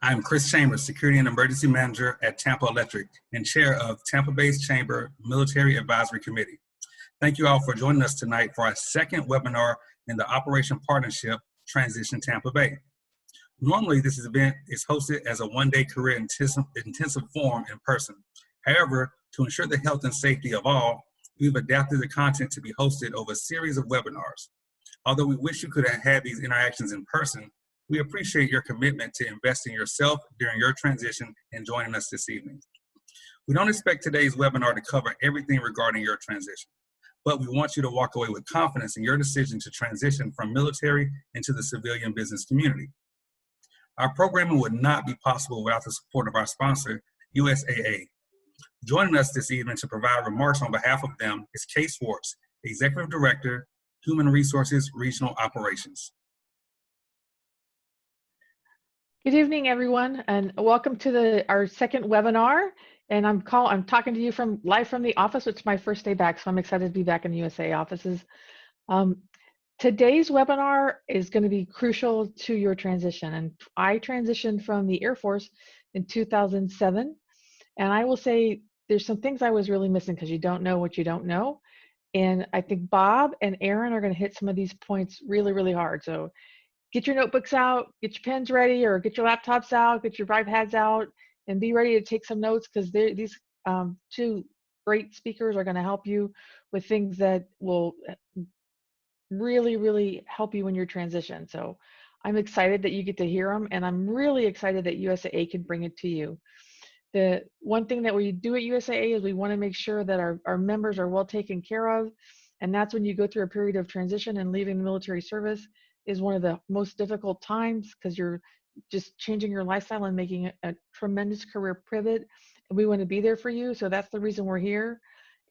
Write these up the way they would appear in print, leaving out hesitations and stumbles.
I'm Chris Chambers, Security and Emergency Manager at Tampa Electric and Chair of Tampa Bay Chamber Military Advisory Committee. Thank you all for joining us tonight for our second webinar in the Operation Partnership Transition Tampa Bay. Normally, this event is hosted as a one-day career intensive forum in person. However, to ensure the health and safety of all, we've adapted the content to be hosted over a series of webinars. Although we wish you could have had these interactions in person, we appreciate your commitment to investing in yourself during your transition and joining us this evening. We don't expect today's webinar to cover everything regarding your transition, but we want you to walk away with confidence in your decision to transition from military into the civilian business community. Our programming would not be possible without the support of our sponsor, USAA. Joining us this evening to provide remarks on behalf of them is Kay Swartz, Executive Director, Human Resources Regional Operations. Good evening, everyone, and welcome to our second webinar. And I'm talking to you live from the office. It's my first day back, so I'm excited to be back in the USA offices. Today's webinar is going to be crucial to your transition. And I transitioned from the Air Force in 2007, and I will say there's some things I was really missing because you don't know what you don't know. And I think Bob and Erin are going to hit some of these points really, really hard. So get your notebooks out, get your pens ready, or get your laptops out, get your iPads out, and be ready to take some notes because these two great speakers are going to help you with things that will really, really help you in your transition. So I'm excited that you get to hear them, and I'm really excited that USAA can bring it to you. The one thing that we do at USAA is we want to make sure that our members are well taken care of, and that's when you go through a period of transition and leaving the military service is one of the most difficult times because you're just changing your lifestyle and making a tremendous career pivot. And we want to be there for you. So that's the reason we're here.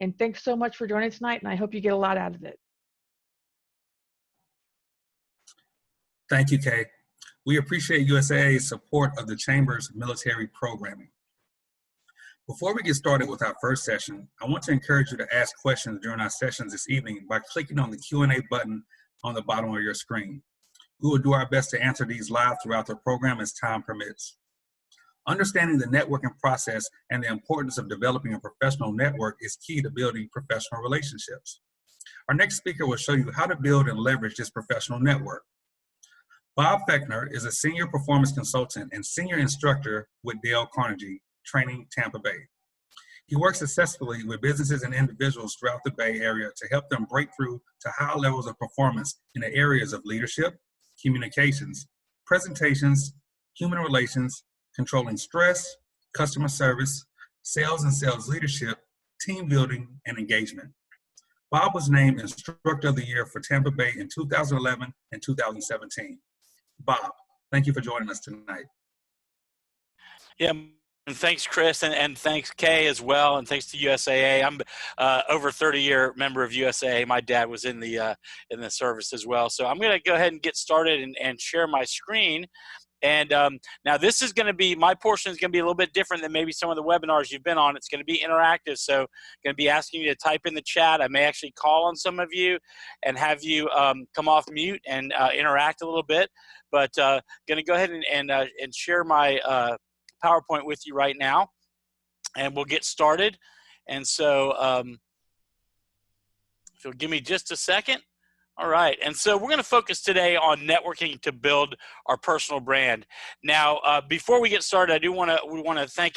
And thanks so much for joining tonight. And I hope you get a lot out of it. Thank you, Kay. We appreciate USAA's support of the Chamber's military programming. Before we get started with our first session, I want to encourage you to ask questions during our sessions this evening by clicking on the Q&A button on the bottom of your screen. We will do our best to answer these live throughout the program as time permits. Understanding the networking process and the importance of developing a professional network is key to building professional relationships. Our next speaker will show you how to build and leverage this professional network. Bob Feckner is a senior performance consultant and senior instructor with Dale Carnegie, Training Tampa Bay. He works successfully with businesses and individuals throughout the Bay Area to help them break through to high levels of performance in the areas of leadership, communications, presentations, human relations, controlling stress, customer service, sales and sales leadership, team building, and engagement. Bob was named Instructor of the Year for Tampa Bay in 2011 and 2017. Bob, thank you for joining us tonight. Yeah. And thanks, Chris, and thanks, Kay, as well, and thanks to USAA. I'm over 30-year member of USAA. My dad was in the service as well. So I'm going to go ahead and get started and share my screen. And now this is going to be, my portion is going to be a little bit different than maybe some of the webinars you've been on. It's going to be interactive, so I'm going to be asking you to type in the chat. I may actually call on some of you and have you come off mute and interact a little bit. But going to go ahead and share my PowerPoint with you right now, and we'll get started. And so if you'll give me just a second. All right, and so we're going to focus today on networking to build our personal brand. Now, before we get started, we want to thank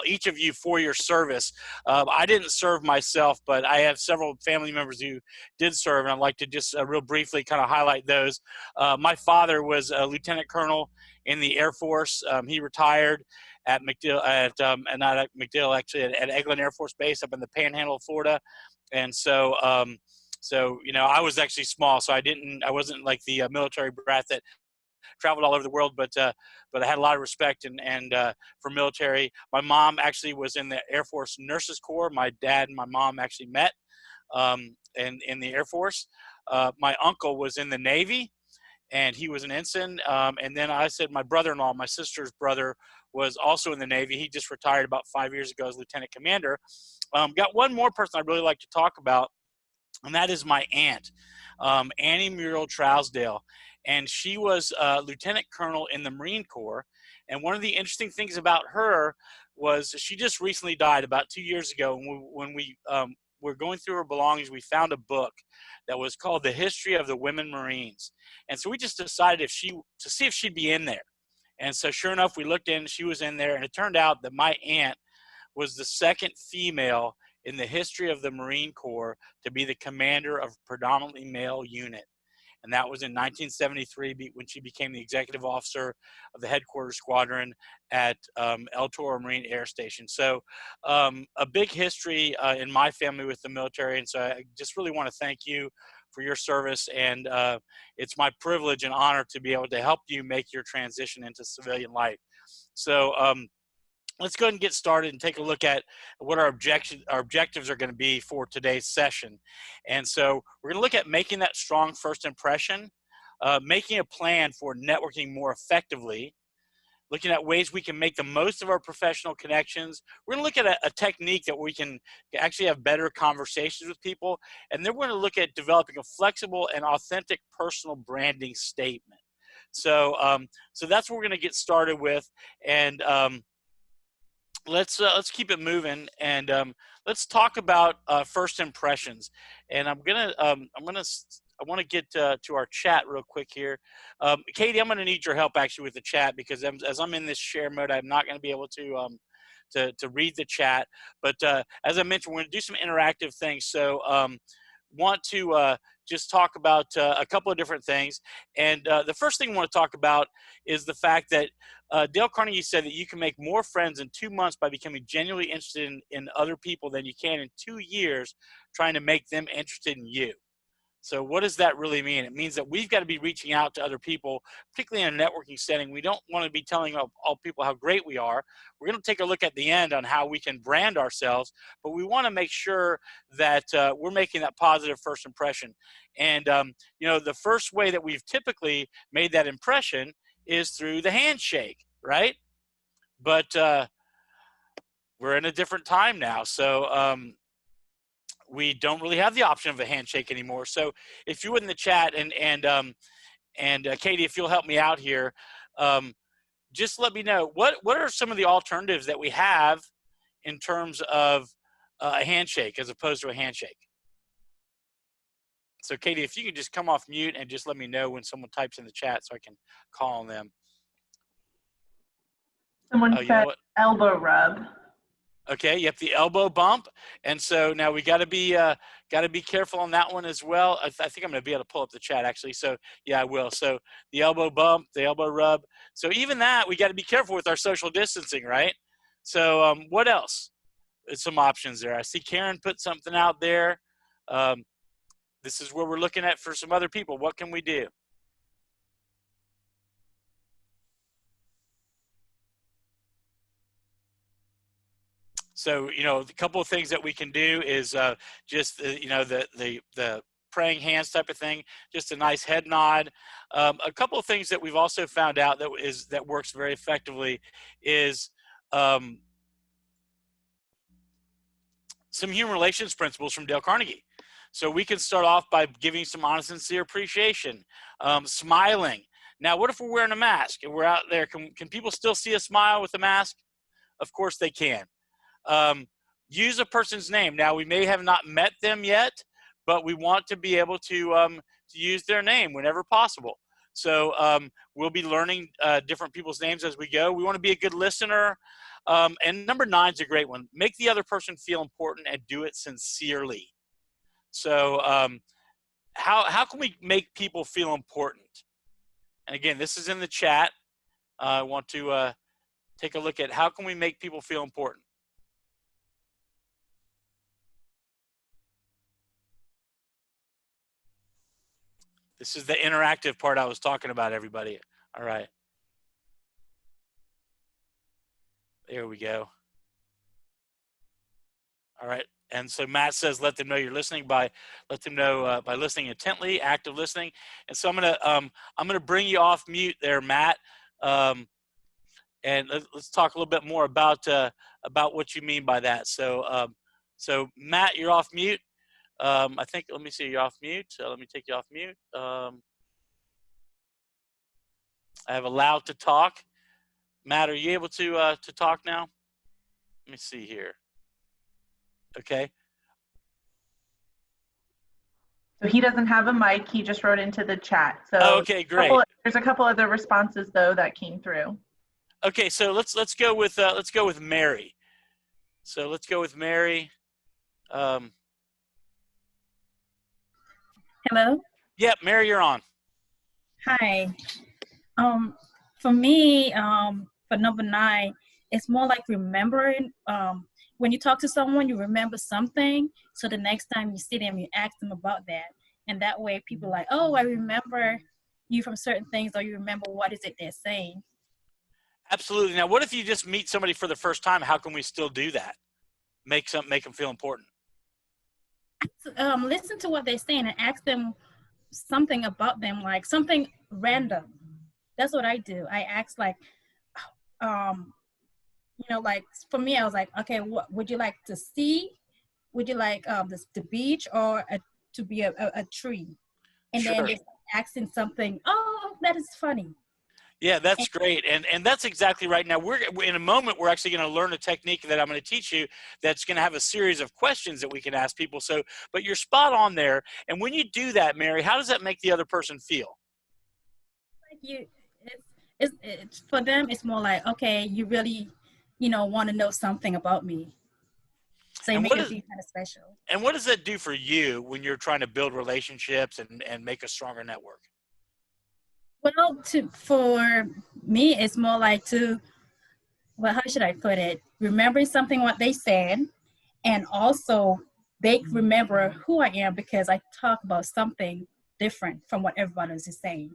each of you for your service. I didn't serve myself, but I have several family members who did serve, and I'd like to just real briefly kind of highlight those. My father was a lieutenant colonel in the Air Force. He retired at MacDill, not at MacDill, actually at Eglin Air Force Base up in the Panhandle of Florida, and so. So, you know, I was actually small, so I wasn't like the military brat that traveled all over the world, but I had a lot of respect for military. My mom actually was in the Air Force Nurses Corps. My dad and my mom actually met in the Air Force. My uncle was in the Navy, and he was an ensign. And then I said my brother-in-law, my sister's brother, was also in the Navy. He just retired about 5 years ago as lieutenant commander. Got one more person I'd really like to talk about, and that is my aunt, Annie Muriel Trousdale. And she was a lieutenant colonel in the Marine Corps, And one of the interesting things about her was she just recently died about 2 years ago. When we were going through her belongings, we found a book that was called The History of the Women Marines. And so we just decided to see if she'd be in there. And so sure enough, we looked in, she was in there, and it turned out that my aunt was the second female in the history of the Marine Corps to be the commander of a predominantly male unit. And that was in 1973 when she became the executive officer of the headquarters squadron at El Toro Marine Air Station. So a big history in my family with the military. And so I just really want to thank you for your service. And it's my privilege and honor to be able to help you make your transition into civilian life. So let's go ahead and get started and take a look at what our objectives are going to be for today's session. And so we're going to look at making that strong first impression, making a plan for networking more effectively, looking at ways we can make the most of our professional connections. We're going to look at a technique that we can actually have better conversations with people. And then we're going to look at developing a flexible and authentic personal branding statement. So, so that's what we're going to get started with. And let's keep it moving, and let's talk about first impressions. And I want to get to our chat real quick here. Katie, I'm going to need your help actually with the chat, because as I'm in this share mode, I'm not going to be able to read the chat. But as I mentioned, we're going to do some interactive things. So want to just talk about a couple of different things. And the first thing I want to talk about is the fact that Dale Carnegie said that you can make more friends in 2 months by becoming genuinely interested in other people than you can in 2 years trying to make them interested in you. So what does that really mean? It means that we've got to be reaching out to other people, particularly in a networking setting. We don't want to be telling all people how great we are. We're going to take a look at the end on how we can brand ourselves, but we want to make sure that we're making that positive first impression. And, you know, the first way that we've typically made that impression is through the handshake, right? But we're in a different time now. So, we don't really have the option of a handshake anymore. So if you would in the chat, and Katie, if you'll help me out here, just let me know what are some of the alternatives that we have in terms of a handshake as opposed to a handshake. So Katie, if you could just come off mute and just let me know when someone types in the chat so I can call on them. Someone said elbow rub. Okay, yep, the elbow bump. And so now we got to be careful on that one as well. I think I'm going to be able to pull up the chat actually. So yeah, I will. So the elbow bump, the elbow rub. So even that, we got to be careful with our social distancing, right? So what else? There's some options there. I see Karen put something out there. This is where we're looking at for some other people. What can we do? So, you know, a couple of things that we can do is just, you know, the praying hands type of thing, just a nice head nod. A couple of things that we've also found out that works very effectively is some human relations principles from Dale Carnegie. So we can start off by giving some honest and sincere appreciation, smiling. Now, what if we're wearing a mask and we're out there? Can people still see a smile with a mask? Of course they can. Use a person's name. Now, we may have not met them yet, but we want to be able to use their name whenever possible. So we'll be learning different people's names as we go. We want to be a good listener. And number 9 is a great one. Make the other person feel important and do it sincerely. So how can we make people feel important? And again, this is in the chat. I want to take a look at how can we make people feel important. This is the interactive part I was talking about, everybody. All right. There we go. All right. And so Matt says, let them know you're listening by listening intently, active listening. And so I'm gonna bring you off mute there, Matt. And let's talk a little bit more about what you mean by that. So so Matt, you're off mute. I think, let me see, you're off mute. Let me take you off mute. I have allowed to talk. Matt, are you able to talk now? Let me see here. Okay. So he doesn't have a mic. He just wrote into the chat. So okay, great. There's a couple other responses though that came through. Okay, so let's go with Mary. So let's go with Mary. Hello. Yeah, Mary, you're on. Hi. For me, for number 9, it's more like remembering. When you talk to someone, you remember something. So the next time you see them, you ask them about that. And that way people are like, oh, I remember you from certain things, or you remember what is it they're saying. Absolutely. Now, what if you just meet somebody for the first time? How can we still do that? Make them feel important. Listen to what they're saying and ask them something about them, like something random. That's what I do. I ask like, like for me, I was like, okay, what would you like to see? Would you like the beach or to be a tree? And Sure. then they're asking something, oh, that is funny. Yeah, that's great. And that's exactly right. Now, we're in a moment, we're actually going to learn a technique that I'm going to teach you that's going to have a series of questions that we can ask people. So, but you're spot on there. And when you do that, Mary, how does that make the other person feel? Like it's for them, it's more like, okay, you really, want to know something about me. So you make it feel kind of special. And what does that do for you when you're trying to build relationships and make a stronger network? Well, for me, it's more like how should I put it? Remembering something what they said, and also they remember who I am because I talk about something different from what everybody else is saying.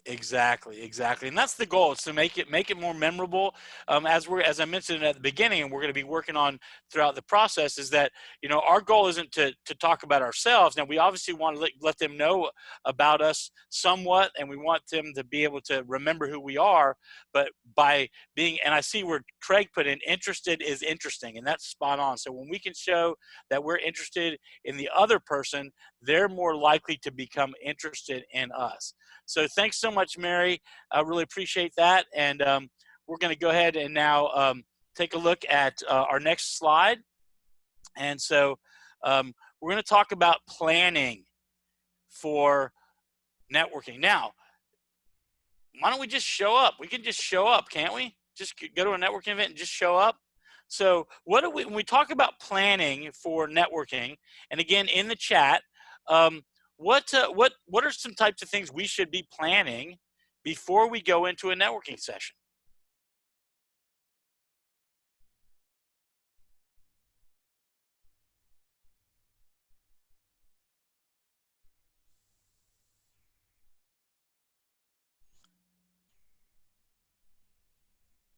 Exactly. And that's the goal, is to make it more memorable. As I mentioned at the beginning, and we're going to be working on throughout the process, is that, our goal isn't to talk about ourselves. Now, we obviously want to let them know about us somewhat, and we want them to be able to remember who we are, but by being, and I see where Craig put in, interested is interesting, and that's spot on. So when we can show that we're interested in the other person, they're more likely to become interested in us. So thanks so much, Mary. I really appreciate that. And we're going to go ahead and now take a look at our next slide. And so we're going to talk about planning for networking. Now, why don't we just show up? We can just show up, can't we? Just go to a networking event and just show up. So when we talk about planning for networking, and again, in the chat, what are some types of things we should be planning before we go into a networking session?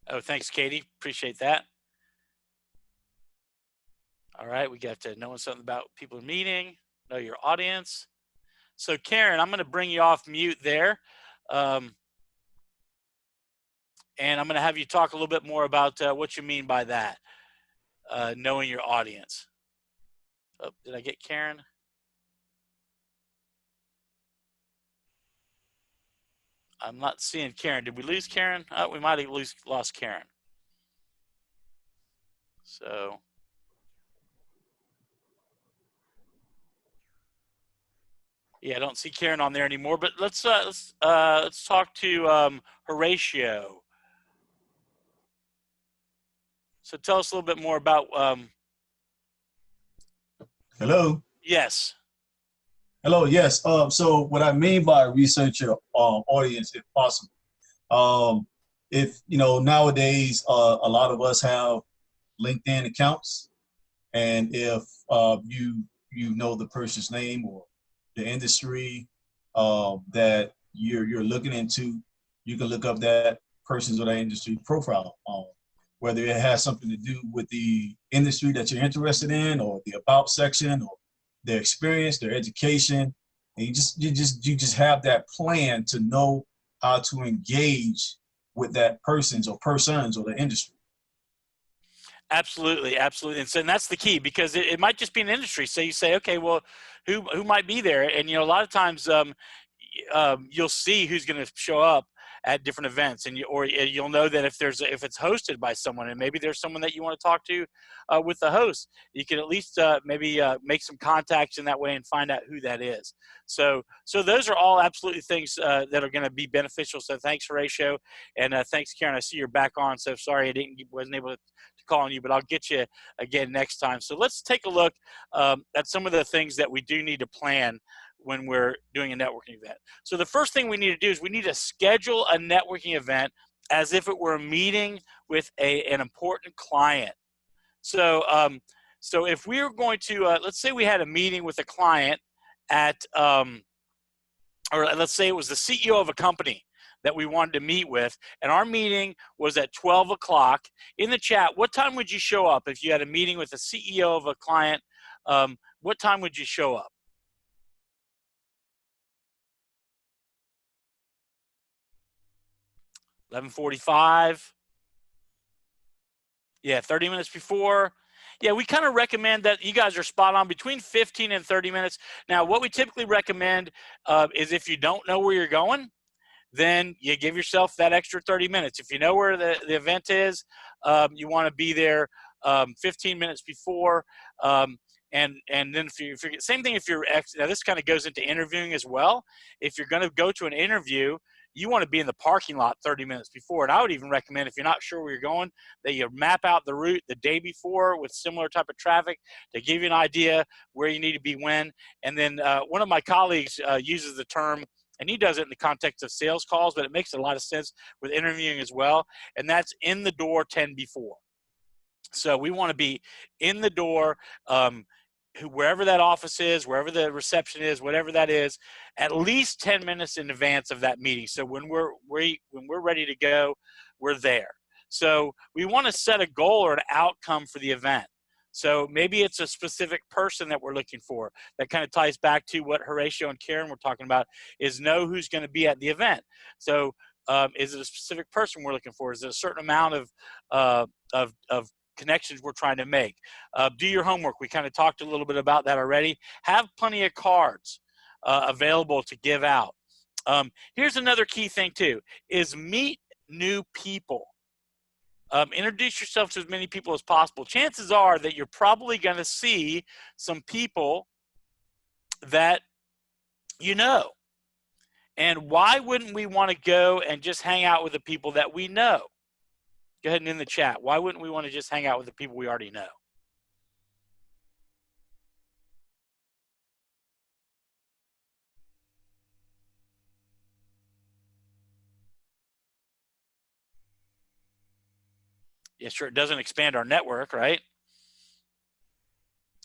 Oh, thanks, Katie. Appreciate that. All right, we got to know something about people in meeting, know your audience. So Karen, I'm going to bring you off mute there. And I'm going to have you talk a little bit more about what you mean by that, knowing your audience. Oh, did I get Karen? I'm not seeing Karen. Did we lose Karen? Oh, we might have lost Karen. So. Yeah, I don't see Karen on there anymore, but let's talk to Horatio. So tell us a little bit more about. Hello. Yes. Hello. Yes. So what I mean by research your audience, if possible, if nowadays a lot of us have LinkedIn accounts, and if you know the person's name or the industry that you're looking into, you can look up that person's or that industry profile, whether it has something to do with the industry that you're interested in, or the about section, or their experience, their education. And you just have that plan to know how to engage with that persons or the industry. Absolutely. And that's the key, because it might just be an industry. So you say, okay, well, who might be there? And a lot of times you'll see who's going to show up at different events, and you'll know that if it's hosted by someone, and maybe there's someone that you want to talk to with the host, you can at least maybe make some contacts in that way and find out who that is. So those are all absolutely things that are going to be beneficial. So thanks, Horatio, and thanks, Karen. I see you're back on. So sorry wasn't able to call on you, but I'll get you again next time. So let's take a look at some of the things that we do need to plan when we're doing a networking event. So the first thing we need to do is we need to schedule a networking event as if it were a meeting with an important client. So so if we were going to, let's say we had a meeting with a client at, or let's say it was the CEO of a company that we wanted to meet with, and our meeting was at 12 o'clock. In the chat, what time would you show up if you had a meeting with the CEO of a client? What time would you show up? $11:45. Yeah, 30 minutes before. Yeah, we kind of recommend that. You guys are spot on, between 15 and 30 minutes. Now, what we typically recommend is if you don't know where you're going, then you give yourself that extra 30 minutes. If you know where the event is, you want to be there 15 minutes before. And then if you're same thing if you're, now this kind of goes into interviewing as well. If you're going to go to an interview, you want to be in the parking lot 30 minutes before. And I would even recommend, if you're not sure where you're going, that you map out the route the day before with similar type of traffic to give you an idea where you need to be when. And then one of my colleagues uses the term, and he does it in the context of sales calls, but it makes a lot of sense with interviewing as well. And that's in the door 10 before. So we want to be in the door, wherever that office is, wherever the reception is, whatever that is, at least 10 minutes in advance of that meeting. So when we're ready to go, we're there. So we want to set a goal or an outcome for the event. So maybe it's a specific person that we're looking for. That kind of ties back to what Horatio and Karen were talking about, is know who's going to be at the event. So is it a specific person we're looking for? Is it a certain amount of connections we're trying to make? Do your homework. We kind of talked a little bit about that already. Have plenty of cards available to give out. Here's another key thing too, is meet new people. Introduce yourself to as many people as possible. Chances are that you're probably going to see some people that you know. And why wouldn't we want to go and just hang out with the people that we know? Go ahead and in the chat, why wouldn't we want to just hang out with the people we already know? Yeah, sure, it doesn't expand our network, right?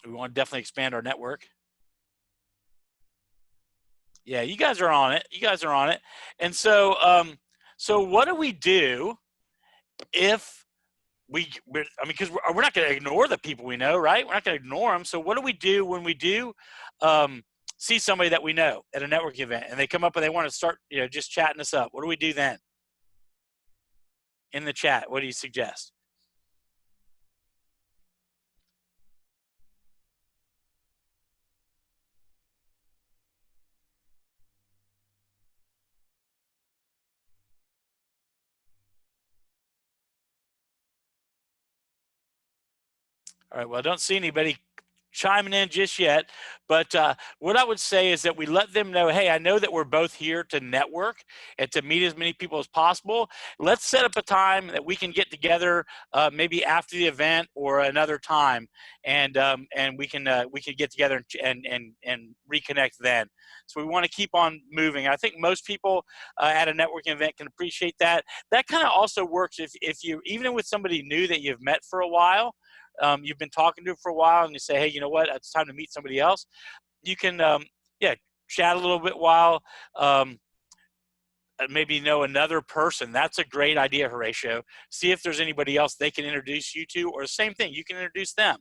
We want to definitely expand our network. Yeah, you guys are on it. You guys are on it. And so, so what do we do if I mean, because we're not going to ignore the people we know, right? We're not going to ignore them. So what do we do when we do see somebody that we know at a networking event and they come up and they want to start, just chatting us up? What do we do then? In the chat, what do you suggest? All right, well, I don't see anybody chiming in just yet, but what I would say is that we let them know, hey, I know that we're both here to network and to meet as many people as possible. Let's set up a time that we can get together, maybe after the event or another time, and we can get together and reconnect then. So we want to keep on moving. I think most people at a networking event can appreciate that. That kind of also works if you, even with somebody new that you've met for a while, you've been talking to for a while, and you say, hey, you know what, it's time to meet somebody else. You can, chat a little bit while, maybe know another person. That's a great idea, Horatio. See if there's anybody else they can introduce you to, or the same thing, you can introduce them.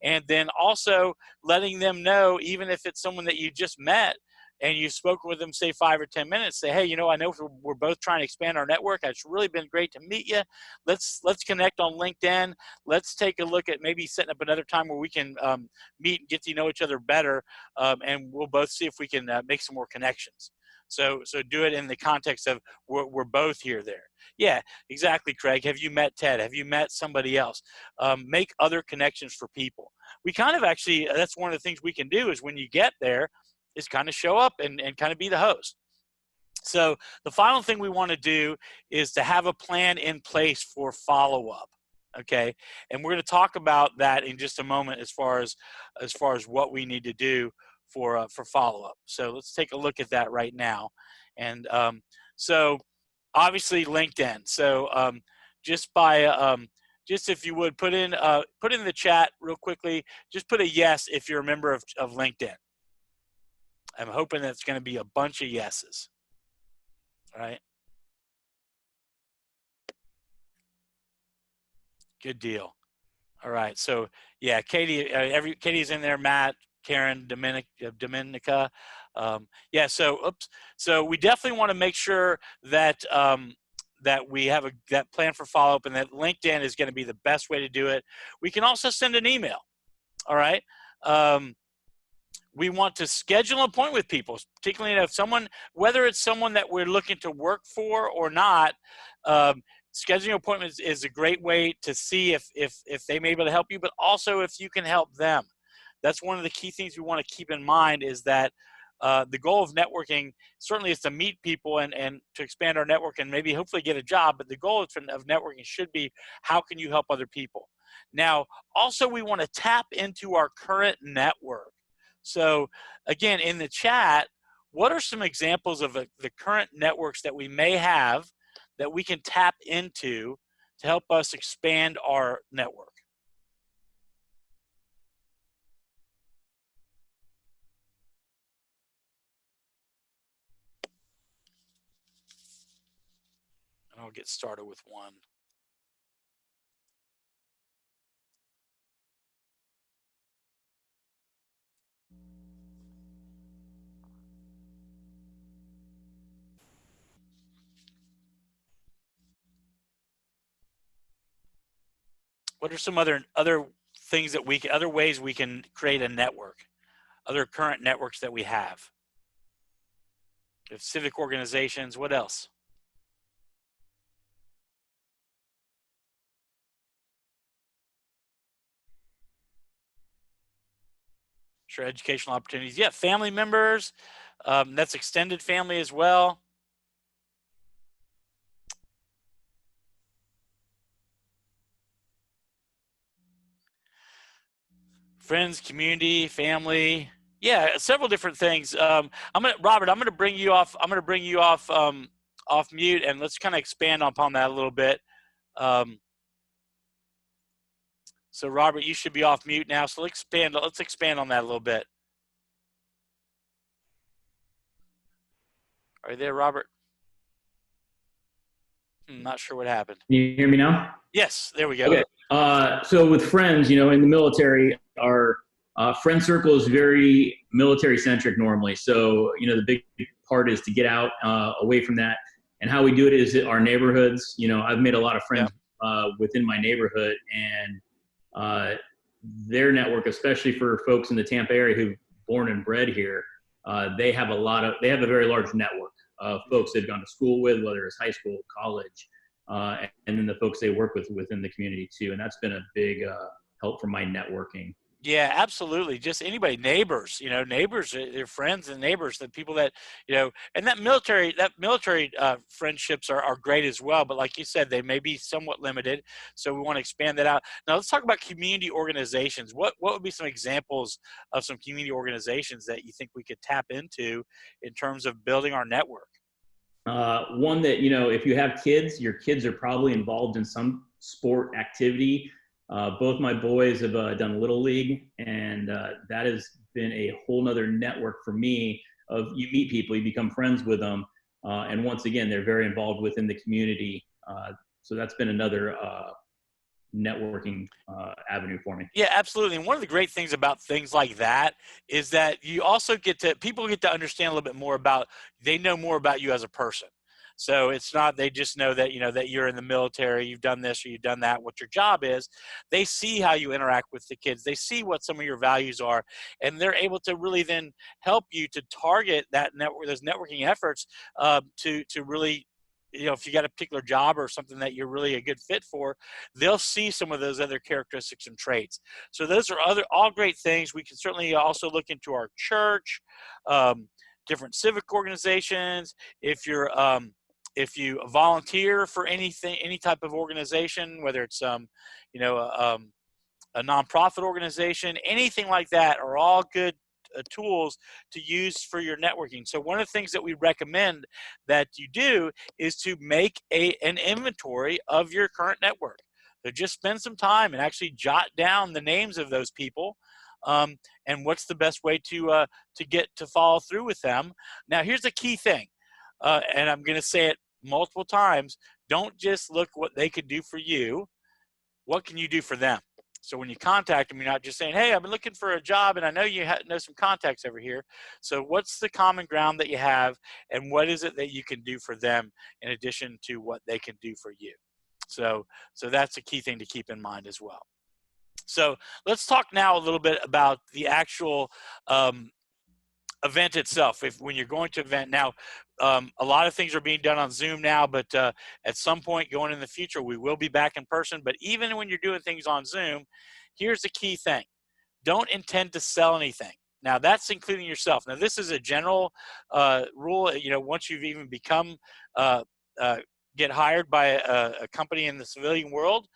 And then also letting them know, even if it's someone that you just met and you've spoken with them, say 5 or 10 minutes, say, hey, I know we're both trying to expand our network. It's really been great to meet you. Let's connect on LinkedIn. Let's take a look at maybe setting up another time where we can meet and get to know each other better, and we'll both see if we can make some more connections. So do it in the context of we're both here there. Yeah, exactly, Craig. Have you met Ted? Have you met somebody else? Make other connections for people. We kind of actually, that's one of the things we can do is when you get there is kind of show up and kind of be the host. So the final thing we want to do is to have a plan in place for follow-up. Okay, and we're going to talk about that in just a moment as far as what we need to do for follow-up. So let's take a look at that right now. And so obviously LinkedIn. So just if you would put in the chat real quickly, just put a yes if you're a member of LinkedIn. I'm hoping that's going to be a bunch of yeses. All right. Good deal. All right. So yeah, Katie, Katie's in there. Matt, Karen, Dominica. Yeah. So we definitely want to make sure that that we have that plan for follow up, and that LinkedIn is going to be the best way to do it. We can also send an email. All right. We want to schedule an appointment with people, particularly if someone, whether it's someone that we're looking to work for or not. Scheduling appointments is a great way to see if they may be able to help you, but also if you can help them. That's one of the key things we want to keep in mind, is that the goal of networking certainly is to meet people and to expand our network and maybe hopefully get a job. But the goal of networking should be, how can you help other people? Now, also we want to tap into our current network. So again, in the chat, what are some examples of the current networks that we may have that we can tap into to help us expand our network? And I'll get started with one. What are some other things that other ways we can create a network, other current networks that we have? If civic organizations, what else? Sure, educational opportunities. Yeah, family members. That's extended family as well. Friends, community, family. Yeah, several different things. Robert, I'm gonna bring you off. I'm gonna bring you off off mute, and let's kind of expand upon that a little bit. So Robert, you should be off mute now. So let's expand on that a little bit. Are you there, Robert? Not sure what happened. Can you hear me now? Yes, there we go. Okay. So with friends, in the military, our friend circle is very military centric normally. So, the big part is to get out away from that. And how we do it is our neighborhoods. I've made a lot of friends within my neighborhood, and their network, especially for folks in the Tampa area who've born and bred here, they have a very large network of folks they've gone to school with, whether it's high school, college, and then the folks they work with within the community too. And that's been a big help for my networking. Yeah, absolutely. Just anybody, neighbors, neighbors, their friends and neighbors, the people that, and that military friendships are great as well. But like you said, they may be somewhat limited. So we want to expand that out. Now let's talk about community organizations. What would be some examples of some community organizations that you think we could tap into in terms of building our network? One that, if you have kids, your kids are probably involved in some sport activity. Both my boys have done Little League, and that has been a whole nother network for me of you meet people, you become friends with them. And once again, they're very involved within the community. So that's been another networking avenue for me. Yeah, absolutely. And one of the great things about things like that is that you also people get to understand a little bit more they know more about you as a person. So it's not, they just know that, you know, that you're in the military, you've done this or you've done that, what your job is. They see how you interact with the kids. They see what some of your values are, and they're able to really then help you to target that network, those networking efforts, to really, you know, if you got a particular job or something that you're really a good fit for, they'll see some of those other characteristics and traits. So those are all great things. We can certainly also look into our church, different civic organizations. If you volunteer for anything, any type of organization, whether it's you know, a nonprofit organization, anything like that, are all good tools to use for your networking. So one of the things that we recommend that you do is to make an inventory of your current network. So just spend some time and actually jot down the names of those people, and what's the best way to get to follow through with them. Now, here's the key thing, and I'm going to say it multiple times: don't just look what they could do for you. What can you do for them? So when you contact them, you're not just saying, hey, I've been looking for a job and I know you know some contacts over here. So what's the common ground that you have, and what is it that you can do for them in addition to what they can do for you? So that's a key thing to keep in mind as well. So let's talk now a little bit about the actual event itself. When you're going to event now, a lot of things are being done on Zoom now, but at some point going in the future, we will be back in person. But even when you're doing things on Zoom, here's the key thing: don't intend to sell anything. Now, that's including yourself. Now, this is a general rule. You know, once you've even become get hired by a company in the civilian world,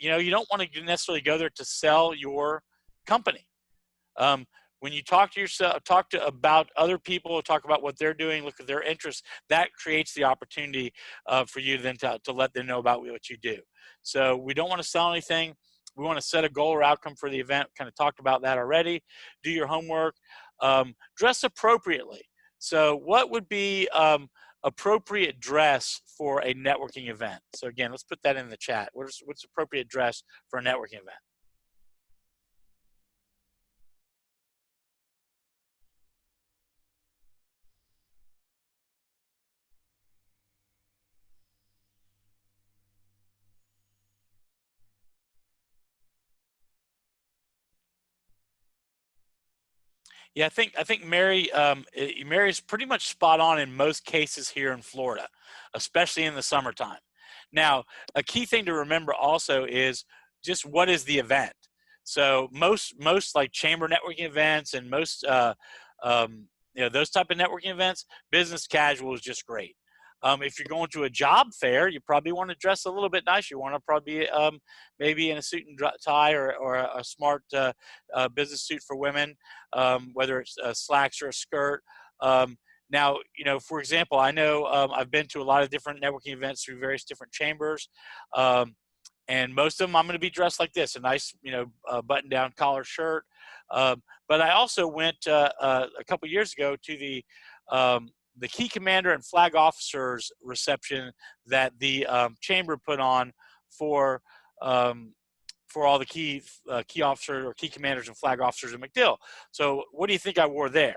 you know, you don't want to necessarily go there to sell your company. When you talk to yourself, about other people, talk about what they're doing, look at their interests, that creates the opportunity for you then to let them know about what you do. So we don't want to sell anything. We want to set a goal or outcome for the event. Kind of talked about that already. Do your homework. Dress appropriately. So what would be appropriate dress for a networking event? So again, let's put that in the chat. What's appropriate dress for a networking event? Yeah, I think Mary is pretty much spot on in most cases here in Florida, especially in the summertime. Now, a key thing to remember also is just what is the event. So most like chamber networking events and most you know, those type of networking events, business casual is just great. If you're going to a job fair, you probably want to dress a little bit nicer. You want to probably be maybe in a suit and tie or a smart business suit for women, whether it's slacks or a skirt. Now, you know, for example, I know I've been to a lot of different networking events through various different chambers, and most of them I'm going to be dressed like this: a nice, you know, button-down collar shirt. But I also went a couple years ago to the key commander and flag officers reception that the chamber put on for all the key officers or key commanders and flag officers in MacDill. So what do you think I wore there?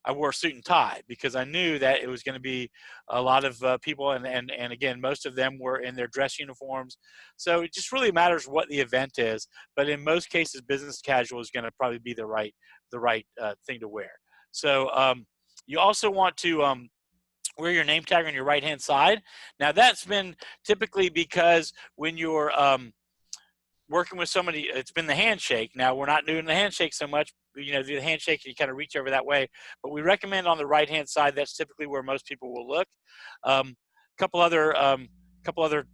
I wore a suit and tie because I knew that it was going to be a lot of people, and again, most of them were in their dress uniforms. So it just really matters what the event is, but in most cases, business casual is going to probably be the right thing to wear. So you also want to wear your name tag on your right-hand side. Now, that's been typically because when you're working with somebody, it's been the handshake. Now, we're not doing the handshake so much. You know, do the handshake, you kind of reach over that way. But we recommend on the right-hand side. That's typically where most people will look. Couple other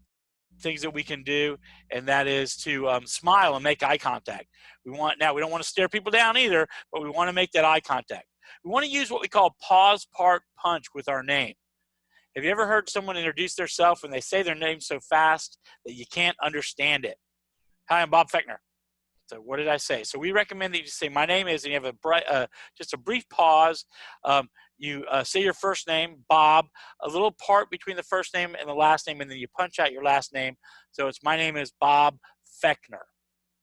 things that we can do, and that is to smile and make eye contact. We don't want to stare people down either, but we want to make that eye contact. We want to use what we call pause, part, punch with our name. Have you ever heard someone introduce themselves when they say their name so fast that you can't understand it? Hi, I'm Bob Feckner. So what did I say? So we recommend that you say my name is, and you have just a brief pause. You say your first name, Bob, a little part between the first name and the last name, and then you punch out your last name. So it's my name is Bob Feckner.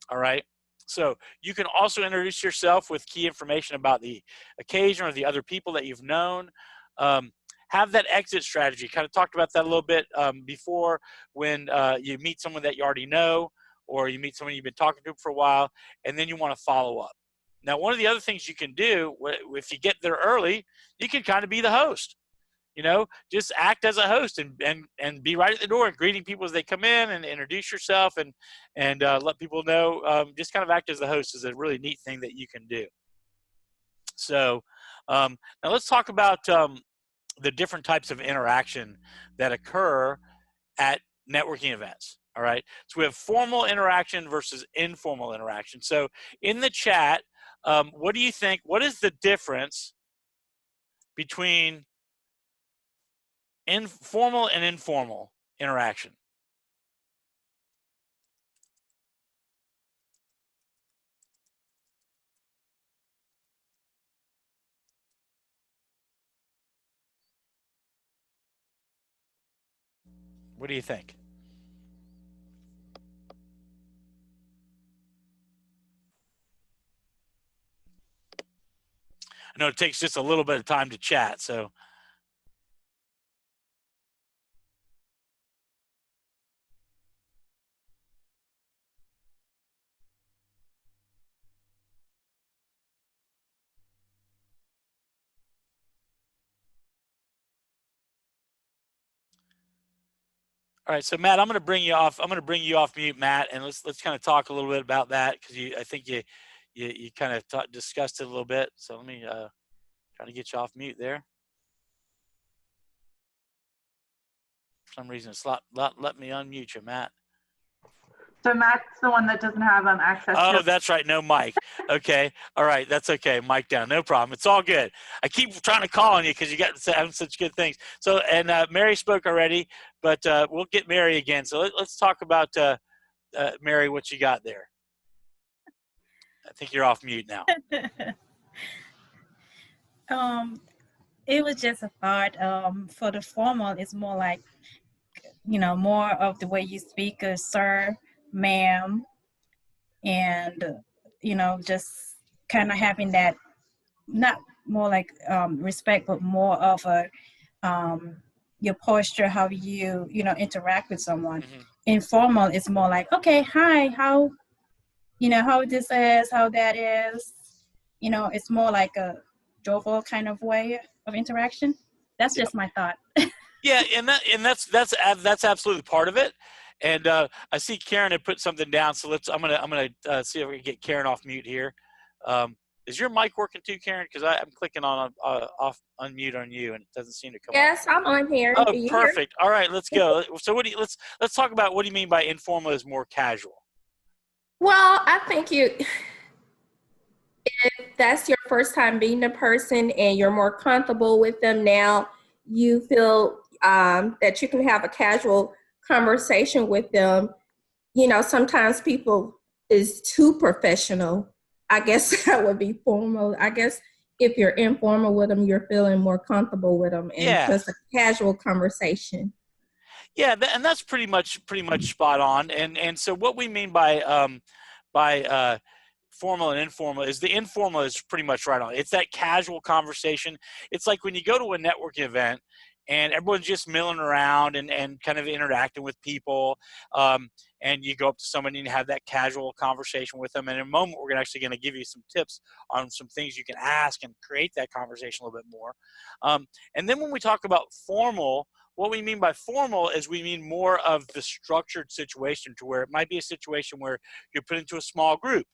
All right. So you can also introduce yourself with key information about the occasion or the other people that you've known. have that exit strategy. Kind of talked about that a little bit before, when you meet someone that you already know, or you meet someone you've been talking to for a while, and then you want to follow up. Now, one of the other things you can do, if you get there early, you can kind of be the host. You know, just act as a host and be right at the door and greeting people as they come in, and introduce yourself and let people know. Just kind of act as the host is a really neat thing that you can do. So now let's talk about the different types of interaction that occur at networking events. All right. So we have formal interaction versus informal interaction. So in the chat, what do you think? What is the difference between formal and informal interaction? What do you think? I know it takes just a little bit of time to chat, so. All right, so Matt, I'm going to bring you off. I'm going to bring you off mute, Matt, and let's kind of talk a little bit about that, because I think you kind of discussed it a little bit. So let me try to get you off mute there. For some reason, it's not let me unmute you, Matt. So Matt's the one that doesn't have access Oh, to. that's right. No mic. Okay. All right. That's okay. Mic down. No problem. It's all good. I keep trying to call on you because you got having such good things. So, and Mary spoke already, but we'll get Mary again. So let's talk about Mary, what you got there. I think you're off mute now. It was just a thought. For the formal, it's more like, you know, more of the way you speak, sir, ma'am, and you know, just kind of having that, not more like respect, but more of a your posture, how you know, interact with someone. Mm-hmm. Informal is more like, okay, hi, how, you know, how this is, how that is, you know, it's more like a jovial kind of way of interaction. That's just my thought. Yeah, and that's absolutely part of it. And I see Karen had put something down, so I'm gonna see if we can get Karen off mute here. Is your mic working too, Karen? Because I'm clicking on off unmute on you, and it doesn't seem to come. Yes, I'm on here. Oh, perfect. All right, let's go. So let's talk about, what do you mean by informal is more casual? Well, I think if that's your first time meeting a person and you're more comfortable with them now, you feel that you can have a casual conversation with them. You know, sometimes people is too professional. I guess that would be formal. I guess if you're informal with them, you're feeling more comfortable with them, and just a casual conversation. Yeah, and that's pretty much spot on. And so what we mean by formal and informal is, the informal is pretty much right on. It's that casual conversation. It's like when you go to a networking event and everyone's just milling around and kind of interacting with people, and you go up to somebody and have that casual conversation with them. And in a moment, we're actually going to give you some tips on some things you can ask and create that conversation a little bit more. And then when we talk about formal, what we mean by formal is we mean more of the structured situation, to where it might be a situation where you're put into a small group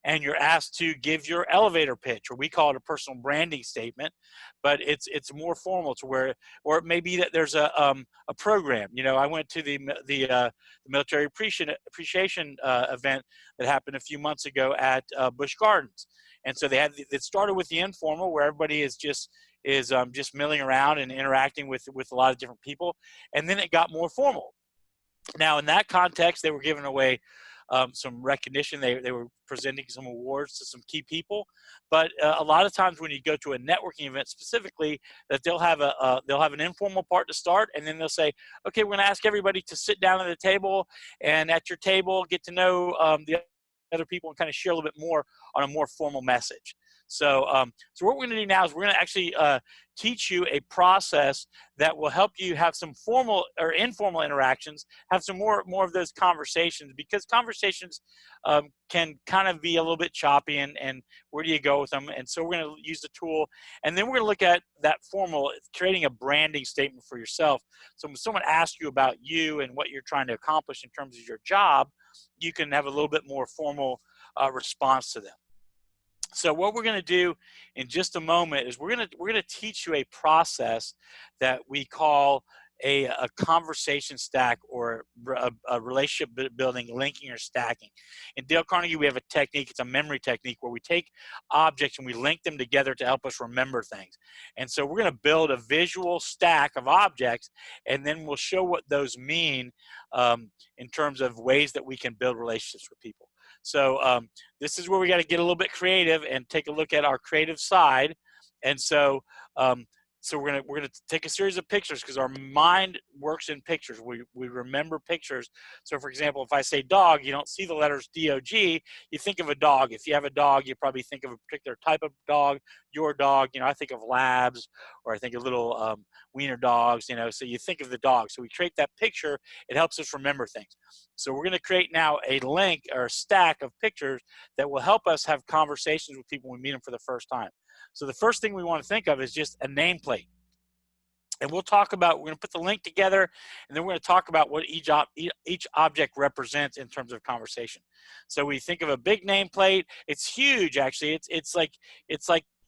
and you're asked to give your elevator pitch, or we call it a personal branding statement, but it's more formal, to where, or it may be that there's a program. You know, I went to the military appreciation event that happened a few months ago at Busch Gardens, and so it started with the informal, where everybody is just milling around and interacting with a lot of different people, and then it got more formal. Now, in that context, they were giving away some recognition. They were presenting some awards to some key people, but a lot of times when you go to a networking event specifically, that they'll have an informal part to start, and then they'll say, okay, we're going to ask everybody to sit down at the table, and at your table get to know the other people and kind of share a little bit more on a more formal message. So, so what we're going to do now is we're going to actually teach you a process that will help you have some formal or informal interactions, have some more of those conversations, because conversations can kind of be a little bit choppy, and where do you go with them? And so we're going to use the tool, and then we're going to look at that formal, creating a branding statement for yourself. So when someone asks you about you and what you're trying to accomplish in terms of your job, you can have a little bit more formal response to them. So what we're going to do in just a moment is we're going to teach you a process that we call a conversation stack, or a relationship building, linking, or stacking. In Dale Carnegie, we have a technique. It's a memory technique where we take objects and we link them together to help us remember things. And so we're going to build a visual stack of objects, and then we'll show what those mean in terms of ways that we can build relationships with people. So this is where we got to get a little bit creative and take a look at our creative side. And so so we're gonna take a series of pictures, because our mind works in pictures. We remember pictures. So for example, if I say dog, you don't see the letters D-O-G, you think of a dog. If you have a dog, you probably think of a particular type of dog. Your dog, I think of labs, or I think of little wiener dogs, so you think of the dog. So we create that picture. It helps us remember things. So we're gonna create now a link or a stack of pictures that will help us have conversations with people when we meet them for the first time. So the first thing we want to think of is just a nameplate. And we're going to put the link together, and then we're going to talk about what each object represents in terms of conversation. So we think of a big nameplate. It's huge, actually. It's like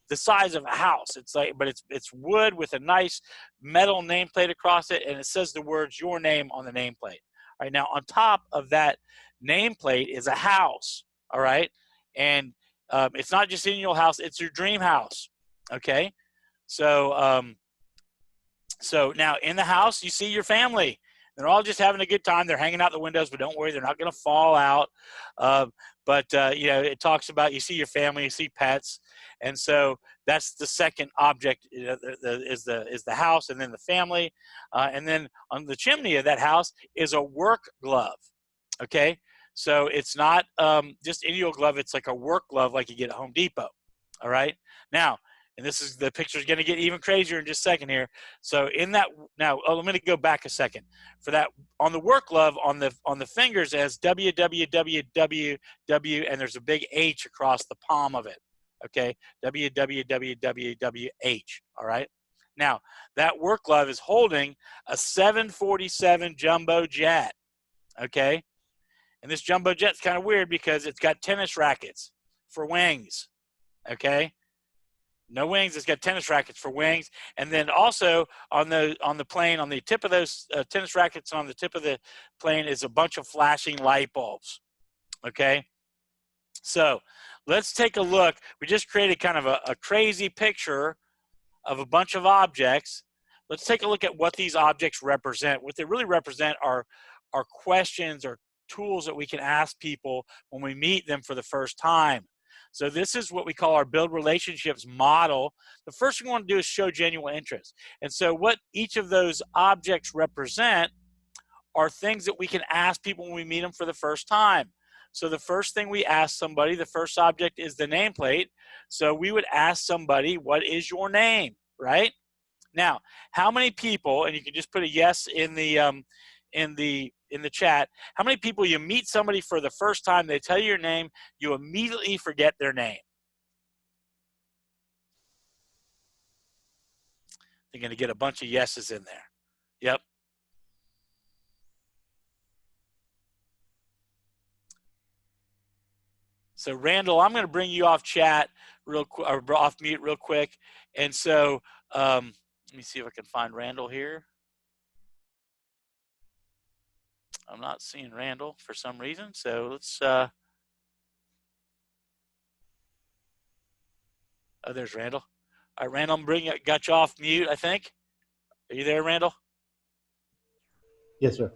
the size of a house. But it's wood with a nice metal nameplate across it, and it says the words "your name" on the nameplate. All right, now on top of that nameplate is a house. All right, and it's not just in your house, it's your dream house, okay? So, so now in the house, you see your family. They're all just having a good time. They're hanging out the windows, but don't worry, they're not gonna fall out. It talks about, you see your family, you see pets. And so that's the second object, is the house, and then the family. And then on the chimney of that house is a work glove, okay? So it's not just any old glove. It's like a work glove like you get at Home Depot, all right? Now, and the picture is going to get even crazier in just a second here. So in that, now, I'm going to go back a second. For that, on the work glove, on the fingers, it has www, and there's a big H across the palm of it, okay? www, all right? Now, that work glove is holding a 747 jumbo jet, okay? And this jumbo jet's kind of weird because it's got tennis rackets for wings, okay? No wings, it's got tennis rackets for wings. And then also on the plane, on the tip of those tennis rackets, on the tip of the plane is a bunch of flashing light bulbs, okay? So let's take a look. We just created kind of a crazy picture of a bunch of objects. Let's take a look at what these objects represent. What they really represent are questions or tools that we can ask people when we meet them for the first time. So this is what we call our build relationships model. The first thing we want to do is show genuine interest. And so what each of those objects represent are things that we can ask people when we meet them for the first time. So the first thing we ask somebody, the first object is the nameplate. So we would ask somebody, what is your name, right? Now, how many people, and you can just put a yes in the chat, how many people you meet somebody for the first time, they tell you your name, you immediately forget their name? They're going to get a bunch of yeses in there. Yep. So Randall, I'm going to bring you off chat real quick, or off mute real quick. And so let me see if I can find Randall here. I'm not seeing Randall for some reason, so let's, oh, there's Randall. All right, Randall, got you off mute, I think. Are you there, Randall? Yes, sir.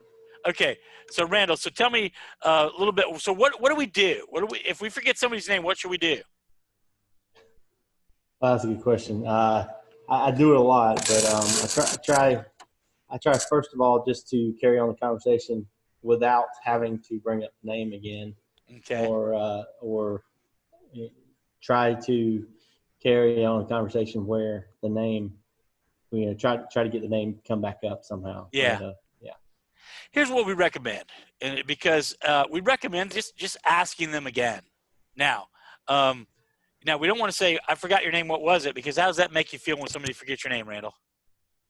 Okay, so Randall, so tell me a little bit, so what do we do? If we forget somebody's name, what should we do? Well, that's a good question. I do it a lot, but I try first of all just to carry on the conversation without having to bring up the name again. Okay. or try to carry on a conversation where the name, try to get the name to come back up somehow. Yeah. But, Here's what we recommend, and because we recommend just asking them again. Now, now we don't want to say, I forgot your name, what was it? Because how does that make you feel when somebody forgets your name, Randall?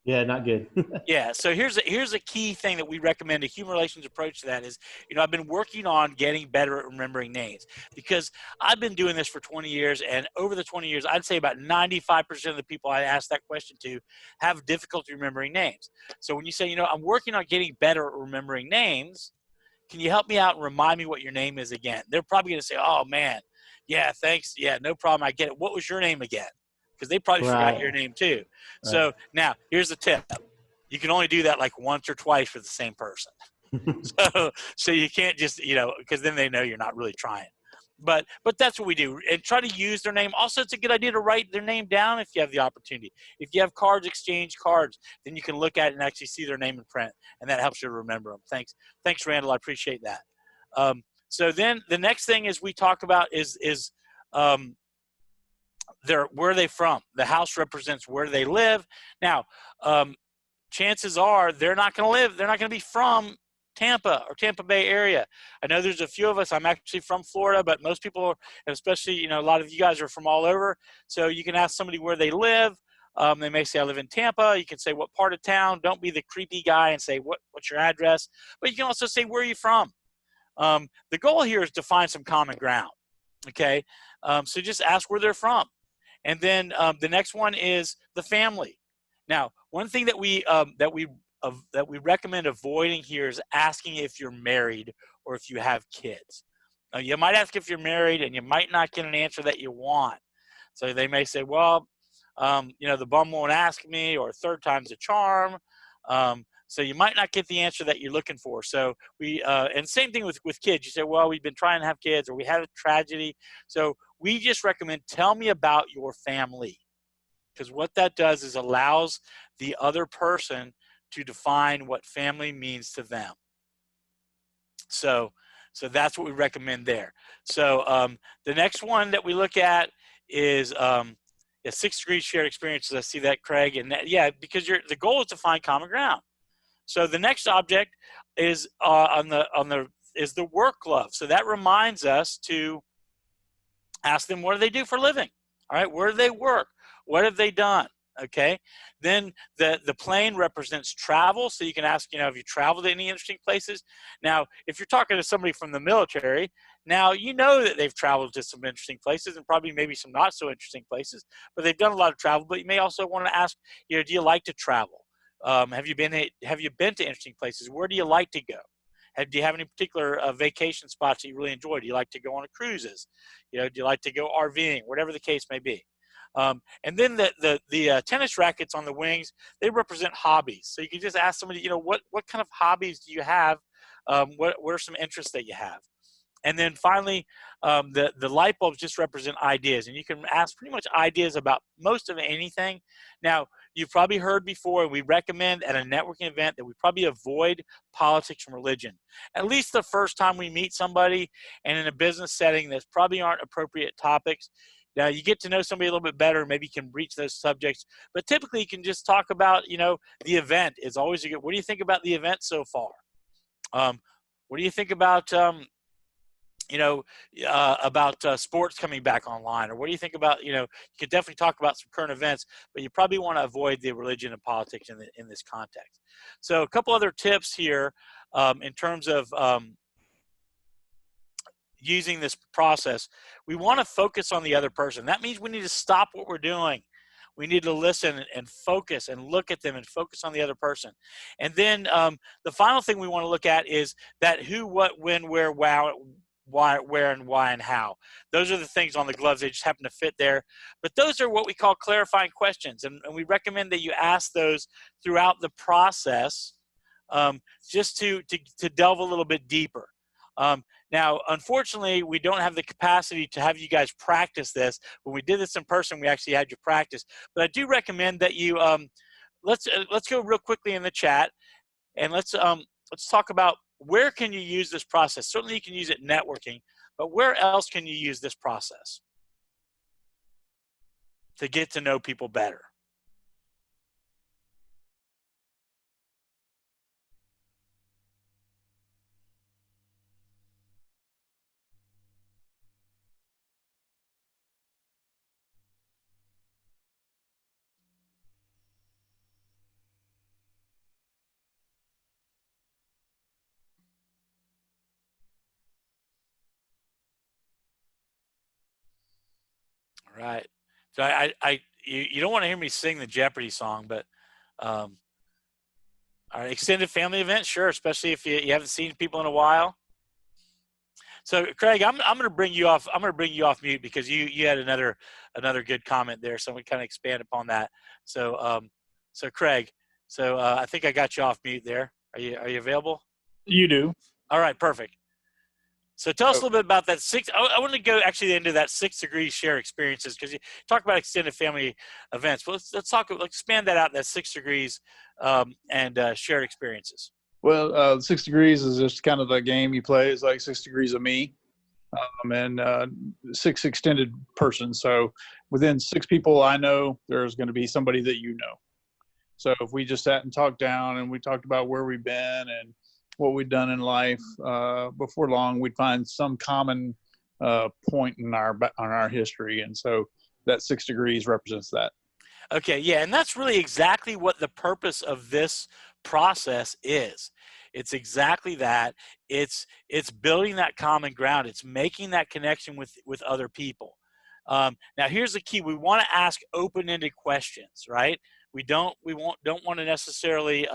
yeah, not good. Yeah, so here's a key thing that we recommend, a human relations approach to that is, I've been working on getting better at remembering names, because I've been doing this for 20 years, and over the 20 years, I'd say about 95% of the people I ask that question to have difficulty remembering names. So when you say, I'm working on getting better at remembering names, can you help me out and remind me what your name is again? They're probably going to say, oh, man, yeah, thanks. Yeah, no problem. I get it. What was your name again? Because they probably forgot your name too. Right. So now here's the tip. You can only do that like once or twice for the same person. so you can't just, because then they know you're not really trying. But that's what we do. And try to use their name. Also, it's a good idea to write their name down if you have the opportunity. If you have cards, exchange cards, then you can look at it and actually see their name in print. And that helps you to remember them. Thanks, Randall. I appreciate that. So then the next thing is we talk about is where are they from? The house represents where they live. Now, chances are they're not going to be from Tampa or Tampa Bay area. I know there's a few of us. I'm actually from Florida, but most people, and especially, a lot of you guys are from all over. So you can ask somebody where they live. They may say, I live in Tampa. You can say what part of town. Don't be the creepy guy and say, what's your address? But you can also say, where are you from? The goal here is to find some common ground. Okay. So just ask where they're from. And then the next one is the family. Now, one thing that we recommend avoiding here is asking if you're married or if you have kids. You might ask if you're married, and you might not get an answer that you want. So they may say, well, the bum won't ask me, or third time's a charm. So you might not get the answer that you're looking for. So and same thing with kids. You say, well, we've been trying to have kids, or we had a tragedy. So we just recommend, tell me about your family. Because what that does is allows the other person to define what family means to them. So that's what we recommend there. So the next one that we look at is 6 degrees shared experiences. I see that, Craig. And because the goal is to find common ground. So the next object is is the work glove. So that reminds us to ask them, what do they do for a living? All right, where do they work? What have they done? Okay. Then the plane represents travel. So you can ask, have you traveled to any interesting places? Now, if you're talking to somebody from the military, now that they've traveled to some interesting places, and probably maybe some not so interesting places, but they've done a lot of travel. But you may also want to ask, do you like to travel? Have you been to interesting places? Where do you like to go? Do you have any particular vacation spots that you really enjoy? Do you like to go on cruises? Do you like to go RVing? Whatever the case may be. And then the tennis rackets on the wings, they represent hobbies. So you can just ask somebody, what kind of hobbies do you have? What are some interests that you have? And then finally, the light bulbs just represent ideas. And you can ask pretty much ideas about most of anything. Now, you've probably heard before, we recommend at a networking event that we probably avoid politics and religion. At least the first time we meet somebody, and in a business setting, that probably aren't appropriate topics. Now, you get to know somebody a little bit better, maybe you can breach those subjects. But typically, you can just talk about, the event is always a good. What do you think about the event so far? What do you think about, sports coming back online? Or what do you think about, you could definitely talk about some current events, but you probably want to avoid the religion and politics in this context. So a couple other tips here in terms of using this process. We want to focus on the other person. That means we need to stop what we're doing. We need to listen and focus and look at them and focus on the other person. And then the final thing we want to look at is that who, what, when, where, why, where, and why, and how. Those are the things on the gloves. They just happen to fit there. But those are what we call clarifying questions. And we recommend that you ask those throughout the process just to delve a little bit deeper. Now, unfortunately, we don't have the capacity to have you guys practice this. When we did this in person, we actually had you practice. But I do recommend that you let's go real quickly in the chat, and let's talk about where can you use this process? Certainly you can use it networking, but where else can you use this process to get to know people better? All right. So you don't want to hear me sing the Jeopardy song, but all right, extended family events, sure, especially if you haven't seen people in a while. So Craig, I'm going to bring you off. I'm going to bring you off mute because you had another good comment there. So we kind of expand upon that. So so Craig, so I think I got you off mute there. Are you available? You do. All right, perfect. So tell us a little bit about that I want to go actually into that 6 degrees share experiences, because you talk about extended family events. But let's expand that out, that 6 degrees and shared experiences. Well, 6 degrees is just kind of a game you play. It's like 6 degrees of me, and 6 extended persons. So within 6 people I know, there's going to be somebody that you know. So if we just sat and talked down and we talked about where we've been and what we've done in life, before long we'd find some common point in our history, and so that 6 degrees represents that. Okay, yeah, and that's really exactly what the purpose of this process is. It's exactly that. It's building that common ground. It's making that connection with other people. Now here's the key: we want to ask open-ended questions, right? We don't want to necessarily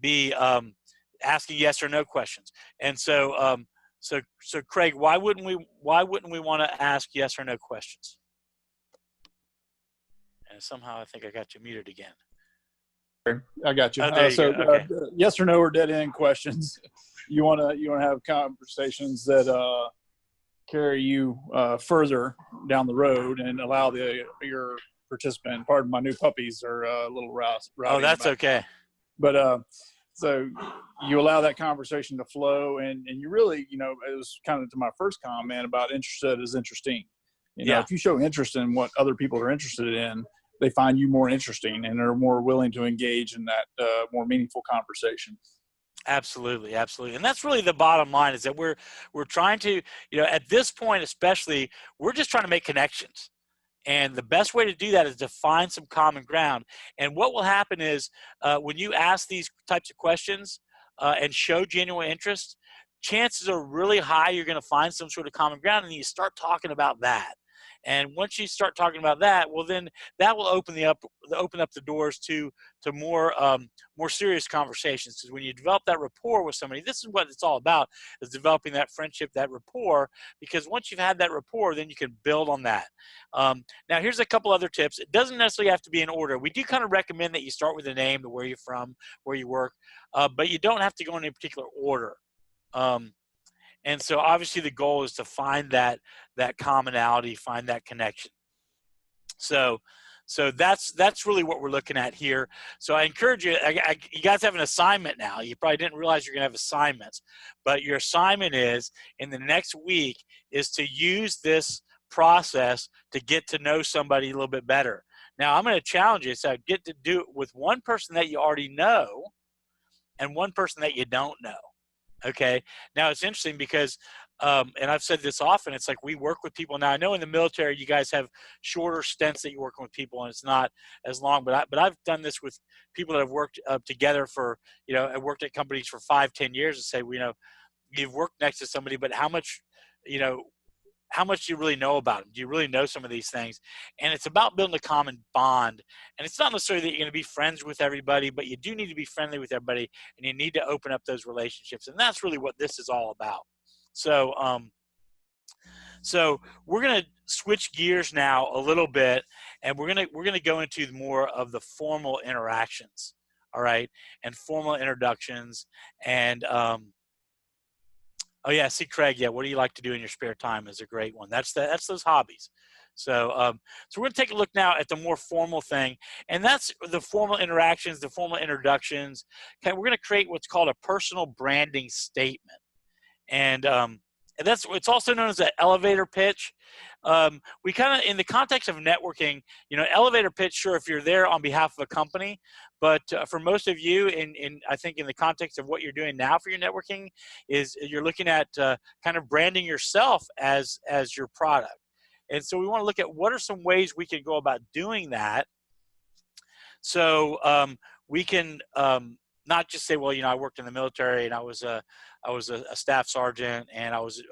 be asking yes or no questions. And so so Craig, why wouldn't we want to ask yes or no questions? And somehow I think I got you muted again. I got you. Oh, there you So go. Okay. yes or no or dead end questions. You want to have conversations that carry you further down the road and allow your participant. Pardon, my new puppies are a little rowdy. Oh, that's okay. But so you allow that conversation to flow, and you really, it was kind of to my first comment about interested is interesting. If you show interest in what other people are interested in, they find you more interesting and are more willing to engage in that more meaningful conversation. Absolutely, absolutely. And that's really the bottom line, is that we're trying to, at this point especially, we're just trying to make connections. And the best way to do that is to find some common ground. And what will happen is when you ask these types of questions and show genuine interest, chances are really high you're going to find some sort of common ground, and you start talking about that. And once you start talking about that, well, then that will open up the doors to more serious conversations. Because when you develop that rapport with somebody, this is what it's all about: is developing that friendship, that rapport. Because once you've had that rapport, then you can build on that. Now, here's a couple other tips. It doesn't necessarily have to be in order. We do kind of recommend that you start with a name, where you're from, where you work, but you don't have to go in a particular order. And so obviously the goal is to find that commonality, find that connection. So that's really what we're looking at here. So I encourage you, you guys have an assignment now. You probably didn't realize you're going to have assignments, but your assignment is, in the next week, is to use this process to get to know somebody a little bit better. Now I'm going to challenge you. So get to do it with one person that you already know and one person that you don't know. Okay. Now it's interesting because, and I've said this often, it's like we work with people now. I know in the military, you guys have shorter stints that you're working with people, and it's not as long, but I've done this with people that have worked together for, I worked at companies for 5-10 years, and say, you've worked next to somebody, but how much do you really know about them? Do you really know some of these things? And it's about building a common bond. And it's not necessarily that you're going to be friends with everybody, but you do need to be friendly with everybody, and you need to open up those relationships. And that's really what this is all about. So, so we're going to switch gears now a little bit, and we're going to go into more of the formal interactions. All right. And formal introductions, and Oh yeah, see Craig. Yeah, what do you like to do in your spare time is a great one. That's those hobbies. So so we're going to take a look now at the more formal thing, and that's the formal interactions, the formal introductions. Okay, we're going to create what's called a personal branding statement, and that's it's also known as an elevator pitch. We kind of, in the context of networking, you know, elevator pitch, sure, if you're there on behalf of a company, but for most of you, I think in the context of what you're doing now for your networking, is you're looking at kind of branding yourself as your product. And so we want to look at what are some ways we can go about doing that. So we can not just say, well, you know, I worked in the military and I was a staff sergeant and I was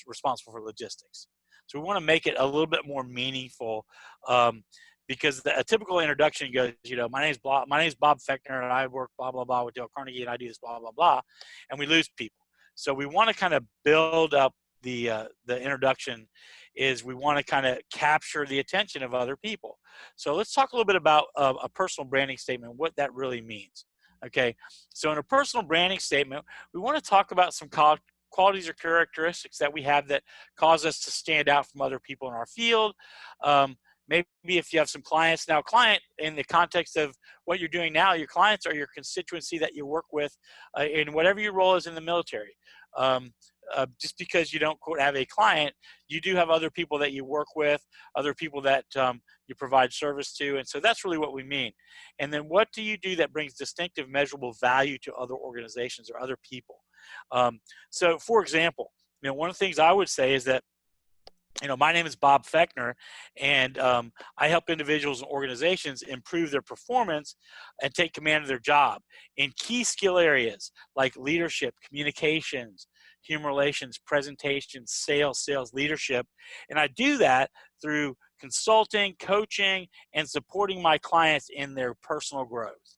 responsible for logistics. So we want to make it a little bit more meaningful, because a typical introduction goes, you know, my name's Bob Feckner and I work blah blah blah with Dale Carnegie and I do this blah blah blah, and we lose people. So we want to kind of build up the introduction. Is we want to kind of capture the attention of other people. So let's talk a little bit about a personal branding statement, what that really means. Okay, so in a personal branding statement, we want to talk about some qualities or characteristics that we have that cause us to stand out from other people in our field. Maybe if you have some clients now, client in the context of what you're doing now, your clients are your constituency that you work with in whatever your role is in the military. Just because you don't quote have a client, you do have other people that you work with, other people that you provide service to, and so that's really what we mean. And then what do you do that brings distinctive, measurable value to other organizations or other people? So, for example, you know, one of the things I would say is that, you know, my name is Bob Feckner, and I help individuals and organizations improve their performance and take command of their job in key skill areas like leadership, communications, human relations, presentation, sales leadership. And I do that through consulting, coaching, and supporting my clients in their personal growth.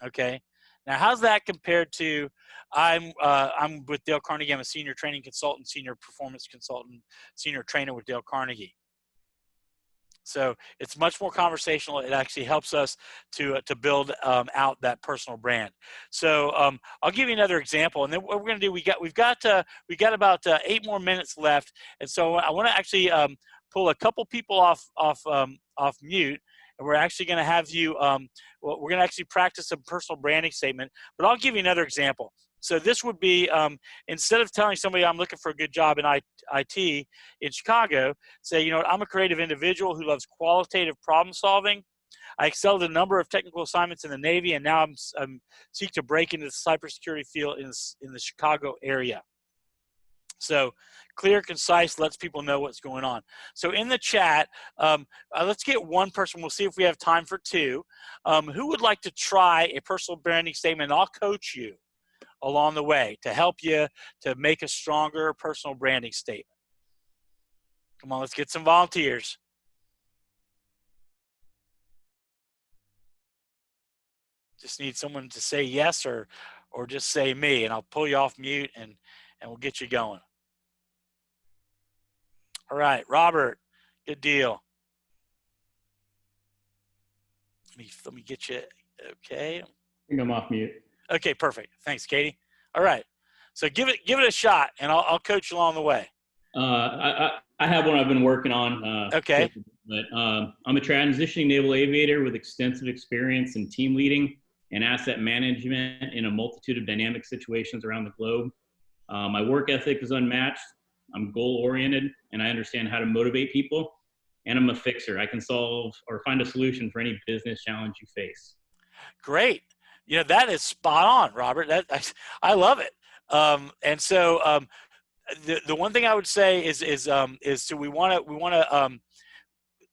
Okay. Now, how's that compared to I'm with Dale Carnegie. I'm a senior training consultant, senior performance consultant, senior trainer with Dale Carnegie. So it's much more conversational. It actually helps us to build out that personal brand. So I'll give you another example, and then what we're going to do, we've got about 8 more minutes left, and so I want to actually pull a couple people off mute. And we're actually going to have you, we're going to actually practice a personal branding statement, but I'll give you another example. So this would be, instead of telling somebody I'm looking for a good job in IT in Chicago, say, you know what, I'm a creative individual who loves qualitative problem solving. I excelled in a number of technical assignments in the Navy, and now I'm seek to break into the cybersecurity field in the Chicago area. So clear, concise, lets people know what's going on. So in the chat, let's get one person. We'll see if we have time for 2. Who would like to try a personal branding statement? I'll coach you along the way to help you to make a stronger personal branding statement. Come on, let's get some volunteers. Just need someone to say yes or just say me, and I'll pull you off mute and we'll get you going. All right, Robert, good deal. Let me get you, okay. I think I'm off mute. Okay, perfect. Thanks, Katie. All right, so give it a shot, and I'll coach you along the way. I have one I've been working on. Okay. But I'm a transitioning naval aviator with extensive experience in team leading and asset management in a multitude of dynamic situations around the globe. My work ethic is unmatched. I'm goal-oriented, and I understand how to motivate people, and I'm a fixer. I can solve or find a solution for any business challenge you face. Great. You know, that is spot on, Robert. I love it. And so the one thing I would say is so we want to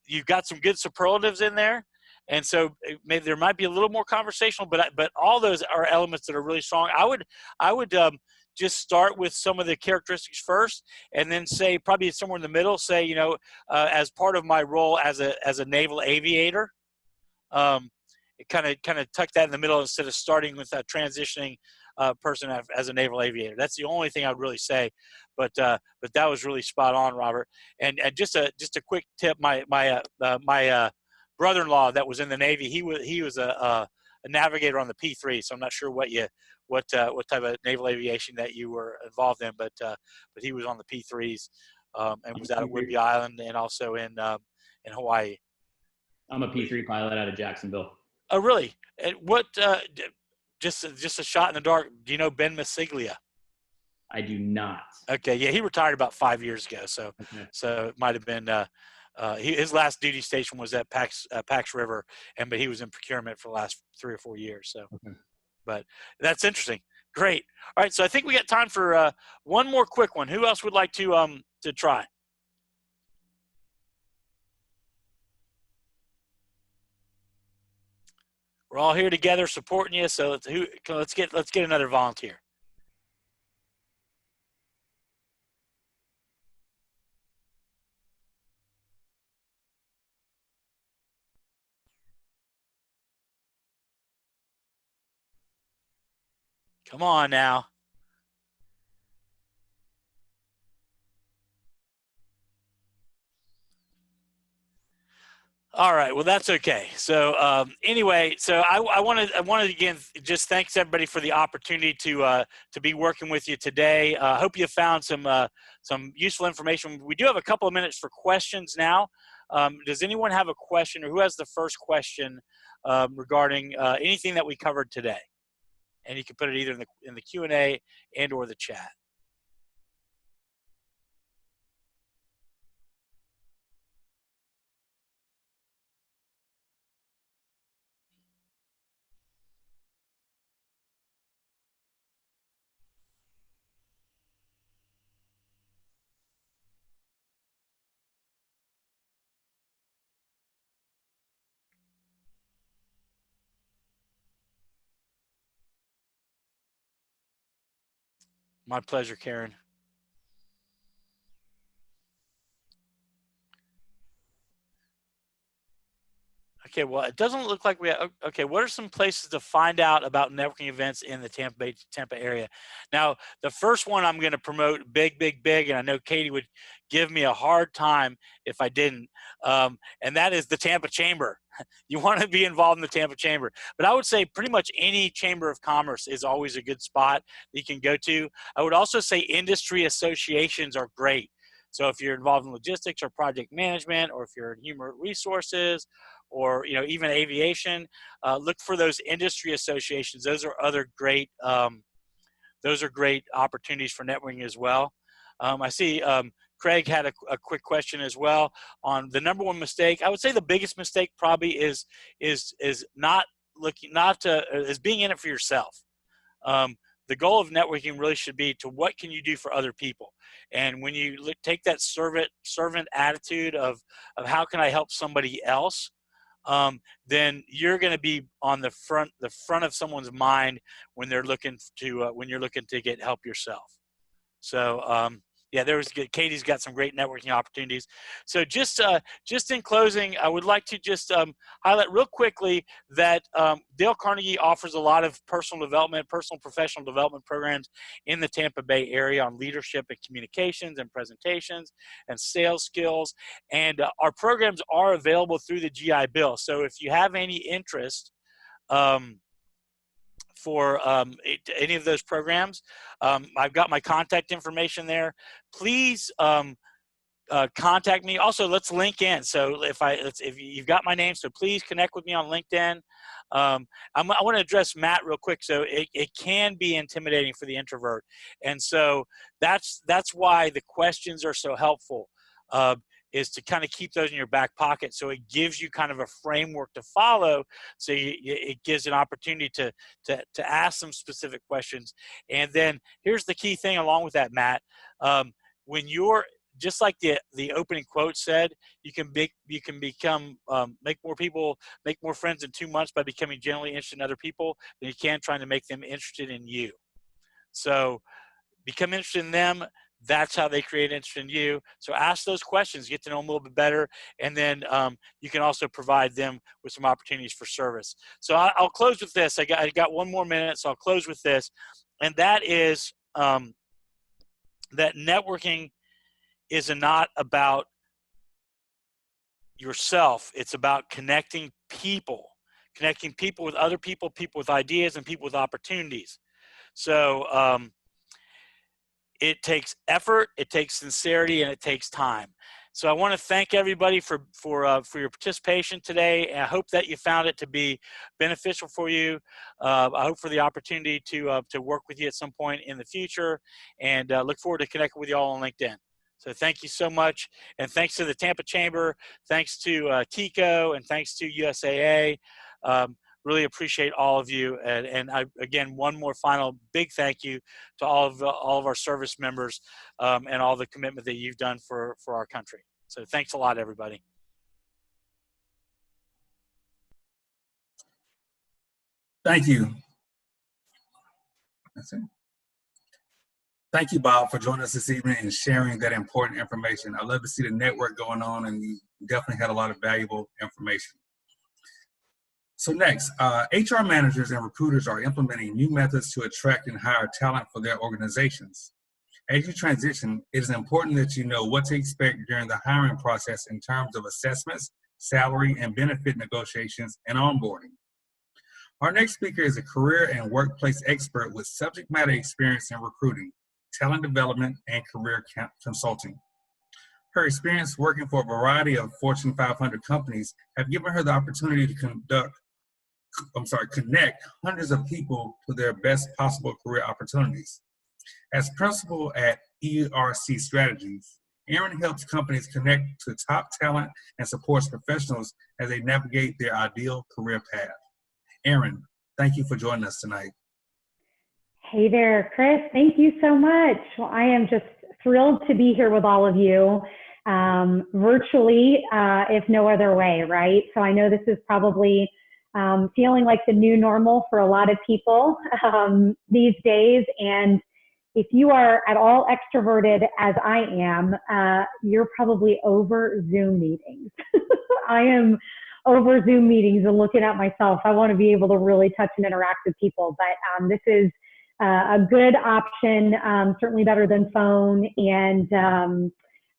you've got some good superlatives in there, and so maybe there might be a little more conversational, but all those are elements that are really strong. I would just start with some of the characteristics first, and then say probably somewhere in the middle, say, you know, as part of my role as a naval aviator, kind of tuck that in the middle instead of starting with a transitioning person as a naval aviator. That's the only thing I'd really say, but that was really spot on, Robert. And just a quick tip, my brother-in-law that was in the Navy, he was a navigator on the P3, so I'm not sure what type of naval aviation that you were involved in, but he was on the P3s and was out at Whidbey Island and also in Hawaii. I'm a P3 pilot out of Jacksonville. Oh, really? And what? Just a shot in the dark. Do you know Ben Masiglia? I do not. Okay, yeah, he retired about 5 years ago, so Okay. so it might have been his last duty station was at Pax River, but he was in procurement for the last 3 or 4 years. So, Okay. But that's interesting. Great. All right, so I think we got time for one more quick one. Who else would like to try? We're all here together supporting you, so let's get another volunteer. Come on now. All right. Well, that's okay. So anyway, so I wanted again just thanks everybody for the opportunity to be working with you today. Hope you found some useful information. We do have a couple of minutes for questions now. Does anyone have a question, or who has the first question regarding anything that we covered today? And you can put it either in the Q&A and or the chat. My pleasure, Karen. Okay, well, it doesn't look like we have. Okay, what are some places to find out about networking events in the Tampa area? Now, the first one I'm going to promote big, and I know Katie would give me a hard time if I didn't, and that is the Tampa Chamber. You want to be involved in the Tampa Chamber. But I would say pretty much any Chamber of Commerce is always a good spot that you can go to. I would also say industry associations are great. So if you're involved in logistics or project management, or if you're in human resources, or even aviation, look for those industry associations. Those are other great. Those are great opportunities for networking as well. I see Craig had a quick question as well on the number one mistake. I would say the biggest mistake probably is not is being in it for yourself. The goal of networking really should be to what can you do for other people. And when you take that servant attitude of how can I help somebody else, then you're going to be on the front of someone's mind when they're looking to when you're looking to get help yourself. So yeah, Katie's got some great networking opportunities. So just in closing, I would like to just highlight real quickly that Dale Carnegie offers a lot of personal professional development programs in the Tampa Bay area on leadership and communications and presentations and sales skills. And our programs are available through the GI Bill. So if you have any interest for any of those programs, I've got my contact information there. Please contact me. Also, let's link in. So if you've got my name, so please connect with me on LinkedIn. I want to address Matt real quick. So it can be intimidating for the introvert, and so that's why the questions are so helpful. Is to kind of keep those in your back pocket, so it gives you kind of a framework to follow. So it gives an opportunity to ask some specific questions. And then here's the key thing along with that, Matt. When you're just like the opening quote said, you can become make more friends in 2 months by becoming genuinely interested in other people than you can trying to make them interested in you. So become interested in them. That's how they create interest in you. So ask those questions, get to know them a little bit better, and then you can also provide them with some opportunities for service. So I'll close with this. I got 1 more minute, so I'll close with this, and that is that networking is not about yourself. It's about connecting people, connecting people with other people, people with ideas, and people with opportunities. So it takes effort, it takes sincerity, and it takes time. So I want to thank everybody for your participation today. And I hope that you found it to be beneficial for you. I hope for the opportunity to work with you at some point in the future, and look forward to connecting with you all on LinkedIn. So thank you so much, and thanks to the Tampa Chamber, thanks to TICO, and thanks to USAA. Really appreciate all of you, and I, again, one more final big thank you to all of our service members, and all the commitment that you've done for our country. So thanks a lot, everybody. Thank you. That's it. Thank you, Bob, for joining us this evening and sharing that important information. I love to see the network going on, and you definitely had a lot of valuable information. So next, HR managers and recruiters are implementing new methods to attract and hire talent for their organizations. As you transition, it is important that you know what to expect during the hiring process in terms of assessments, salary, and benefit negotiations, and onboarding. Our next speaker is a career and workplace expert with subject matter experience in recruiting, talent development, and career consulting. Her experience working for a variety of Fortune 500 companies have given her the opportunity to connect hundreds of people to their best possible career opportunities. As principal at ERC Strategies, Erin helps companies connect to top talent and supports professionals as they navigate their ideal career path. Erin, thank you for joining us tonight. Hey there, Chris. Thank you so much. Well, I am just thrilled to be here with all of you, virtually, if no other way, right? So I know this is probably feeling like the new normal for a lot of people these days. And if you are at all extroverted as I am, you're probably over Zoom meetings. I am over Zoom meetings and looking at myself. I want to be able to really touch and interact with people, but this is a good option, certainly better than phone. And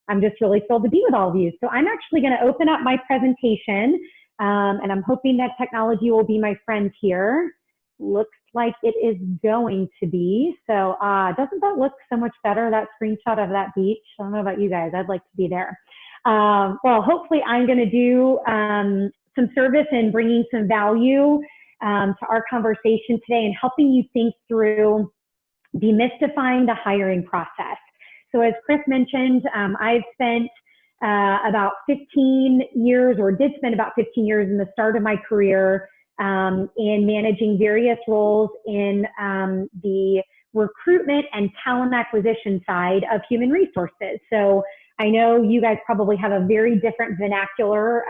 I'm just really thrilled to be with all of you. So I'm actually going to open up my presentation, and I'm hoping that technology will be my friend here. Looks like it is going to be. So doesn't that look so much better, that screenshot of that beach? I don't know about you guys. I'd like to be there. Well, hopefully I'm going to do some service in bringing some value to our conversation today and helping you think through demystifying the hiring process. So as Chris mentioned, I've spent about 15 years, or did spend about 15 years in the start of my career in managing various roles in the recruitment and talent acquisition side of human resources. So I know you guys probably have a very different vernacular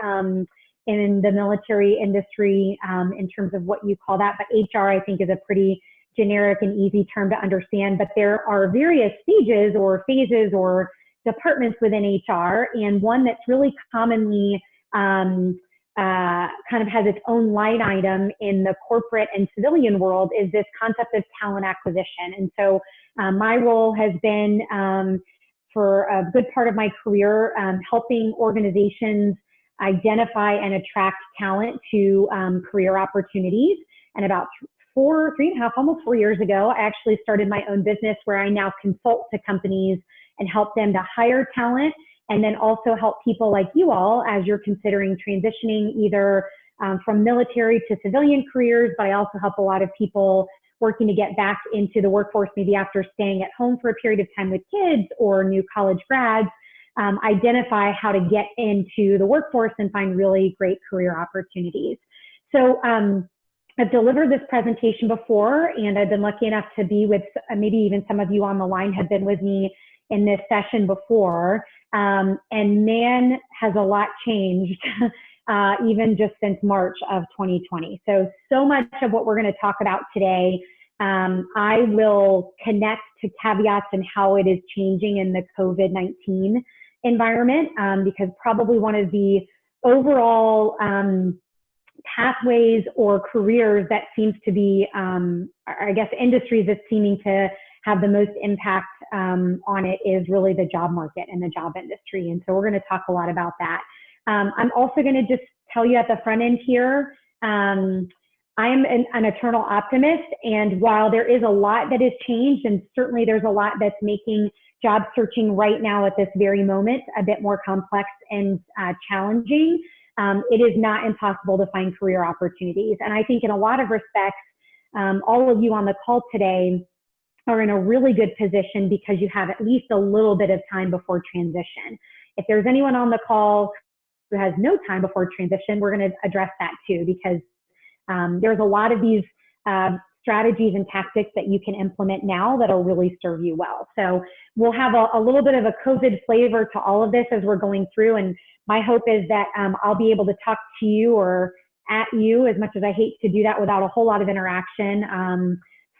in the military industry in terms of what you call that, but HR I think is a pretty generic and easy term to understand, but there are various stages or phases or departments within HR, and one that's really commonly kind of has its own line item in the corporate and civilian world is this concept of talent acquisition. And so my role has been for a good part of my career helping organizations identify and attract talent to career opportunities. And about 3.5, almost 4 years ago, I actually started my own business where I now consult to companies and help them to hire talent, and then also help people like you all as you're considering transitioning either from military to civilian careers, but I also help a lot of people working to get back into the workforce, maybe after staying at home for a period of time with kids or new college grads, identify how to get into the workforce and find really great career opportunities. So I've delivered this presentation before, and I've been lucky enough to be with, maybe even some of you on the line have been with me in this session before. And man, has a lot changed, even just since March of 2020. So much of what we're going to talk about today, I will connect to caveats and how it is changing in the COVID-19 environment, because probably one of the overall pathways or careers that seems to be, I guess, industries that's seeming to have the most impact on it is really the job market and the job industry. And so we're going to talk a lot about that. I'm also going to just tell you at the front end here, I am an eternal optimist, and while there is a lot that has changed, and certainly there's a lot that's making job searching right now at this very moment a bit more complex and challenging, it is not impossible to find career opportunities. And I think in a lot of respects, all of you on the call today are in a really good position because you have at least a little bit of time before transition. If there's anyone on the call who has no time before transition, we're going to address that too, because there's a lot of these strategies and tactics that you can implement now that'll really serve you well. So we'll have a little bit of a COVID flavor to all of this as we're going through. And my hope is that I'll be able to talk to you or at you, as much as I hate to do that without a whole lot of interaction,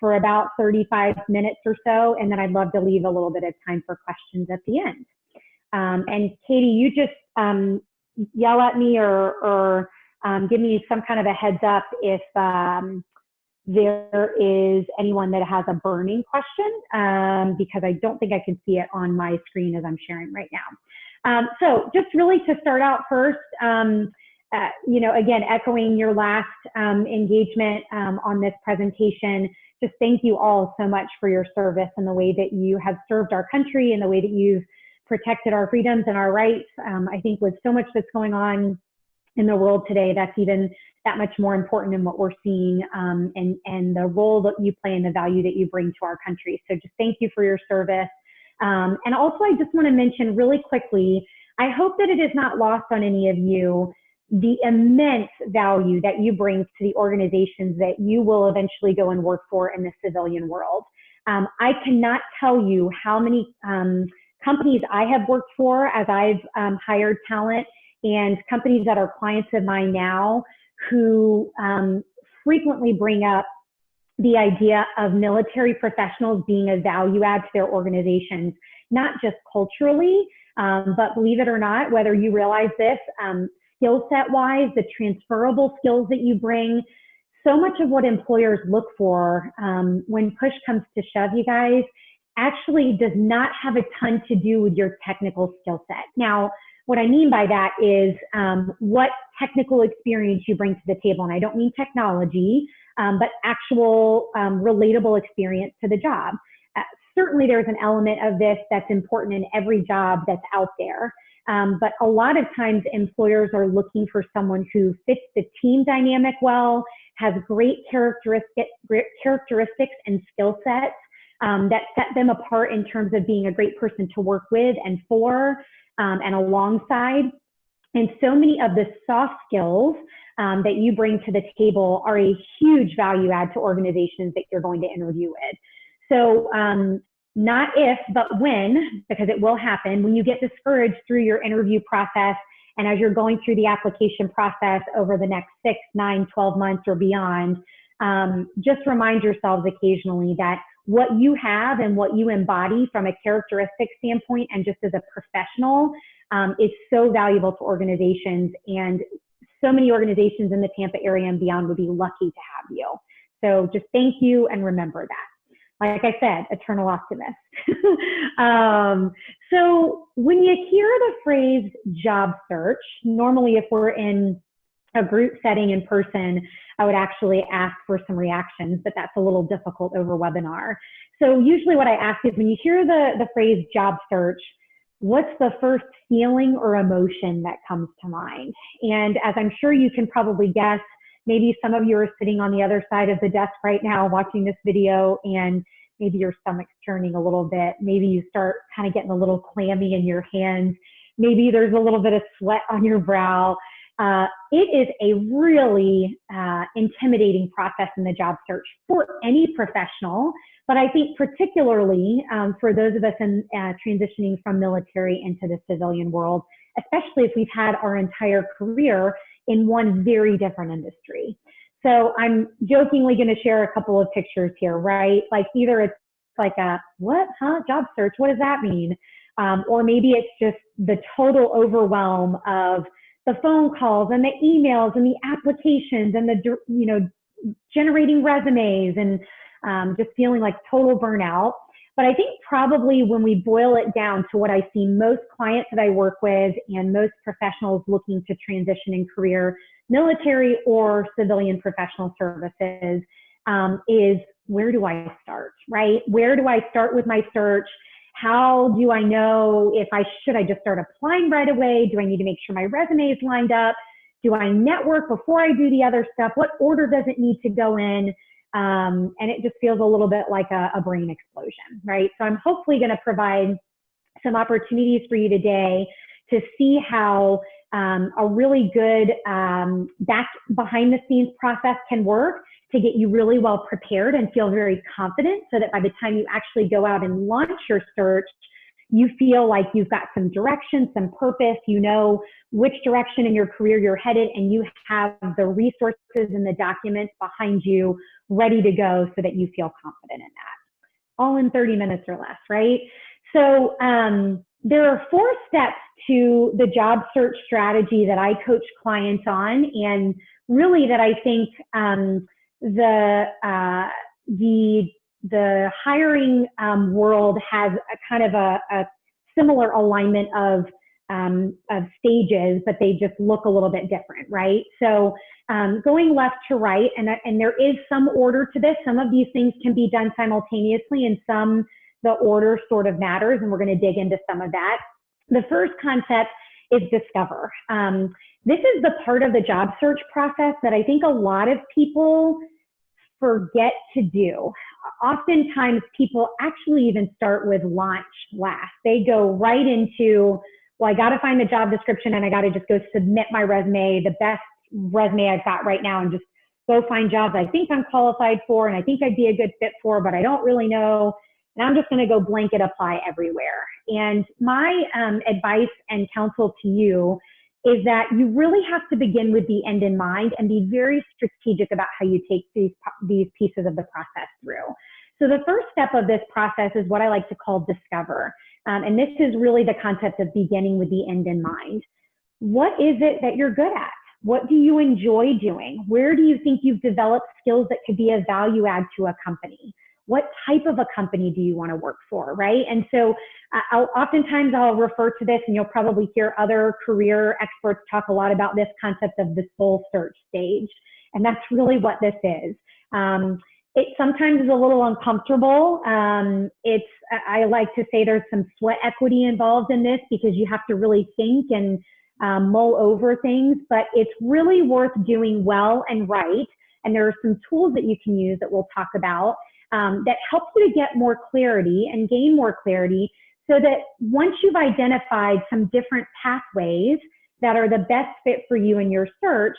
for about 35 minutes or so. And then I'd love to leave a little bit of time for questions at the end. And Katie, you just yell at me or give me some kind of a heads up if there is anyone that has a burning question, because I don't think I can see it on my screen as I'm sharing right now. So just really to start out first, you know, again, echoing your last engagement on this presentation, just thank you all so much for your service and the way that you have served our country and the way that you've protected our freedoms and our rights. I think with so much that's going on in the world today, that's even that much more important in what we're seeing, and the role that you play and the value that you bring to our country. So just thank you for your service. And also I just want to mention really quickly, I hope that it is not lost on any of you the immense value that you bring to the organizations that you will eventually go and work for in the civilian world. I cannot tell you how many companies I have worked for as I've hired talent, and companies that are clients of mine now who frequently bring up the idea of military professionals being a value add to their organizations, not just culturally, but believe it or not, whether you realize this, skill set wise, the transferable skills that you bring, so much of what employers look for when push comes to shove, you guys, actually does not have a ton to do with your technical skill set. Now, what I mean by that is what technical experience you bring to the table. And I don't mean technology, but actual relatable experience to the job. Certainly there's an element of this that's important in every job that's out there. But a lot of times employers are looking for someone who fits the team dynamic well, has great characteristics and skill sets that set them apart in terms of being a great person to work with and for and alongside. And so many of the soft skills that you bring to the table are a huge value add to organizations that you're going to interview with. So not if, but when, because it will happen, when you get discouraged through your interview process and as you're going through the application process over the next 6, 9, 12 months or beyond, just remind yourselves occasionally that what you have and what you embody from a characteristic standpoint and just as a professional is so valuable to organizations, and so many organizations in the Tampa area and beyond would be lucky to have you. So just thank you and remember that. Like I said, eternal optimist. So when you hear the phrase job search, normally if we're in a group setting in person, I would actually ask for some reactions, but that's a little difficult over webinar. So usually what I ask is, when you hear the phrase job search, what's the first feeling or emotion that comes to mind? And as I'm sure you can probably guess, maybe some of you are sitting on the other side of the desk right now watching this video, and maybe your stomach's churning a little bit. Maybe you start kind of getting a little clammy in your hands. Maybe there's a little bit of sweat on your brow. It is a really intimidating process in the job search for any professional, but I think particularly for those of us in transitioning from military into the civilian world, especially if we've had our entire career in one very different industry. So I'm jokingly going to share a couple of pictures here, right? Like either it's like a, what, huh, job search, what does that mean? Or maybe it's just the total overwhelm of the phone calls and the emails and the applications and the, you know, generating resumes and just feeling like total burnout. But I think probably when we boil it down to what I see most clients that I work with and most professionals looking to transition in career military or civilian professional services, is where do I start, right? Where do I start with my search? How do I know if should I just start applying right away? Do I need to make sure my resume is lined up? Do I network before I do the other stuff? What order does it need to go in? And it just feels a little bit like a brain explosion, right? So I'm hopefully going to provide some opportunities for you today to see how a really good back behind the scenes process can work to get you really well prepared and feel very confident, so that by the time you actually go out and launch your search, you feel like you've got some direction, some purpose, you know which direction in your career you're headed, and you have the resources and the documents behind you ready to go so that you feel confident in that. All in 30 minutes or less, right? So there are 4 steps to the job search strategy that I coach clients on, and really that I think the hiring world has a kind of a similar alignment of stages, but they just look a little bit different, right? So going left to right, and there is some order to this. Some of these things can be done simultaneously, and some the order sort of matters, and we're going to dig into some of that. The first concept is discover. This is the part of the job search process that I think a lot of people forget to do. Oftentimes people actually even start with launch last. They go right into, well, I got to find the job description and I got to just go submit my resume, the best resume I've got right now, and just go find jobs I think I'm qualified for and I think I'd be a good fit for, but I don't really know. And I'm just going to go blanket apply everywhere. And my advice and counsel to you is that you really have to begin with the end in mind and be very strategic about how you take these pieces of the process through. So the first step of this process is what I like to call discover. And this is really the concept of beginning with the end in mind. What is it that you're good at? What do you enjoy doing? Where do you think you've developed skills that could be a value add to a company? What type of a company do you want to work for, right? And so oftentimes I'll refer to this, and you'll probably hear other career experts talk a lot about this concept of the soul search stage. And that's really what this is. It sometimes is a little uncomfortable. I like to say there's some sweat equity involved in this because you have to really think and mull over things, but it's really worth doing well and right. And there are some tools that you can use that we'll talk about that help you to get more clarity and gain more clarity, so that once you've identified some different pathways that are the best fit for you in your search,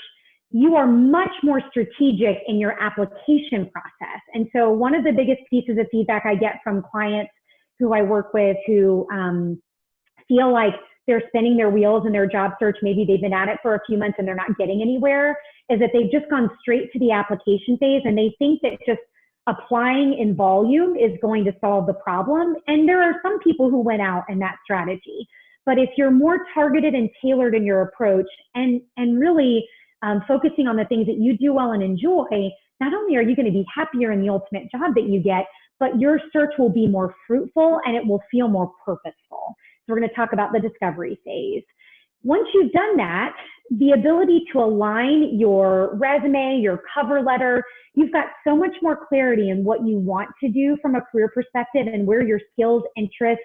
you are much more strategic in your application process. And so one of the biggest pieces of feedback I get from clients who I work with who feel like they're spinning their wheels in their job search, maybe they've been at it for a few months and they're not getting anywhere, is that they've just gone straight to the application phase and they think that just applying in volume is going to solve the problem. And there are some people who went out in that strategy. But if you're more targeted and tailored in your approach and really focusing on the things that you do well and enjoy, not only are you going to be happier in the ultimate job that you get, but your search will be more fruitful and it will feel more purposeful. So we're going to talk about the discovery phase. Once you've done that, the ability to align your resume, your cover letter, you've got so much more clarity in what you want to do from a career perspective and where your skills, interests,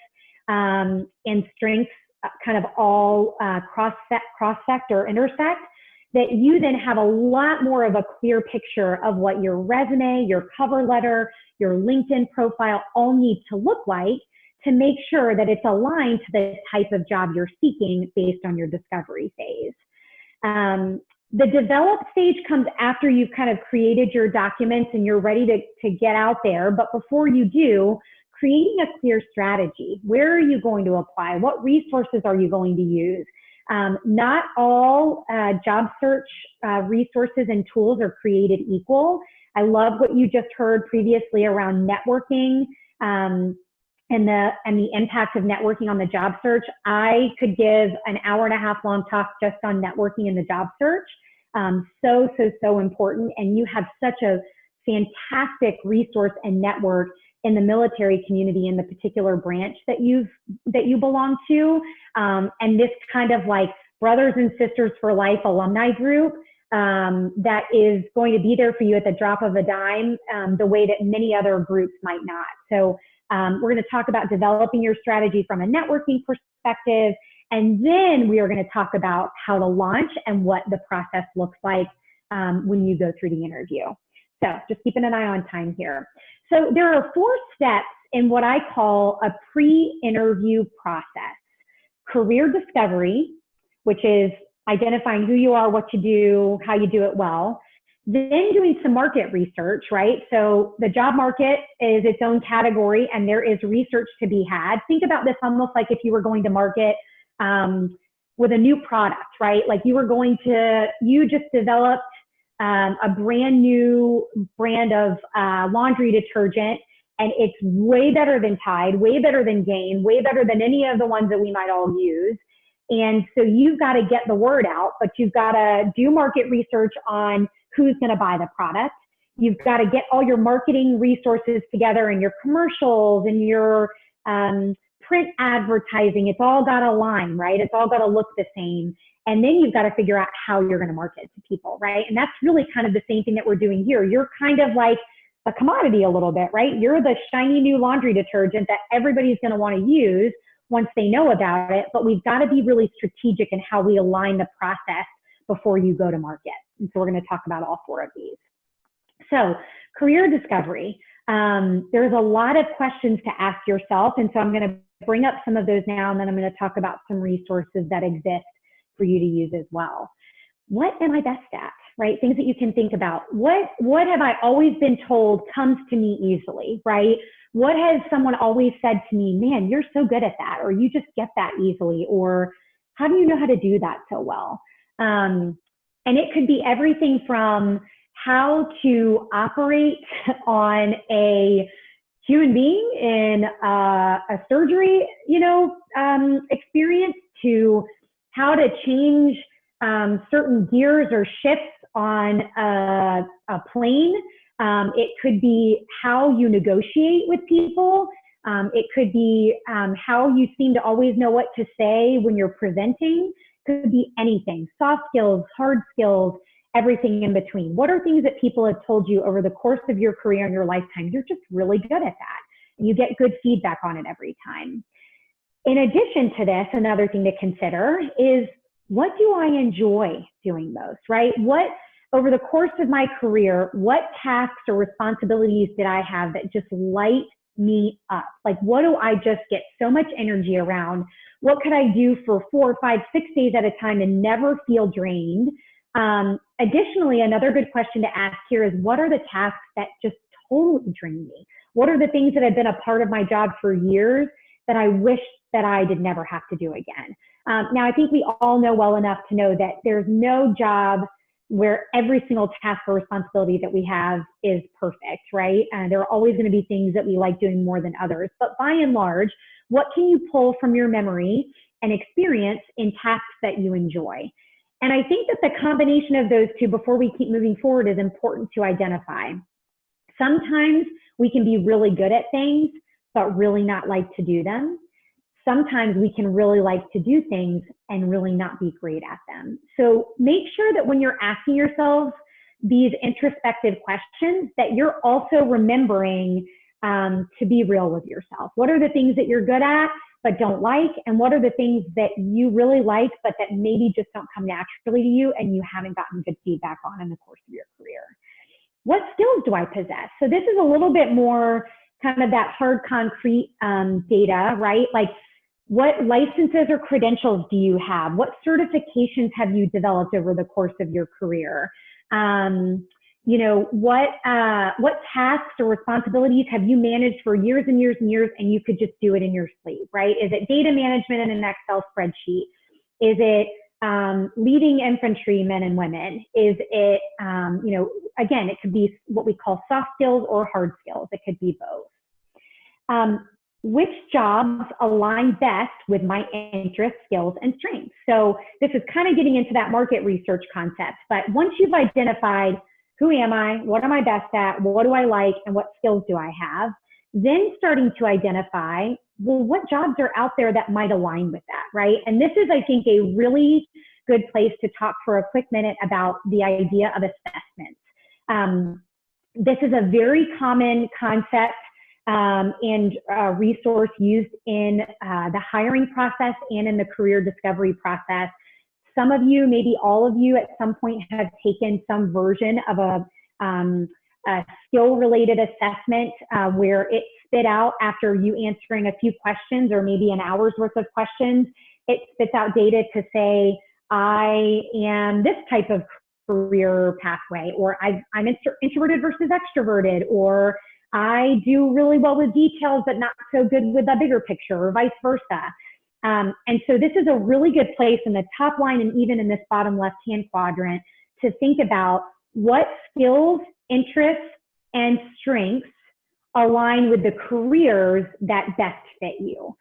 and strengths kind of all cross-sect or intersect, that you then have a lot more of a clear picture of what your resume, your cover letter, your LinkedIn profile all need to look like to make sure that it's aligned to the type of job you're seeking based on your discovery phase. The develop stage comes after you've kind of created your documents and you're ready to get out there. But before you do, creating a clear strategy. Where are you going to apply? What resources are you going to use? Not all job search resources and tools are created equal. I love what you just heard previously around networking and the impact of networking on the job search. I could give an hour-and-a-half long talk just on networking in the job search. So important. And you have such a fantastic resource and network in the military community in the particular branch that you belong to. And this kind of like brothers and sisters for life alumni group that is going to be there for you at the drop of a dime, the way that many other groups might not. So we're going to talk about developing your strategy from a networking perspective, and then we are going to talk about how to launch and what the process looks like when you go through the interview. So just keeping an eye on time here. So there are 4 steps in what I call a pre-interview process. Career discovery, which is identifying who you are, what you do, how you do it well. Then doing some market research, right? So the job market is its own category and there is research to be had. Think about this almost like if you were going to market with a new product, right? Like you just developed a brand new brand of laundry detergent, and it's way better than Tide, way better than Gain, way better than any of the ones that we might all use. And so you've got to get the word out, but you've got to do market research on who's going to buy the product. You've got to get all your marketing resources together and your commercials and your print advertising. It's all got to align, right? It's all got to look the same. And then you've got to figure out how you're going to market to people, right? And that's really kind of the same thing that we're doing here. You're kind of like a commodity a little bit, right? You're the shiny new laundry detergent that everybody's going to want to use once they know about it, but we've got to be really strategic in how we align the process before you go to market. And so we're going to talk about all 4 of these. So career discovery, there's a lot of questions to ask yourself. And so I'm going to bring up some of those now, and then I'm going to talk about some resources that exist for you to use as well. What am I best at, right? Things that you can think about. What have I always been told comes to me easily, right? What has someone always said to me, man, you're so good at that, or you just get that easily, or how do you know how to do that so well? And it could be everything from how to operate on a human being in a surgery, experience, to how to change certain gears or shifts on a plane. It could be how you negotiate with people. It could be how you seem to always know what to say when you're presenting. Could be anything, soft skills, hard skills, everything in between. What are things that people have told you over the course of your career and your lifetime? You're just really good at that. And you get good feedback on it every time. In addition to this, another thing to consider is, what do I enjoy doing most, right? Over the course of my career, what tasks or responsibilities did I have that just light me up? Like, what do I just get so much energy around? What could I do for 4, 5, 6 days at a time and never feel drained? Additionally, another good question to ask here is, what are the tasks that just totally drain me? What are the things that have been a part of my job for years that I wish that I did never have to do again? Now, I think we all know well enough to know that there's no job where every single task or responsibility that we have is perfect, right? There are always going to be things that we like doing more than others. But by and large, what can you pull from your memory and experience in tasks that you enjoy? And I think that the combination of those two, before we keep moving forward, is important to identify. Sometimes we can be really good at things, but really not like to do them. Sometimes we can really like to do things and really not be great at them. So make sure that when you're asking yourselves these introspective questions, that you're also remembering to be real with yourself. What are the things that you're good at but don't like? And what are the things that you really like but that maybe just don't come naturally to you and you haven't gotten good feedback on in the course of your career? What skills do I possess? So this is a little bit more kind of that hard, concrete data, right? Like, what licenses or credentials do you have? What certifications have you developed over the course of your career? What tasks or responsibilities have you managed for years and years and years, and you could just do it in your sleep, right? Is it data management in an Excel spreadsheet? Is it leading infantrymen and women? Is it, again, it could be what we call soft skills or hard skills. It could be both. Which jobs align best with my interests, skills, and strengths? So this is kind of getting into that market research concept. But once you've identified who am I, what am I best at, what do I like, and what skills do I have, then starting to identify, well, what jobs are out there that might align with that, right? And this is, I think, a really good place to talk for a quick minute about the idea of assessments. This is a very common concept and resource used in the hiring process and in the career discovery process. Some of you, maybe all of you at some point have taken some version of a skill-related assessment where it spit out, after you answering a few questions or maybe an hour's worth of questions, it spits out data to say, I am this type of career pathway, or I'm introverted versus extroverted, or I do really well with details but not so good with the bigger picture, or vice versa. And so this is a really good place in the top line and even in this bottom left-hand quadrant to think about what skills, interests, and strengths align with the careers that best fit you.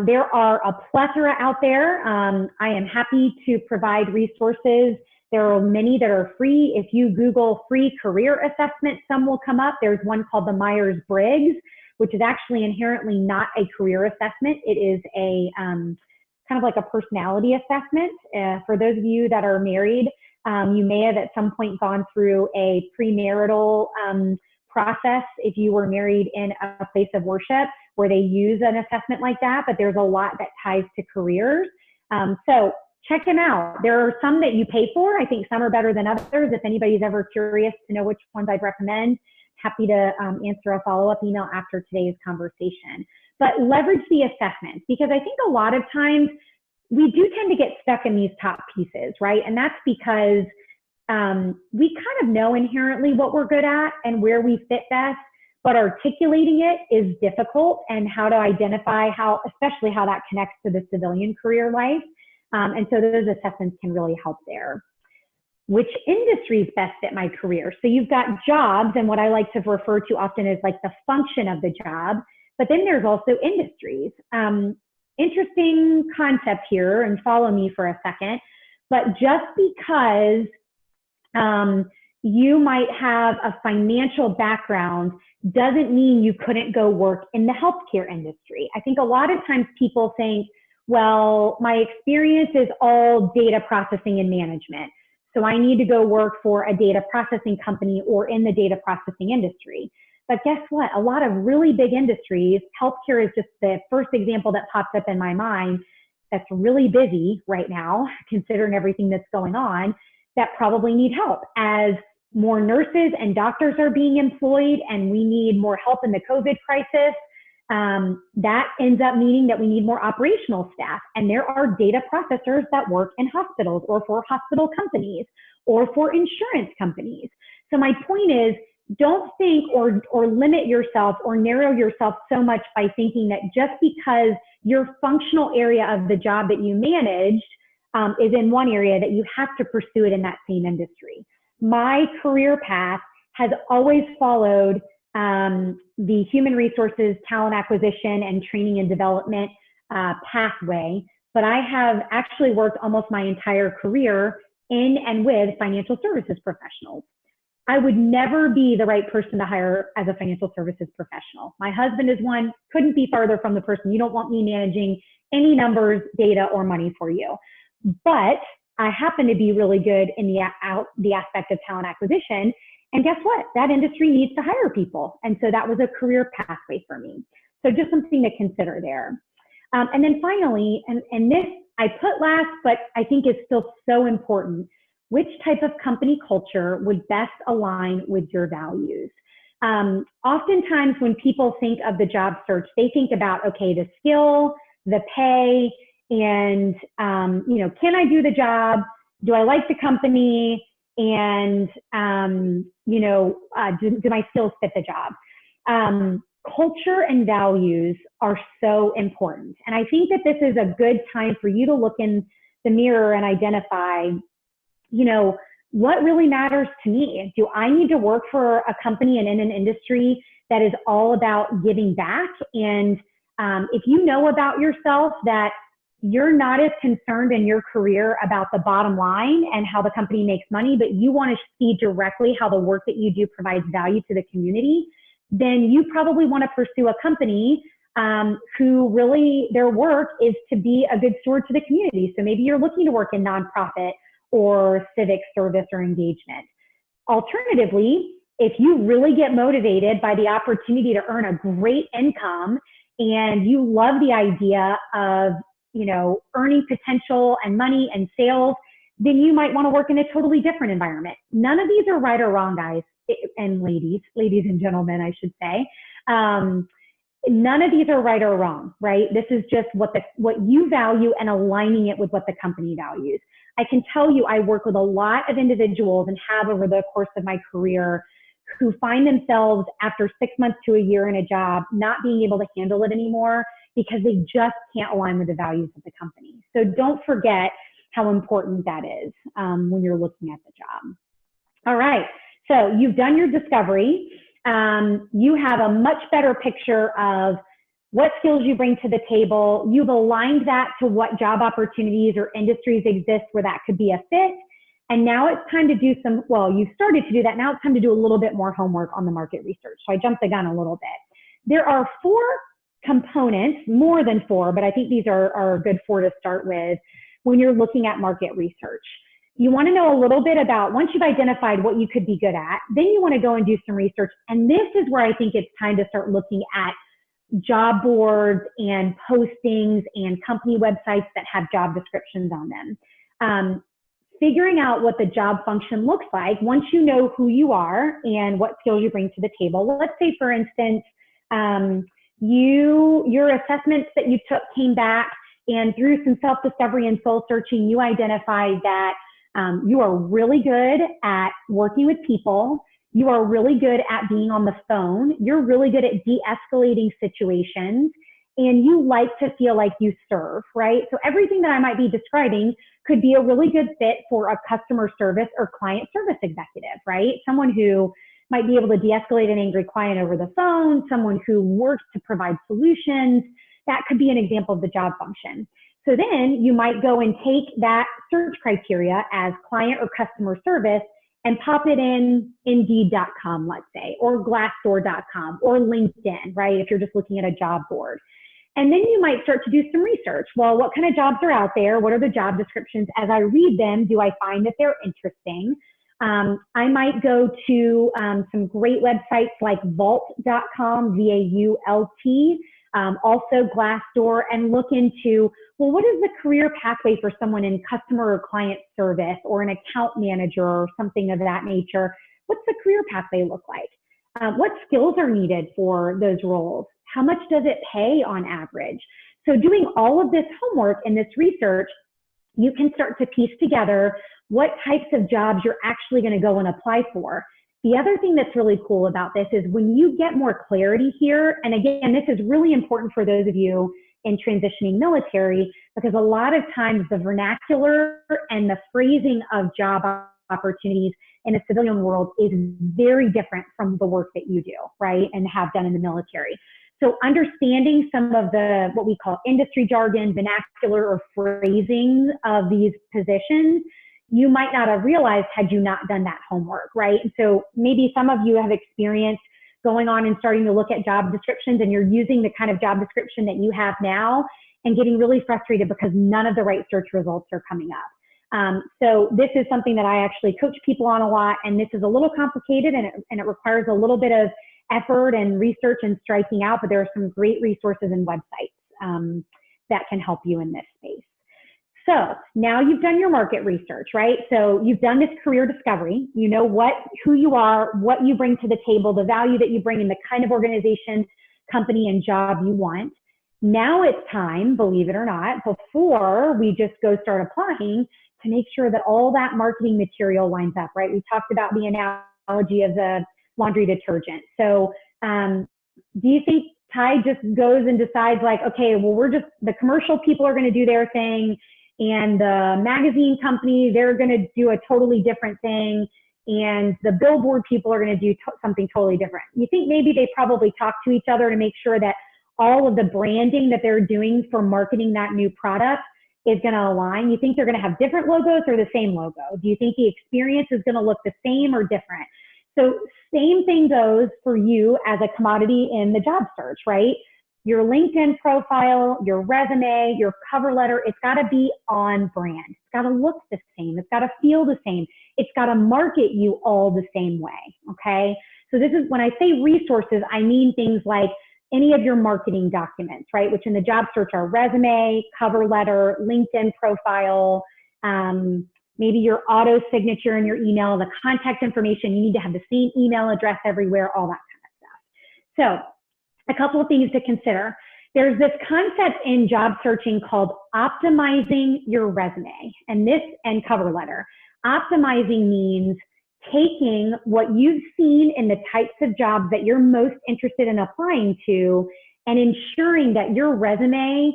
There are a plethora out there. I am happy to provide resources. There are many that are free. If you Google free career assessment, some will come up. There's one called the Myers-Briggs, which is actually inherently not a career assessment. It is a kind of like a personality assessment. For those of you that are married, you may have at some point gone through a premarital process if you were married in a place of worship where they use an assessment like that, but there's a lot that ties to careers. So check them out. There are some that you pay for. I think some are better than others. If anybody's ever curious to know which ones I'd recommend, happy to answer a follow-up email after today's conversation. But leverage the assessments, because I think a lot of times we do tend to get stuck in these top pieces, right? And that's because we kind of know inherently what we're good at and where we fit best, but articulating it is difficult, and how to identify how, especially how that connects to the civilian career life. And so those assessments can really help there. Which industries best fit my career? So you've got jobs, and what I like to refer to often is like the function of the job, but then there's also industries. Interesting concept here, and follow me for a second, but just because you might have a financial background doesn't mean you couldn't go work in the healthcare industry. I think a lot of times people think, well, my experience is all data processing and management, so I need to go work for a data processing company or in the data processing industry. But guess what? A lot of really big industries, healthcare is just the first example that pops up in my mind, that's really busy right now, considering everything that's going on, that probably need help. As more nurses and doctors are being employed and we need more help in the COVID crisis, that ends up meaning that we need more operational staff. And there are data processors that work in hospitals or for hospital companies or for insurance companies. So my point is, don't think or limit yourself or narrow yourself so much by thinking that just because your functional area of the job that you managed is in one area, that you have to pursue it in that same industry. My career path has always followed the human resources, talent acquisition, and training and development pathway, but I have actually worked almost my entire career in and with financial services professionals. I would never be the right person to hire as a financial services professional. My husband is one, couldn't be farther from the person. You don't want me managing any numbers, data, or money for you. But I happen to be really good in the aspect of talent acquisition. And guess what? That industry needs to hire people. And so that was a career pathway for me. So just something to consider there. And then finally, and this I put last, but I think is still so important, which type of company culture would best align with your values? Oftentimes when people think of the job search, they think about, okay, the skill, the pay, and, can I do the job? Do I like the company? And, do my skills fit the job? Culture and values are so important. And I think that this is a good time for you to look in the mirror and identify, what really matters to me? Do I need to work for a company and in an industry that is all about giving back? And if you know about yourself that you're not as concerned in your career about the bottom line and how the company makes money, but you want to see directly how the work that you do provides value to the community, then you probably want to pursue a company who really their work is to be a good steward to the community. So maybe you're looking to work in nonprofit or civic service or engagement. Alternatively, if you really get motivated by the opportunity to earn a great income and you love the idea of, you know, earning potential and money and sales, then you might want to work in a totally different environment. None of these are right or wrong, guys and ladies and gentlemen, I should say. None of these are right or wrong, right? This is just what you value and aligning it with what the company values. I can tell you I work with a lot of individuals and have over the course of my career who find themselves after 6 months to a year in a job not being able to handle it anymore because they just can't align with the values of the company. So don't forget how important that is when you're looking at the job. All right, so you've done your discovery. You have a much better picture of what skills you bring to the table. You've aligned that to what job opportunities or industries exist where that could be a fit. And now it's time to do some, well, you started to do that. Now it's time to do a little bit more homework on the market research. So I jumped the gun a little bit. There are 4 components, more than 4, but I think these are good 4 to start with when you're looking at market research. You want to know a little bit about, once you've identified what you could be good at, then you want to go and do some research. And this is where I think it's time to start looking at job boards and postings and company websites that have job descriptions on them. Figuring out what the job function looks like once you know who you are and what skills you bring to the table. Let's say, for instance, your assessments that you took came back, and through some self-discovery and soul searching, you identified that you are really good at working with people. You are really good at being on the phone. You're really good at de-escalating situations, and you like to feel like you serve, right? So everything that I might be describing could be a really good fit for a customer service or client service executive, right? Someone who might be able to de-escalate an angry client over the phone, someone who works to provide solutions. That could be an example of the job function. So then you might go and take that search criteria as client or customer service and pop it in Indeed.com, let's say, or Glassdoor.com or LinkedIn, right? If you're just looking at a job board. And then you might start to do some research. Well, what kind of jobs are out there? What are the job descriptions? As I read them, do I find that they're interesting? I might go to some great websites like Vault.com, V-A-U-L-T, also Glassdoor, and look into, well, what is the career pathway for someone in customer or client service or an account manager or something of that nature? What's the career pathway look like? What skills are needed for those roles? How much does it pay on average? So doing all of this homework and this research, you can start to piece together what types of jobs you're actually going to go and apply for. The other thing that's really cool about this is when you get more clarity here, and again, this is really important for those of you in transitioning military, because a lot of times the vernacular and the phrasing of job opportunities in a civilian world is very different from the work that you do, right, and have done in the military. So understanding some of the, what we call industry jargon, vernacular, or phrasing of these positions, you might not have realized had you not done that homework, right? And so maybe some of you have experienced going on and starting to look at job descriptions, and you're using the kind of job description that you have now and getting really frustrated because none of the right search results are coming up. So this is something that I actually coach people on a lot, and this is a little complicated, and it requires a little bit of effort and research and striking out, but there are some great resources and websites that can help you in this space. So now you've done your market research, right? So you've done this career discovery. You know who you are, what you bring to the table, the value that you bring, and the kind of organization, company, and job you want. Now it's time, believe it or not, before we just go start applying, to make sure that all that marketing material lines up, right? We talked about the analogy of the laundry detergent. So do you think Ty just goes and decides like, okay, well, the commercial people are going to do their thing, and the magazine company, they're going to do a totally different thing, and the billboard people are going to do something totally different? You think maybe they probably talk to each other to make sure that all of the branding that they're doing for marketing that new product is going to align? You think they're going to have different logos or the same logo? Do you think the experience is going to look the same or different? So same thing goes for you as a commodity in the job search, right? your LinkedIn profile, your resume, your cover letter, it's got to be on brand. It's got to look the same. It's got to feel the same. It's got to market you all the same way, okay? So this is, when I say resources, I mean things like any of your marketing documents, right? Which in the job search are resume, cover letter, LinkedIn profile, maybe your auto signature in your email, the contact information. You need to have the same email address everywhere, all that kind of stuff. So a couple of things to consider. There's this concept in job searching called optimizing your resume and cover letter. Optimizing means taking what you've seen in the types of jobs that you're most interested in applying to and ensuring that your resume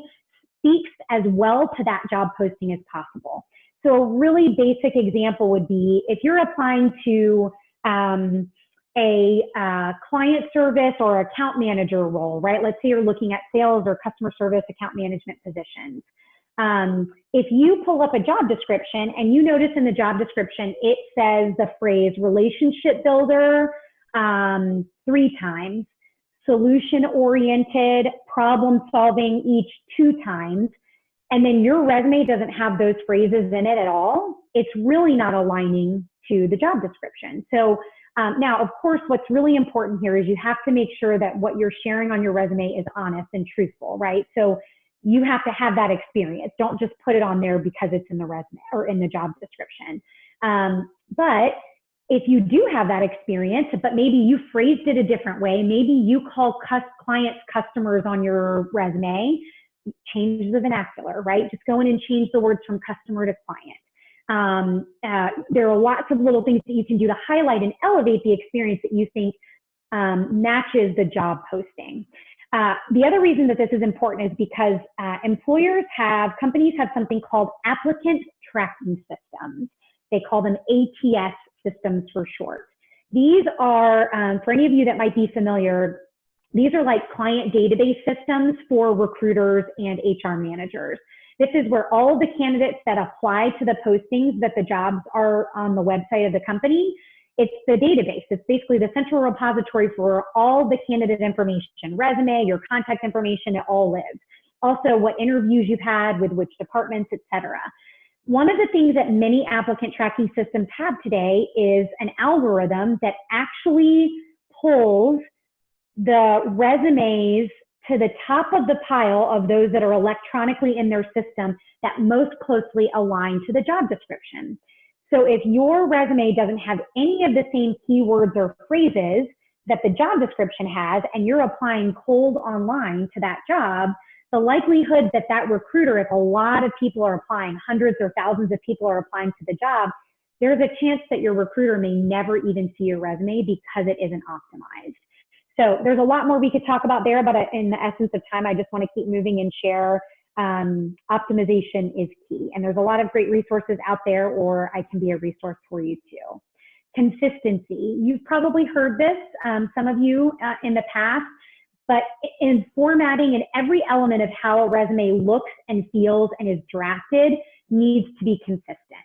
speaks as well to that job posting as possible. So a really basic example would be if you're applying to a client service or account manager role, right? Let's say you're looking at sales or customer service account management positions. If you pull up a job description and you notice in the job description, it says the phrase relationship builder 3 times, solution-oriented, problem-solving each 2 times, and then your resume doesn't have those phrases in it at all, it's really not aligning to the job description. So now, of course, what's really important here is you have to make sure that what you're sharing on your resume is honest and truthful, right? So you have to have that experience. Don't just put it on there because it's in the resume or in the job description. But if you do have that experience, but maybe you phrased it a different way, maybe you call clients customers on your resume, change the vernacular, right? Just go in and change the words from customer to client. There are lots of little things that you can do to highlight and elevate the experience that you think matches the job posting. The other reason that this is important is because companies have something called applicant tracking systems. They call them ATS systems for short. These are, for any of you that might be familiar, these are like client database systems for recruiters and HR managers. This is where all of the candidates that apply to the postings that the jobs are on the website of the company, it's the database. It's basically the central repository for all the candidate information, resume, your contact information, it all lives. Also, what interviews you've had with which departments, etc. One of the things that many applicant tracking systems have today is an algorithm that actually pulls the resumes to the top of the pile of those that are electronically in their system that most closely align to the job description. So if your resume doesn't have any of the same keywords or phrases that the job description has, and you're applying cold online to that job, the likelihood that that recruiter, if a lot of people are applying, hundreds or thousands of people are applying to the job, there's a chance that your recruiter may never even see your resume because it isn't optimized. So there's a lot more we could talk about there, but in the essence of time, I just want to keep moving and share optimization is key. And there's a lot of great resources out there, or I can be a resource for you too. Consistency. You've probably heard this, some of you in the past, but in formatting and every element of how a resume looks and feels and is drafted needs to be consistent.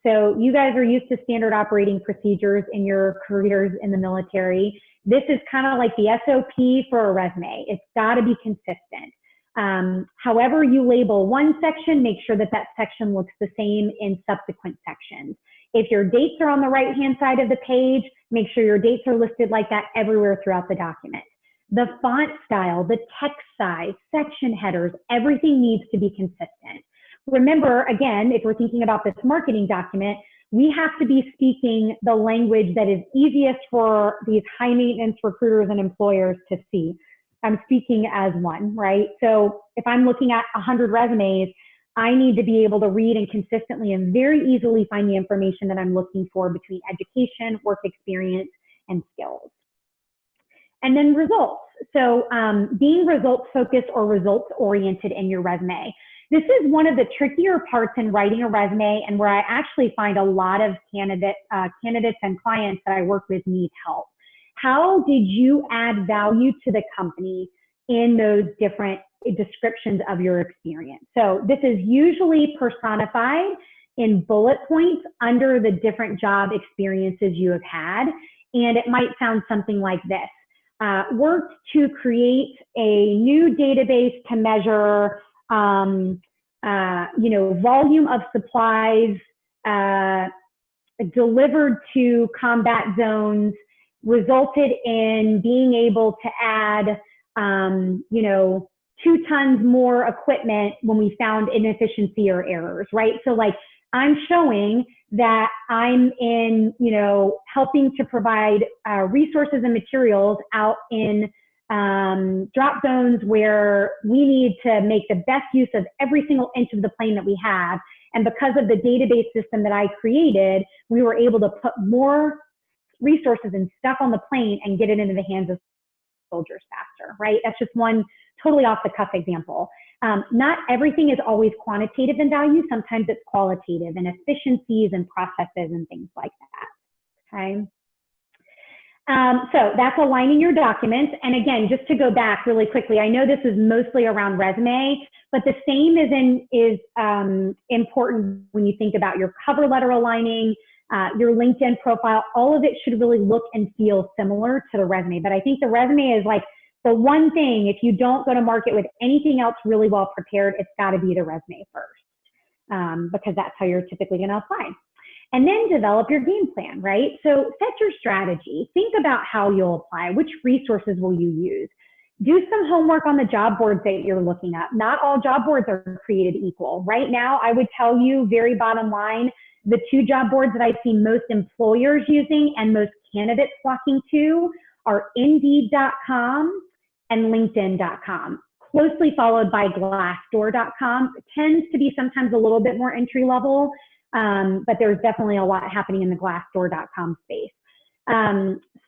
So you guys are used to standard operating procedures in your careers in the military. This is kind of like the SOP for a resume. It's got to be consistent. However you label one section, make sure that that section looks the same in subsequent sections. If your dates are on the right-hand side of the page, make sure your dates are listed like that everywhere throughout the document. The font style, the text size, section headers, everything needs to be consistent. Remember, again, if we're thinking about this marketing document, we have to be speaking the language that is easiest for these high maintenance recruiters and employers to see. I'm speaking as one, right? So if I'm looking at 100 resumes, I need to be able to read and consistently and very easily find the information that I'm looking for between education, work experience, and skills. And then results. So being results focused or results oriented in your resume. This is one of the trickier parts in writing a resume, and where I actually find a lot of candidates and clients that I work with need help. How did you add value to the company in those different descriptions of your experience? So this is usually personified in bullet points under the different job experiences you have had, and it might sound something like this. worked to create a new database to measure, volume of supplies delivered to combat zones, resulted in being able to add, 2 tons more equipment when we found inefficiency or errors, right? So like, I'm showing that I'm in, helping to provide resources and materials out in drop zones where we need to make the best use of every single inch of the plane that we have. And because of the database system that I created, we were able to put more resources and stuff on the plane and get it into the hands of soldiers faster, right? That's just one totally off the cuff example. Not everything is always quantitative in value. Sometimes it's qualitative and efficiencies and processes and things like that, okay? So that's aligning your documents. And again, just to go back really quickly, I know this is mostly around resume, but the same is important when you think about your cover letter aligning, your LinkedIn profile. All of it should really look and feel similar to the resume. But I think the resume is like the one thing, if you don't go to market with anything else really well prepared, it's got to be the resume first, because that's how you're typically going to apply. And then develop your game plan, right? So set your strategy. Think about how you'll apply. Which resources will you use? Do some homework on the job boards that you're looking at. Not all job boards are created equal. Right now, I would tell you, very bottom line, the 2 job boards that I see most employers using and most candidates flocking to are Indeed.com and LinkedIn.com, closely followed by Glassdoor.com. It tends to be sometimes a little bit more entry level, but there's definitely a lot happening in the Glassdoor.com space.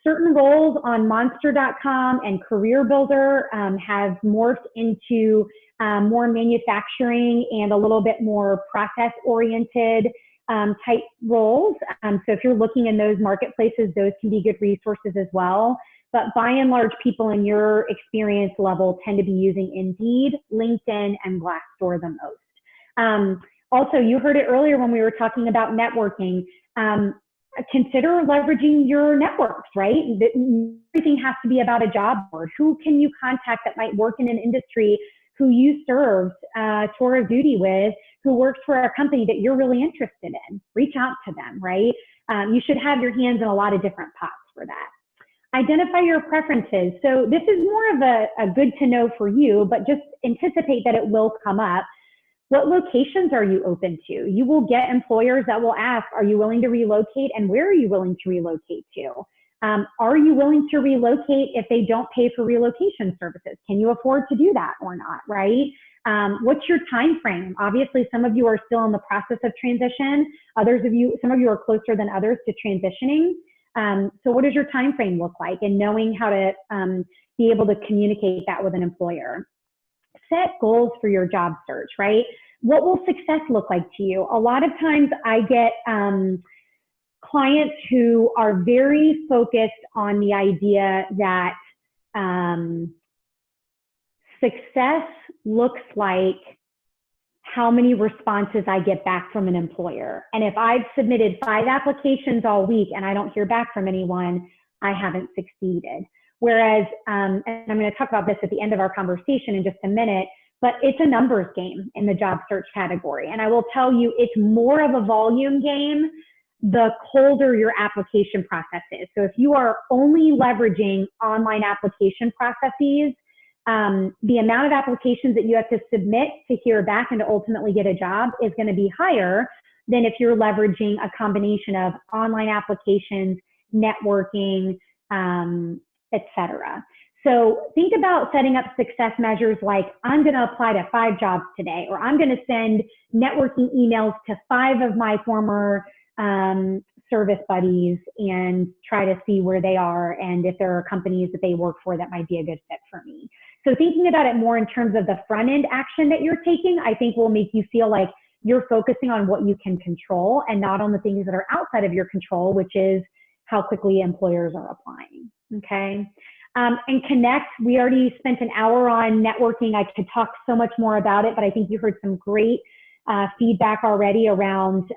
Certain roles on Monster.com and Career Builder have morphed into more manufacturing and a little bit more process-oriented type roles. So if you're looking in those marketplaces, those can be good resources as well. But by and large, people in your experience level tend to be using Indeed, LinkedIn, and Glassdoor the most. Also, you heard it earlier when we were talking about networking. Consider leveraging your networks, right? Everything has to be about a job board. Who can you contact that might work in an industry who you served tour of duty with, who works for a company that you're really interested in? Reach out to them, right? You should have your hands in a lot of different pots for that. Identify your preferences. So this is more of a good to know for you, but just anticipate that it will come up. What locations are you open to? You will get employers that will ask, are you willing to relocate, and where are you willing to relocate to? Are you willing to relocate if they don't pay for relocation services? Can you afford to do that or not, right? What's your time frame? Obviously, some of you are still in the process of transition. Some of you are closer than others to transitioning. So what does your time frame look like? And knowing how to be able to communicate that with an employer. Set goals for your job search, right? What will success look like to you? A lot of times I get clients who are very focused on the idea that success looks like how many responses I get back from an employer. And if I've submitted 5 applications all week and I don't hear back from anyone, I haven't succeeded. Whereas, and I'm going to talk about this at the end of our conversation in just a minute, but it's a numbers game in the job search category. And I will tell you, it's more of a volume game the colder your application process is. So if you are only leveraging online application processes, the amount of applications that you have to submit to hear back and to ultimately get a job is going to be higher than if you're leveraging a combination of online applications, networking, etc. So think about setting up success measures like, I'm going to apply to 5 jobs today, or I'm going to send networking emails to 5 of my former service buddies and try to see where they are and if there are companies that they work for that might be a good fit for me. So thinking about it more in terms of the front end action that you're taking, I think will make you feel like you're focusing on what you can control and not on the things that are outside of your control, which is how quickly employers are applying, okay? And connect, we already spent an hour on networking. I could talk so much more about it, but I think you heard some great feedback already around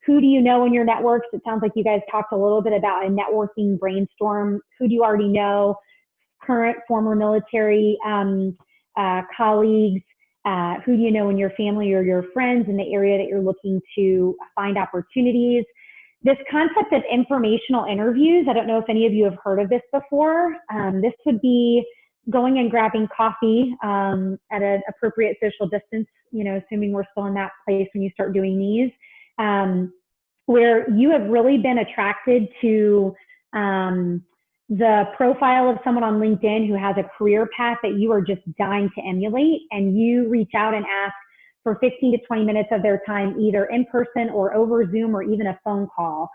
who do you know in your networks. It sounds like you guys talked a little bit about a networking brainstorm. Who do you already know? current, former military colleagues, who do you know in your family or your friends in the area that you're looking to find opportunities. This concept of informational interviews, I don't know if any of you have heard of this before. This would be going and grabbing coffee at an appropriate social distance, you know, assuming we're still in that place when you start doing these, where you have really been attracted to the profile of someone on LinkedIn who has a career path that you are just dying to emulate, and you reach out and ask for 15 to 20 minutes of their time, either in person or over Zoom or even a phone call.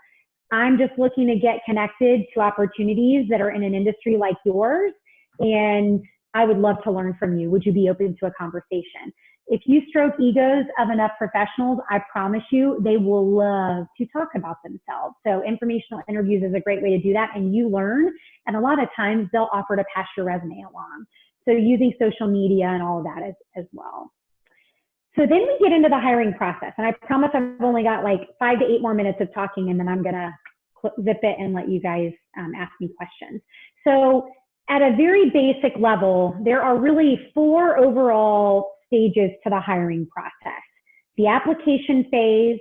I'm just looking to get connected to opportunities that are in an industry like yours, and I would love to learn from you. Would you be open to a conversation? If you stroke egos of enough professionals, I promise you, they will love to talk about themselves. So informational interviews is a great way to do that, and you learn, and a lot of times they'll offer to pass your resume along. So using social media and all of that as well. So then we get into the hiring process, and I promise I've only got like 5 to 8 more minutes of talking, and then I'm gonna zip it and let you guys ask me questions. So at a very basic level, there are really 4 overall stages to the hiring process. The application phase,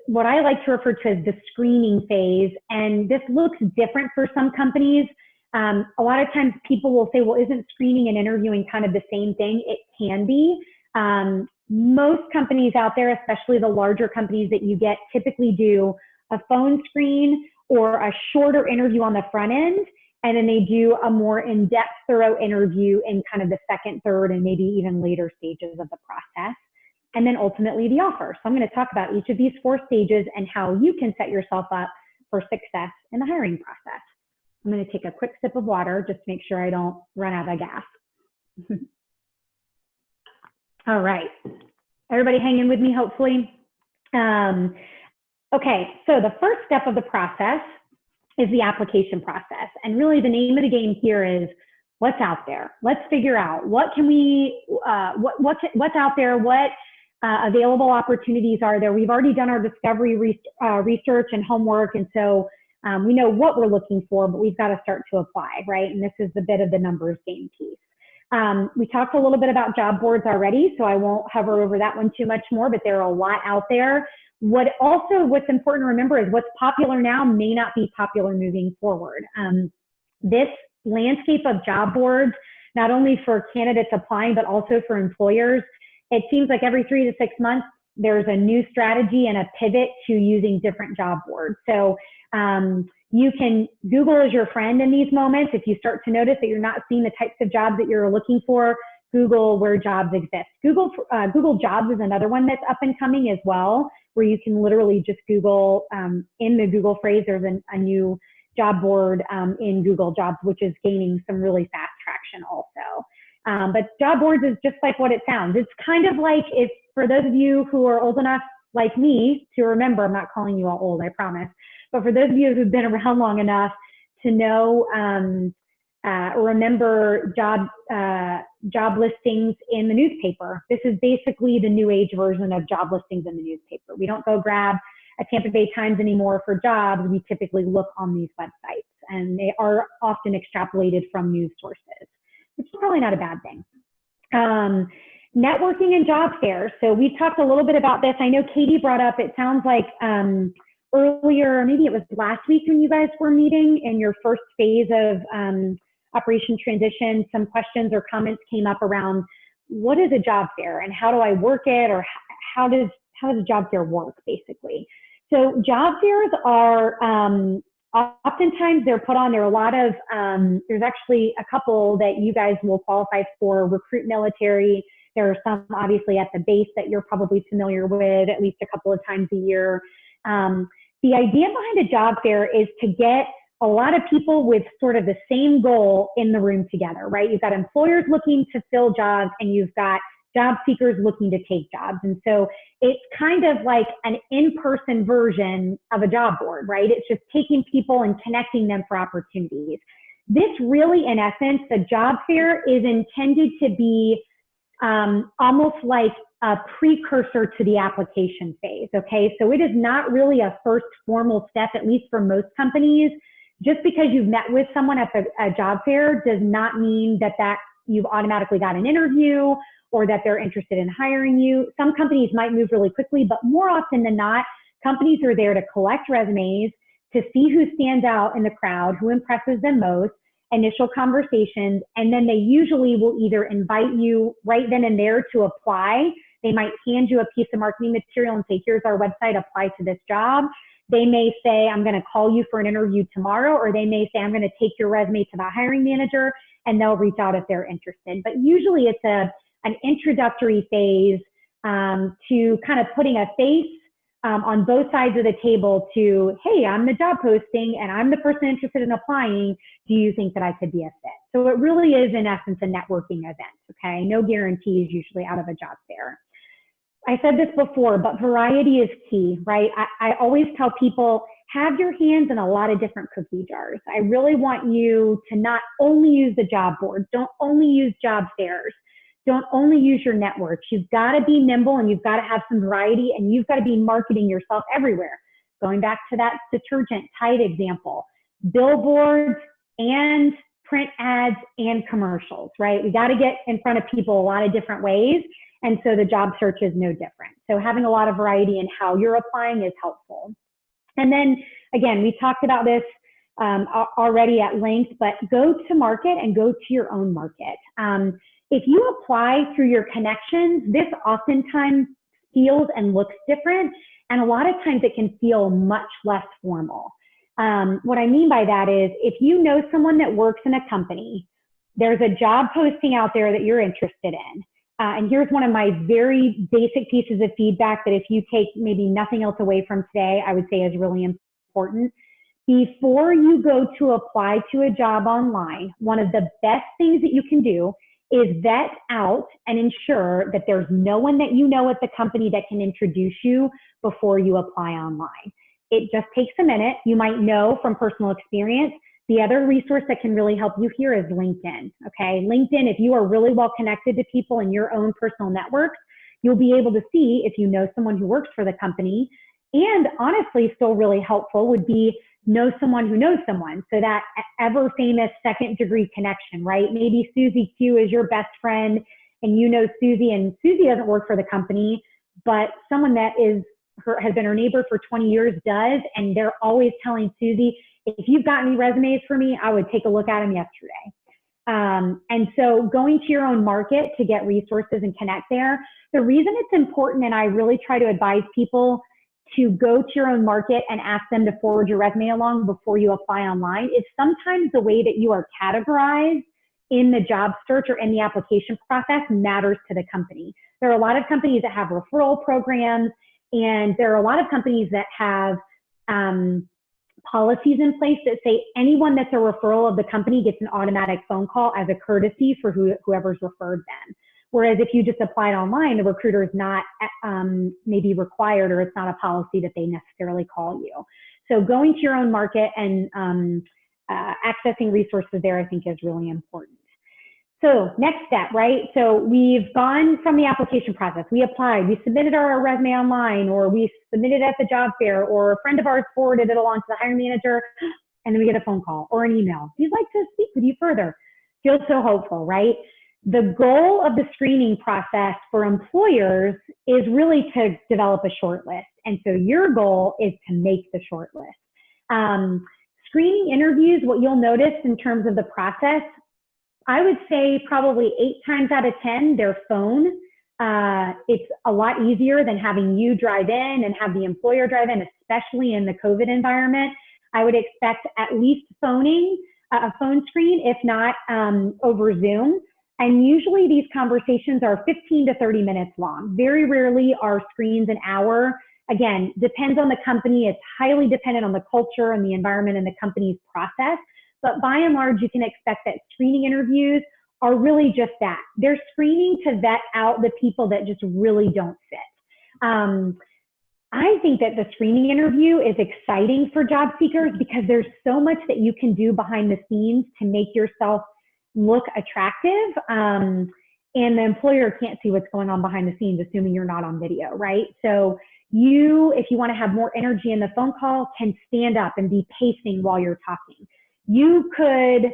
what I like to refer to as the screening phase, and this looks different for some companies. A lot of times people will say, well, isn't screening and interviewing kind of the same thing? It can be. Most companies out there, especially the larger companies that you get, typically do a phone screen or a shorter interview on the front end, and then they do a more in-depth, thorough interview in kind of the second, third, and maybe even later stages of the process, and then ultimately the offer. So I'm going to talk about each of these 4 stages and how you can set yourself up for success in the hiring process. I'm going to take a quick sip of water just to make sure I don't run out of gas. All right. Everybody hanging with me, hopefully? Okay, so the first step of the process is the application process. And really the name of the game here is what's out there. Let's figure out what can we, what's out there, what available opportunities are there. We've already done our discovery research and homework, and so we know what we're looking for, but we've got to start to apply, right? And this is the bit of the numbers game piece. We talked a little bit about job boards already, so I won't hover over that one too much more, but there are a lot out there. What's important to remember is what's popular now may not be popular moving forward. This landscape of job boards, not only for candidates applying, but also for employers, it seems like every 3 to 6 months, there's a new strategy and a pivot to using different job boards. So you can, Google is your friend in these moments. If you start to notice that you're not seeing the types of jobs that you're looking for, Google where jobs exist. Google Jobs is another one that's up and coming as well, where you can literally just Google, in the Google phrase, there's a new job board in Google Jobs, which is gaining some really fast traction also. But job boards is just like what it sounds. It's kind of like, if for those of you who are old enough like me to remember, I'm not calling you all old, I promise, but for those of you who've been around long enough to know, remember job listings in the newspaper. This is basically the new age version of job listings in the newspaper. We don't go grab a Tampa Bay Times anymore for jobs. We typically look on these websites, and they are often extrapolated from news sources, which is probably not a bad thing. Networking and job fairs. So we talked a little bit about this. I know Katie brought up, it sounds like earlier, maybe it was last week when you guys were meeting in your first phase of Operation Transition, some questions or comments came up around what is a job fair and how do I work it, or how does a job fair work, basically. So job fairs are oftentimes they're put on, there are a lot of, there's actually a couple that you guys will qualify for: Recruit Military. There are some obviously at the base that you're probably familiar with at least a couple of times a year. The idea behind a job fair is to get a lot of people with sort of the same goal in the room together, right? You've got employers looking to fill jobs, and you've got job seekers looking to take jobs. And so it's kind of like an in-person version of a job board, right? It's just taking people and connecting them for opportunities. This really, in essence, the job fair is intended to be almost like a precursor to the application phase, okay? So it is not really a first formal step, at least for most companies, Just because you've met with someone at a job fair does not mean that you've automatically got an interview or that they're interested in hiring you. Some companies might move really quickly, but more often than not, companies are there to collect resumes, to see who stands out in the crowd, who impresses them most, initial conversations, and then they usually will either invite you right then and there to apply. They might hand you a piece of marketing material and say, here's our website, apply to this job. They may say, I'm going to call you for an interview tomorrow, or they may say, I'm going to take your resume to the hiring manager, and they'll reach out if they're interested. But usually it's an introductory phase to kind of putting a face on both sides of the table to, hey, I'm the job posting and I'm the person interested in applying. Do you think that I could be a fit? So it really is, in essence, a networking event, okay? No guarantees usually out of a job fair. I said this before, but variety is key, right? I always tell people, have your hands in a lot of different cookie jars. I really want you to not only use the job board, don't only use job fairs, don't only use your networks. You've got to be nimble and you've got to have some variety, and you've got to be marketing yourself everywhere. Going back to that detergent Tide example, billboards and print ads and commercials, right? We got to get in front of people a lot of different ways. And so the job search is no different. So having a lot of variety in how you're applying is helpful. And then again, we talked about this already at length, but go to market and go to your own market. If you apply through your connections, this oftentimes feels and looks different. And a lot of times it can feel much less formal. What I mean by that is, if you know someone that works in a company, there's a job posting out there that you're interested in. And here's one of my very basic pieces of feedback that if you take maybe nothing else away from today, I would say is really important. Before you go to apply to a job online, one of the best things that you can do is vet out and ensure that there's no one that you know at the company that can introduce you before you apply online. It just takes a minute. You might know from personal experience. The other resource that can really help you here is LinkedIn, okay? LinkedIn, if you are really well connected to people in your own personal networks, you'll be able to see if you know someone who works for the company. And honestly, still really helpful would be know someone who knows someone. So that ever famous second degree connection, right? Maybe Susie Q is your best friend and you know Susie, and Susie doesn't work for the company, but someone that has been her neighbor for 20 years does, and they're always telling Susie, if you've got any resumes for me, I would take a look at them yesterday. And so going to your own market to get resources and connect there, the reason it's important, and I really try to advise people to go to your own market and ask them to forward your resume along before you apply online, is sometimes the way that you are categorized in the job search or in the application process matters to the company. There are a lot of companies that have referral programs, and there are a lot of companies that have policies in place that say anyone that's a referral of the company gets an automatic phone call as a courtesy for whoever's referred them. Whereas if you just applied online, the recruiter is not maybe required, or it's not a policy that they necessarily call you. So going to your own market and accessing resources there, I think, is really important. So next step, right? So we've gone from the application process. We applied, we submitted our resume online, or we submitted at the job fair, or a friend of ours forwarded it along to the hiring manager, and then we get a phone call or an email. We'd like to speak with you further. Feels so hopeful, right? The goal of the screening process for employers is really to develop a short list. And so your goal is to make the short list. Screening interviews, what you'll notice in terms of the process, I would say probably 8 times out of 10, they're phone. It's a lot easier than having you drive in and have the employer drive in, especially in the COVID environment. I would expect at least phoning, a phone screen, if not over Zoom. And usually these conversations are 15 to 30 minutes long. Very rarely are screens an hour. Again, depends on the company. It's highly dependent on the culture and the environment and the company's process. But by and large, you can expect that screening interviews are really just that. They're screening to vet out the people that just really don't fit. I think that the screening interview is exciting for job seekers because there's so much that you can do behind the scenes to make yourself look attractive. And the employer can't see what's going on behind the scenes, assuming you're not on video, right? So if you want to have more energy in the phone call, can stand up and be pacing while you're talking. You could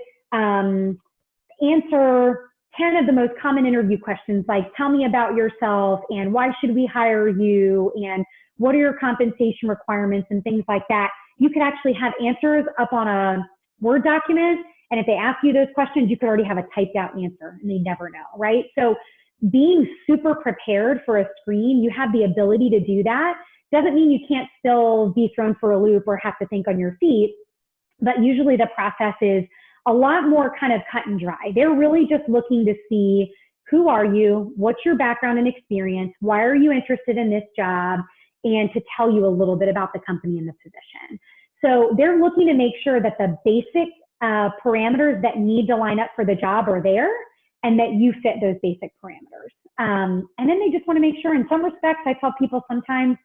answer 10 of the most common interview questions, like tell me about yourself and why should we hire you and what are your compensation requirements and things like that. You could actually have answers up on a Word document, and if they ask you those questions, you could already have a typed out answer and they never know, right? So being super prepared for a screen, you have the ability to do that. Doesn't mean you can't still be thrown for a loop or have to think on your feet, but usually the process is a lot more kind of cut and dry. They're really just looking to see, who are you? What's your background and experience? Why are you interested in this job? And to tell you a little bit about the company and the position. So they're looking to make sure that the basic parameters that need to line up for the job are there and that you fit those basic parameters. And then they just want to make sure, in some respects, I tell people sometimes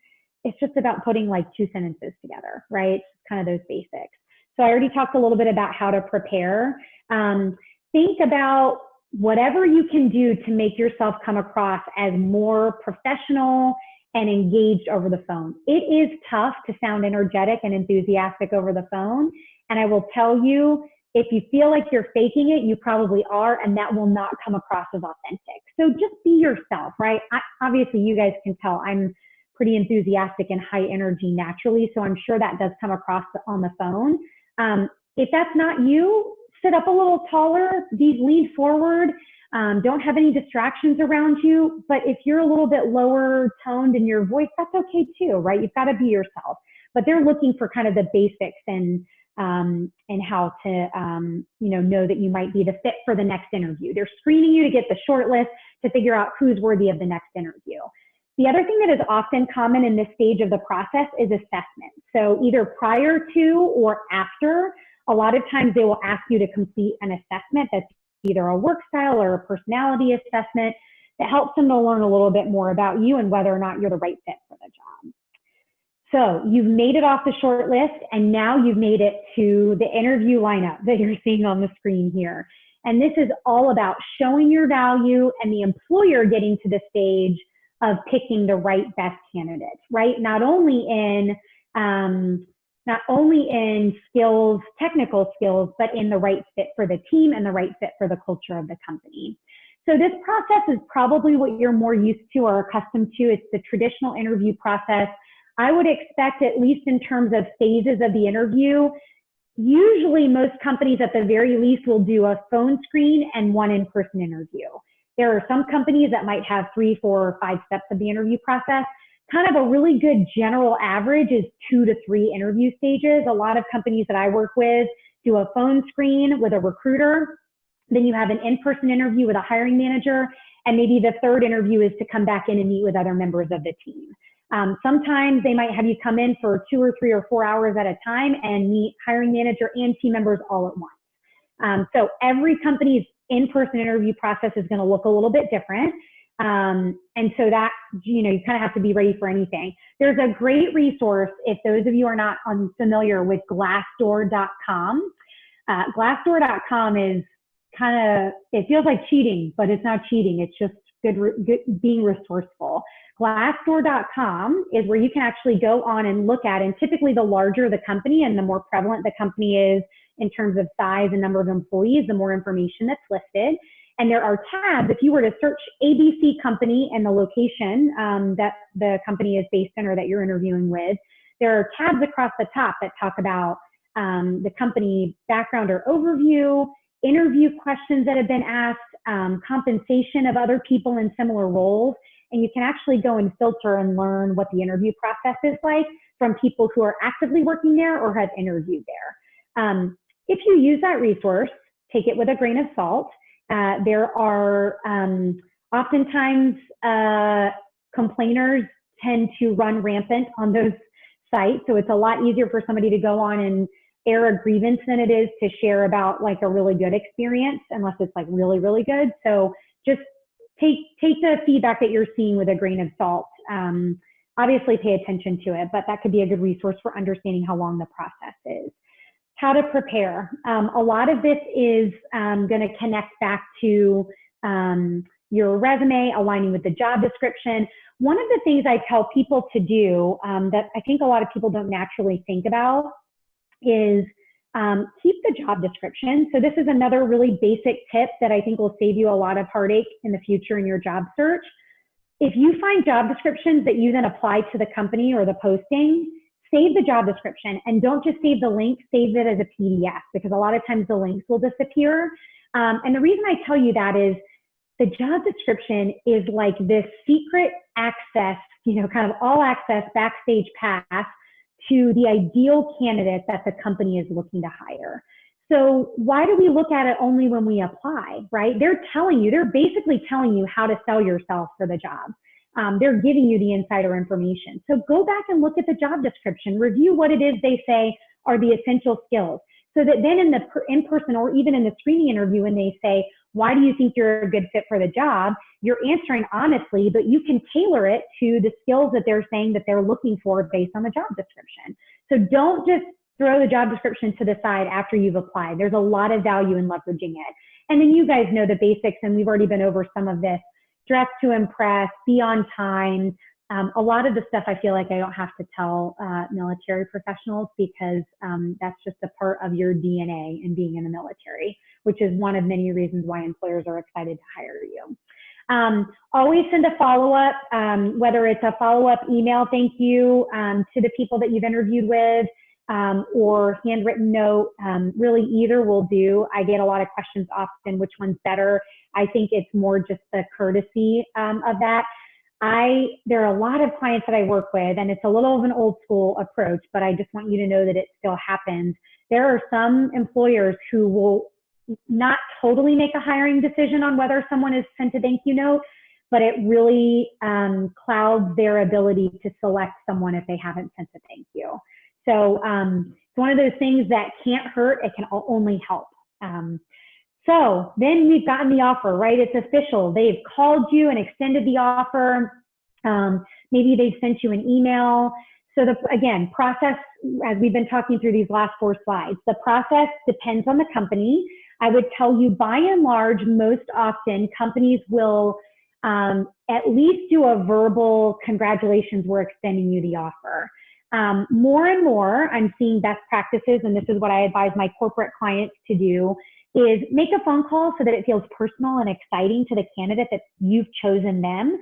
it's just about putting like 2 sentences together, right? Kind of those basics. So I already talked a little bit about how to prepare. Think about whatever you can do to make yourself come across as more professional and engaged over the phone. It is tough to sound energetic and enthusiastic over the phone. And I will tell you, if you feel like you're faking it, you probably are, and that will not come across as authentic. So just be yourself, right? Obviously, you guys can tell I'm pretty enthusiastic and high energy naturally, so I'm sure that does come across on the phone. If that's not you, sit up a little taller, lean forward, don't have any distractions around you. But if you're a little bit lower toned in your voice, that's okay too, right? You've got to be yourself. But they're looking for kind of the basics and how to know that you might be the fit for the next interview. They're screening you to get the short list to figure out who's worthy of the next interview. The other thing that is often common in this stage of the process is assessment. So either prior to or after, a lot of times they will ask you to complete an assessment that's either a work style or a personality assessment that helps them to learn a little bit more about you and whether or not you're the right fit for the job. So you've made it off the short list, and now you've made it to the interview lineup that you're seeing on the screen here. And this is all about showing your value and the employer getting to the stage of picking the right best candidate, right? Not only in skills, technical skills, but in the right fit for the team and the right fit for the culture of the company. So this process is probably what you're more used to or accustomed to. It's the traditional interview process. I would expect, at least in terms of phases of the interview, usually most companies at the very least will do a phone screen and one in-person interview. There are some companies that might have 3, 4, or 5 steps of the interview process. Kind of a really good general average is 2 to 3 interview stages. A lot of companies that I work with do a phone screen with a recruiter. Then you have an in-person interview with a hiring manager. And maybe the third interview is to come back in and meet with other members of the team. Sometimes they might have you come in for 2 or 3 or 4 hours at a time and meet hiring manager and team members all at once. So every company's in-person interview process is going to look a little bit different. And so that, you kind of have to be ready for anything. There's a great resource if those of you are not unfamiliar with Glassdoor.com. Glassdoor.com is kind of, it feels like cheating, but it's not cheating. It's just good being resourceful. Glassdoor.com is where you can actually go on and look at, and typically the larger the company and the more prevalent the company is in terms of size and number of employees, the more information that's listed. And there are tabs. If you were to search ABC company and the location that the company is based in or that you're interviewing with, there are tabs across the top that talk about the company background or overview, interview questions that have been asked, compensation of other people in similar roles. And you can actually go and filter and learn what the interview process is like from people who are actively working there or have interviewed there. If you use that resource, take it with a grain of salt. There are oftentimes complainers tend to run rampant on those sites. So it's a lot easier for somebody to go on and air a grievance than it is to share about like a really good experience, unless it's like really, really good. So just take the feedback that you're seeing with a grain of salt. Obviously pay attention to it, but that could be a good resource for understanding how long the process is. How to prepare. A lot of this is going to connect back to your resume, aligning with the job description. One of the things I tell people to do that I think a lot of people don't naturally think about is keep the job description. So this is another really basic tip that I think will save you a lot of heartache in the future in your job search. If you find job descriptions that you then apply to the company or the posting, save the job description, and don't just save the link, save it as a PDF, because a lot of times the links will disappear. And the reason I tell you that is the job description is like this secret access, kind of all access backstage pass to the ideal candidate that the company is looking to hire. So why do we look at it only when we apply, right? They're basically telling you how to sell yourself for the job. They're giving you the insider information. So go back and look at the job description, review what it is they say are the essential skills, so that then in the in-person or even in the screening interview, when they say, why do you think you're a good fit for the job? You're answering honestly, but you can tailor it to the skills that they're saying that they're looking for based on the job description. So don't just throw the job description to the side after you've applied. There's a lot of value in leveraging it. And then you guys know the basics, and we've already been over some of this. Dress to impress, be on time. A lot of the stuff I feel like I don't have to tell military professionals, because that's just a part of your DNA in being in the military, which is one of many reasons why employers are excited to hire you. Always send a follow-up, whether it's a follow-up email thank you to the people that you've interviewed with, or handwritten note. Really either will do. I get a lot of questions often, which one's better? I think it's more just the courtesy of that. There are a lot of clients that I work with, and it's a little of an old school approach, but I just want you to know that it still happens. There are some employers who will not totally make a hiring decision on whether someone is sent a thank you note, but it really clouds their ability to select someone if they haven't sent a thank you. So it's one of those things that can't hurt, it can only help. So then we've gotten the offer, right? It's official. They've called you and extended the offer. Maybe they've sent you an email. So again, process, as we've been talking through these last 4 slides, the process depends on the company. I would tell you, by and large, most often companies will at least do a verbal congratulations, we're extending you the offer. More and more, I'm seeing best practices, and this is what I advise my corporate clients to do, is make a phone call so that it feels personal and exciting to the candidate that you've chosen them.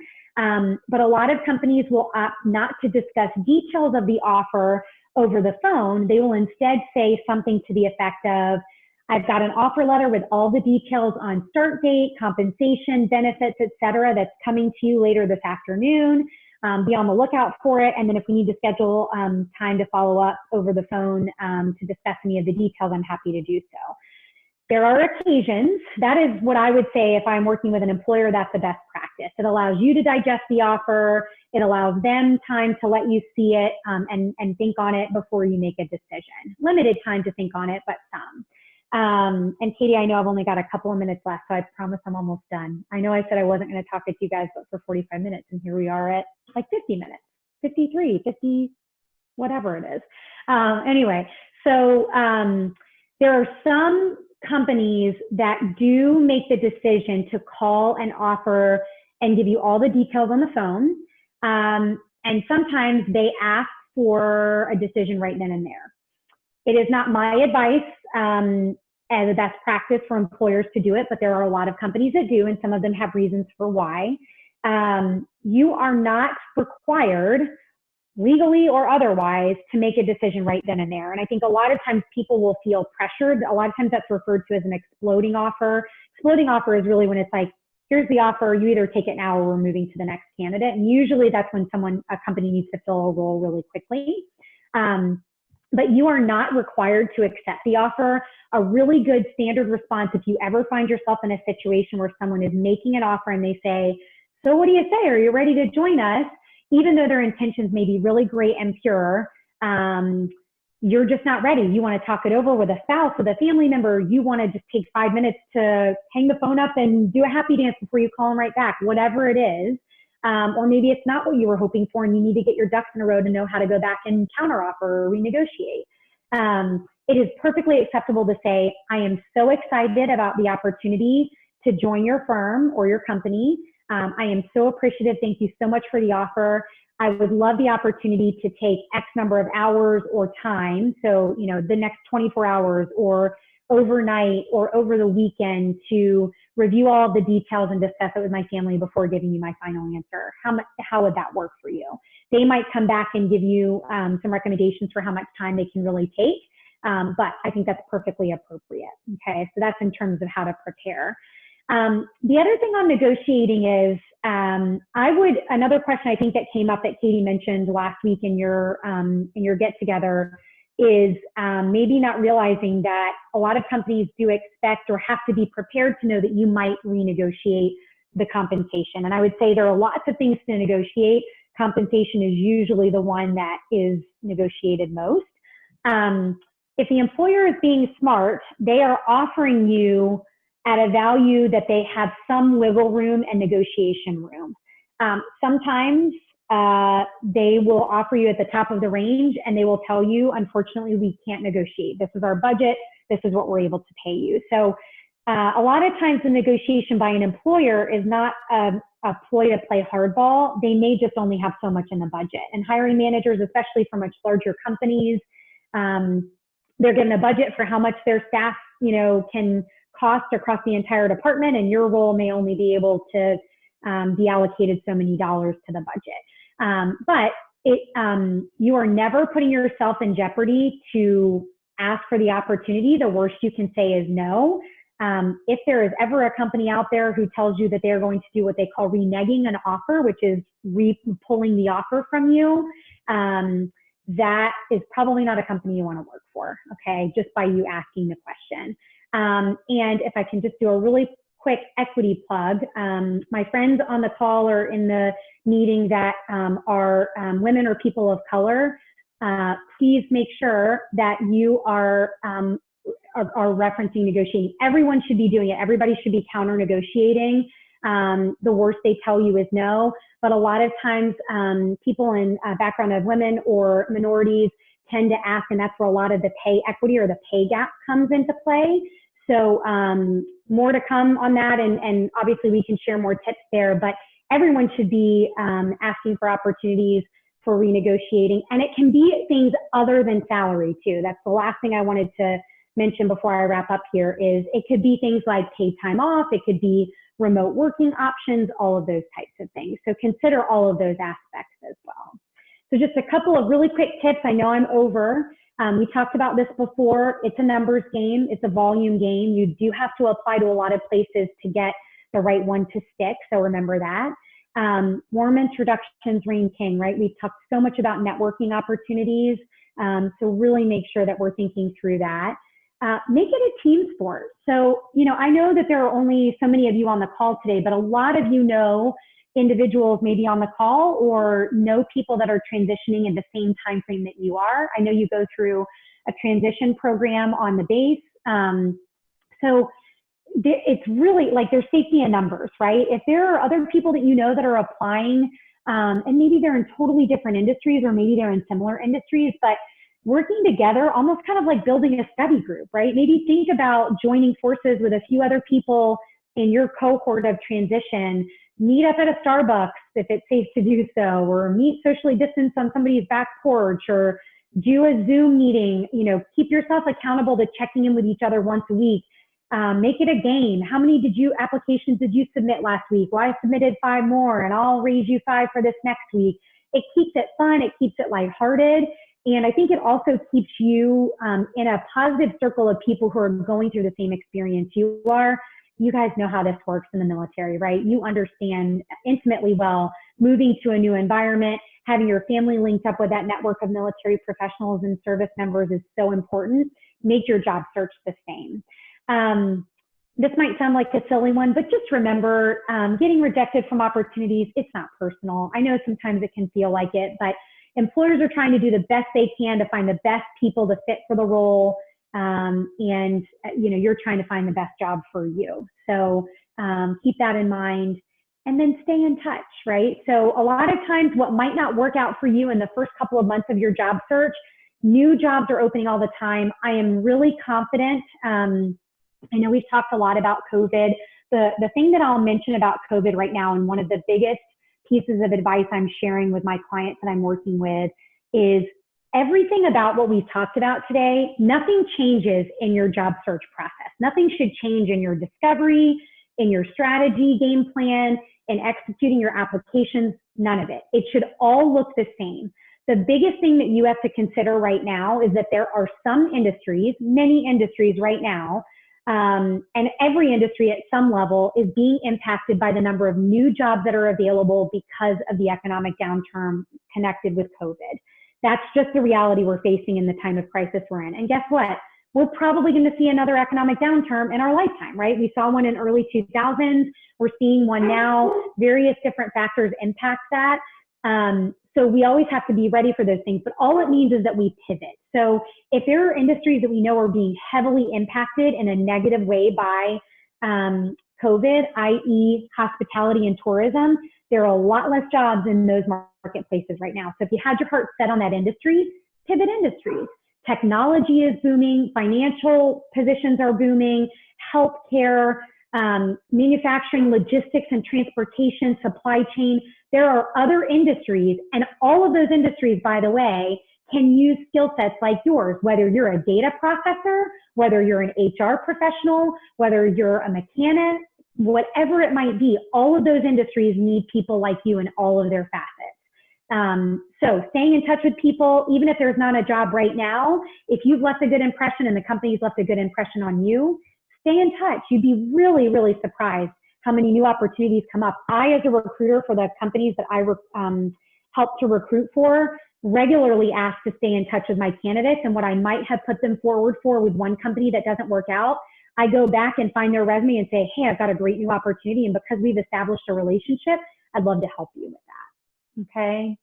But a lot of companies will opt not to discuss details of the offer over the phone. They will instead say something to the effect of, I've got an offer letter with all the details on start date, compensation, benefits, etc. that's coming to you later this afternoon. Be on the lookout for it. And then if we need to schedule time to follow up over the phone to discuss any of the details, I'm happy to do so. There are occasions, that is what I would say if I'm working with an employer, that's the best practice. It allows you to digest the offer. It allows them time to let you see it and think on it before you make a decision. Limited time to think on it, but some. And Katie, I know I've only got a couple of minutes left, so I promise I'm almost done. I know I said I wasn't going to talk to you guys but for 45 minutes, and here we are at like 50 minutes, 53, 50, whatever it is. Anyway, so there are some companies that do make the decision to call and offer and give you all the details on the phone. And sometimes they ask for a decision right then and there. It is not my advice as a best practice for employers to do it, but there are a lot of companies that do, and some of them have reasons for why. You are not required, legally or otherwise, to make a decision right then and there. And I think a lot of times people will feel pressured. A lot of times that's referred to as an exploding offer. Exploding offer is really when it's like, here's the offer, you either take it now or we're moving to the next candidate. And usually that's when a company needs to fill a role really quickly. But you are not required to accept the offer. A really good standard response, if you ever find yourself in a situation where someone is making an offer and they say, so what do you say? Are you ready to join us? Even though their intentions may be really great and pure, you're just not ready. You want to talk it over with a spouse, with a family member. You want to just take 5 minutes to hang the phone up and do a happy dance before you call them right back, whatever it is. Or maybe it's not what you were hoping for and you need to get your ducks in a row to know how to go back and counteroffer or renegotiate. It is perfectly acceptable to say, I am so excited about the opportunity to join your firm or your company. I am so appreciative. Thank you so much for the offer. I would love the opportunity to take X number of hours or time. So, the next 24 hours or overnight or over the weekend to review all of the details and discuss it with my family before giving you my final answer. How would that work for you? They might come back and give you some recommendations for how much time they can really take. But I think that's perfectly appropriate. Okay, so that's in terms of how to prepare. The other thing on negotiating is, another question I think that came up that Katie mentioned last week in your get together is maybe not realizing that a lot of companies do expect or have to be prepared to know that you might renegotiate the compensation. And I would say there are lots of things to negotiate. Compensation is usually the one that is negotiated most. If the employer is being smart, they are offering you at a value that they have some wiggle room and negotiation room. Sometimes they will offer you at the top of the range and they will tell you, unfortunately, we can't negotiate. This is our budget. This is what we're able to pay you. So a lot of times the negotiation by an employer is not a ploy to play hardball. They may just only have so much in the budget. And hiring managers, especially for much larger companies, they're given a budget for how much their staff, can cost across the entire department, and your role may only be able to be allocated so many dollars to the budget. But you are never putting yourself in jeopardy to ask for the opportunity. The worst you can say is no. If there is ever a company out there who tells you that they're going to do what they call reneging an offer, which is pulling the offer from you, that is probably not a company you want to work for, okay, just by you asking the question. And if I can just do a really quick equity plug, my friends on the call or in the meeting that are women or people of color, please make sure that you are referencing negotiating. Everyone should be doing it. Everybody should be counter negotiating. The worst they tell you is no. But a lot of times people in background of women or minorities tend to ask, and that's where a lot of the pay equity or the pay gap comes into play. So more to come on that, and obviously we can share more tips there, but everyone should be asking for opportunities for renegotiating. And it can be things other than salary too. That's the last thing I wanted to mention before I wrap up here is it could be things like paid time off, it could be remote working options, all of those types of things. So consider all of those aspects as well. So just a couple of really quick tips. I know I'm over. We talked about this before. It's a numbers game. It's a volume game. You do have to apply to a lot of places to get the right one to stick. So remember that. Warm introductions reign king, right? We've talked so much about networking opportunities. So really make sure that we're thinking through that. Make it a team sport. So, I know that there are only so many of you on the call today, but a lot of you know individuals maybe on the call or know people that are transitioning in the same time frame that you are. I know you go through a transition program on the base. So it's really like there's safety in numbers, right? If there are other people that you know that are applying, and maybe they're in totally different industries or maybe they're in similar industries, but working together, almost kind of like building a study group, right? Maybe think about joining forces with a few other people in your cohort of transition, meet up at a Starbucks if it's safe to do so, or meet socially distanced on somebody's back porch, or do a Zoom meeting. Keep yourself accountable to checking in with each other once a week. Make it a game. How many applications did you submit last week? Well, I submitted 5 more and I'll raise you 5 for this next week. It keeps it fun. It keeps it lighthearted. And I think it also keeps you in a positive circle of people who are going through the same experience you are. You guys know how this works in the military, right? You understand intimately well moving to a new environment, having your family linked up with that network of military professionals and service members is so important. Make your job search the same. This might sound like a silly one, but just remember, getting rejected from opportunities, it's not personal. I know sometimes it can feel like it, but employers are trying to do the best they can to find the best people to fit for the role. And you're trying to find the best job for you. So keep that in mind and then stay in touch, right? So a lot of times what might not work out for you in the first couple of months of your job search, new jobs are opening all the time. I am really confident. I know we've talked a lot about COVID, the thing that I'll mention about COVID right now, and one of the biggest pieces of advice I'm sharing with my clients that I'm working with, is everything about what we've talked about today. Nothing changes in your job search process. Nothing should change in your discovery, in your strategy, game plan, in executing your applications. None of it. It should all look the same. The biggest thing that you have to consider right now is that there are some industries, many industries right now, and every industry at some level is being impacted by the number of new jobs that are available because of the economic downturn connected with COVID. That's just the reality we're facing in the time of crisis we're in. And guess what? We're probably going to see another economic downturn in our lifetime, right? We saw one in early 2000s. We're seeing one now. Various different factors impact that. So we always have to be ready for those things, but all it means is that we pivot. So if there are industries that we know are being heavily impacted in a negative way by COVID, i.e. hospitality and tourism, there are a lot less jobs in those marketplaces right now. So if you had your heart set on that industry, pivot industries. Technology is booming, financial positions are booming, healthcare, manufacturing, logistics and transportation, supply chain. There are other industries, and all of those industries, by the way, can use skill sets like yours, whether you're a data processor, whether you're an HR professional, whether you're a mechanic, whatever it might be. All of those industries need people like you in all of their facets. So staying in touch with people, even if there's not a job right now, if you've left a good impression and the company's left a good impression on you, stay in touch. You'd be really, really surprised how many new opportunities come up. I, as a recruiter for the companies that I help to recruit for, regularly ask to stay in touch with my candidates, and what I might have put them forward for with one company that doesn't work out, I go back and find their resume and say, hey, I've got a great new opportunity, and because we've established a relationship, I'd love to help you with that. Okay.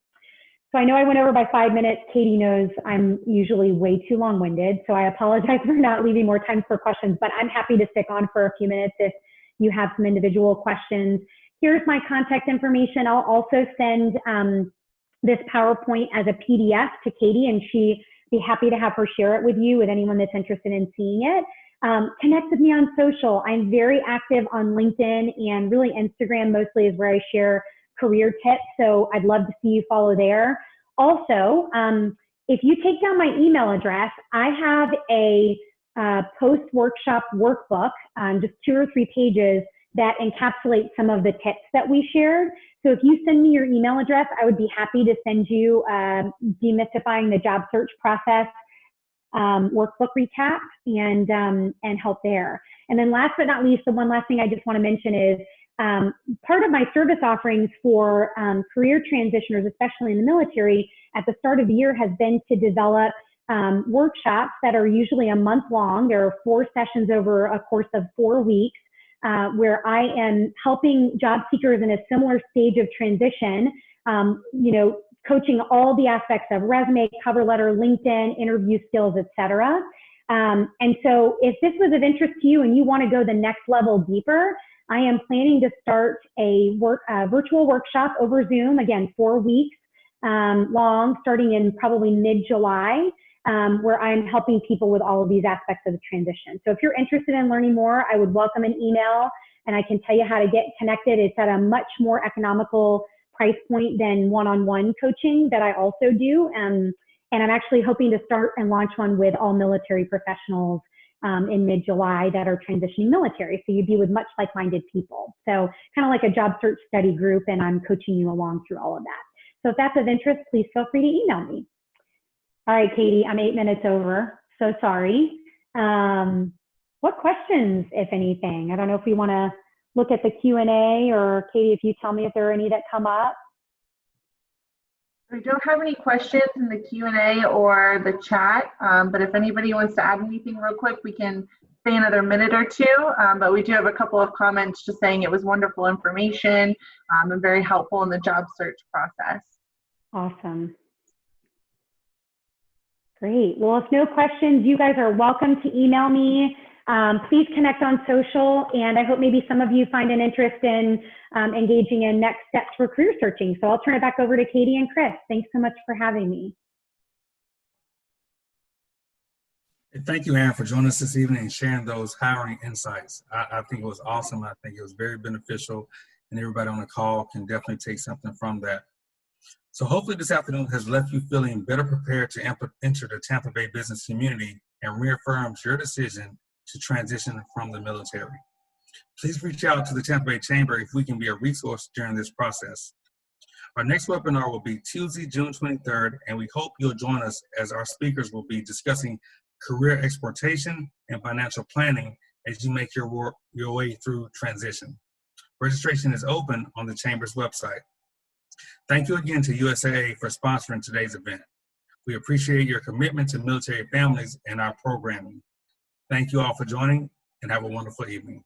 So I know I went over by 5 minutes. Katie knows I'm usually way too long-winded, so I apologize for not leaving more time for questions, but I'm happy to stick on for a few minutes if you have some individual questions. Here's my contact information. I'll also send this PowerPoint as a PDF to Katie, and she'd be happy to have her share it with you, with anyone that's interested in seeing it. Connect with me on social. I'm very active on LinkedIn, and really Instagram mostly is where I share career tips. So I'd love to see you follow there. Also, if you take down my email address, I have a post-workshop workbook, just 2 or 3 pages that encapsulate some of the tips that we shared. So if you send me your email address, I would be happy to send you Demystifying the Job Search Process workbook recap and help there. And then last but not least, the one last thing I just want to mention is part of my service offerings for career transitioners, especially in the military, at the start of the year has been to develop workshops that are usually a month long. There are 4 sessions over a course of 4 weeks where I am helping job seekers in a similar stage of transition, coaching all the aspects of resume, cover letter, LinkedIn, interview skills, etc. And so if this was of interest to you and you want to go the next level deeper, I am planning to start a virtual workshop over Zoom, again, 4 weeks long, starting in probably mid-July, where I'm helping people with all of these aspects of the transition. So if you're interested in learning more, I would welcome an email, and I can tell you how to get connected. It's at a much more economical price point than one-on-one coaching that I also do. And I'm actually hoping to start and launch one with all military professionals in mid-July that are transitioning military. So you'd be with much like-minded people. So kind of like a job search study group, and I'm coaching you along through all of that. So if that's of interest, please feel free to email me. All right, Katie, I'm 8 minutes over. So sorry. What questions, if anything? I don't know if we want to look at the Q&A, or Katie, if you tell me if there are any that come up. We don't have any questions in the Q&A or the chat, but if anybody wants to add anything real quick, we can stay another minute or two. But we do have a couple of comments just saying it was wonderful information and very helpful in the job search process. Awesome. Great. Well, if no questions, you guys are welcome to email me. Please connect on social, and I hope maybe some of you find an interest in engaging in next steps for career searching. So I'll turn it back over to Katie and Chris. Thanks so much for having me. And thank you, Erin, for joining us this evening and sharing those hiring insights. I think it was awesome. I think it was very beneficial, and everybody on the call can definitely take something from that. So hopefully this afternoon has left you feeling better prepared to enter the Tampa Bay business community and reaffirms your decision to transition from the military. Please reach out to the Tampa Bay Chamber if we can be a resource during this process. Our next webinar will be Tuesday, June 23rd, and we hope you'll join us as our speakers will be discussing career exportation and financial planning as you make your way through transition. Registration is open on the Chamber's website. Thank you again to USAA for sponsoring today's event. We appreciate your commitment to military families and our programming. Thank you all for joining, and have a wonderful evening.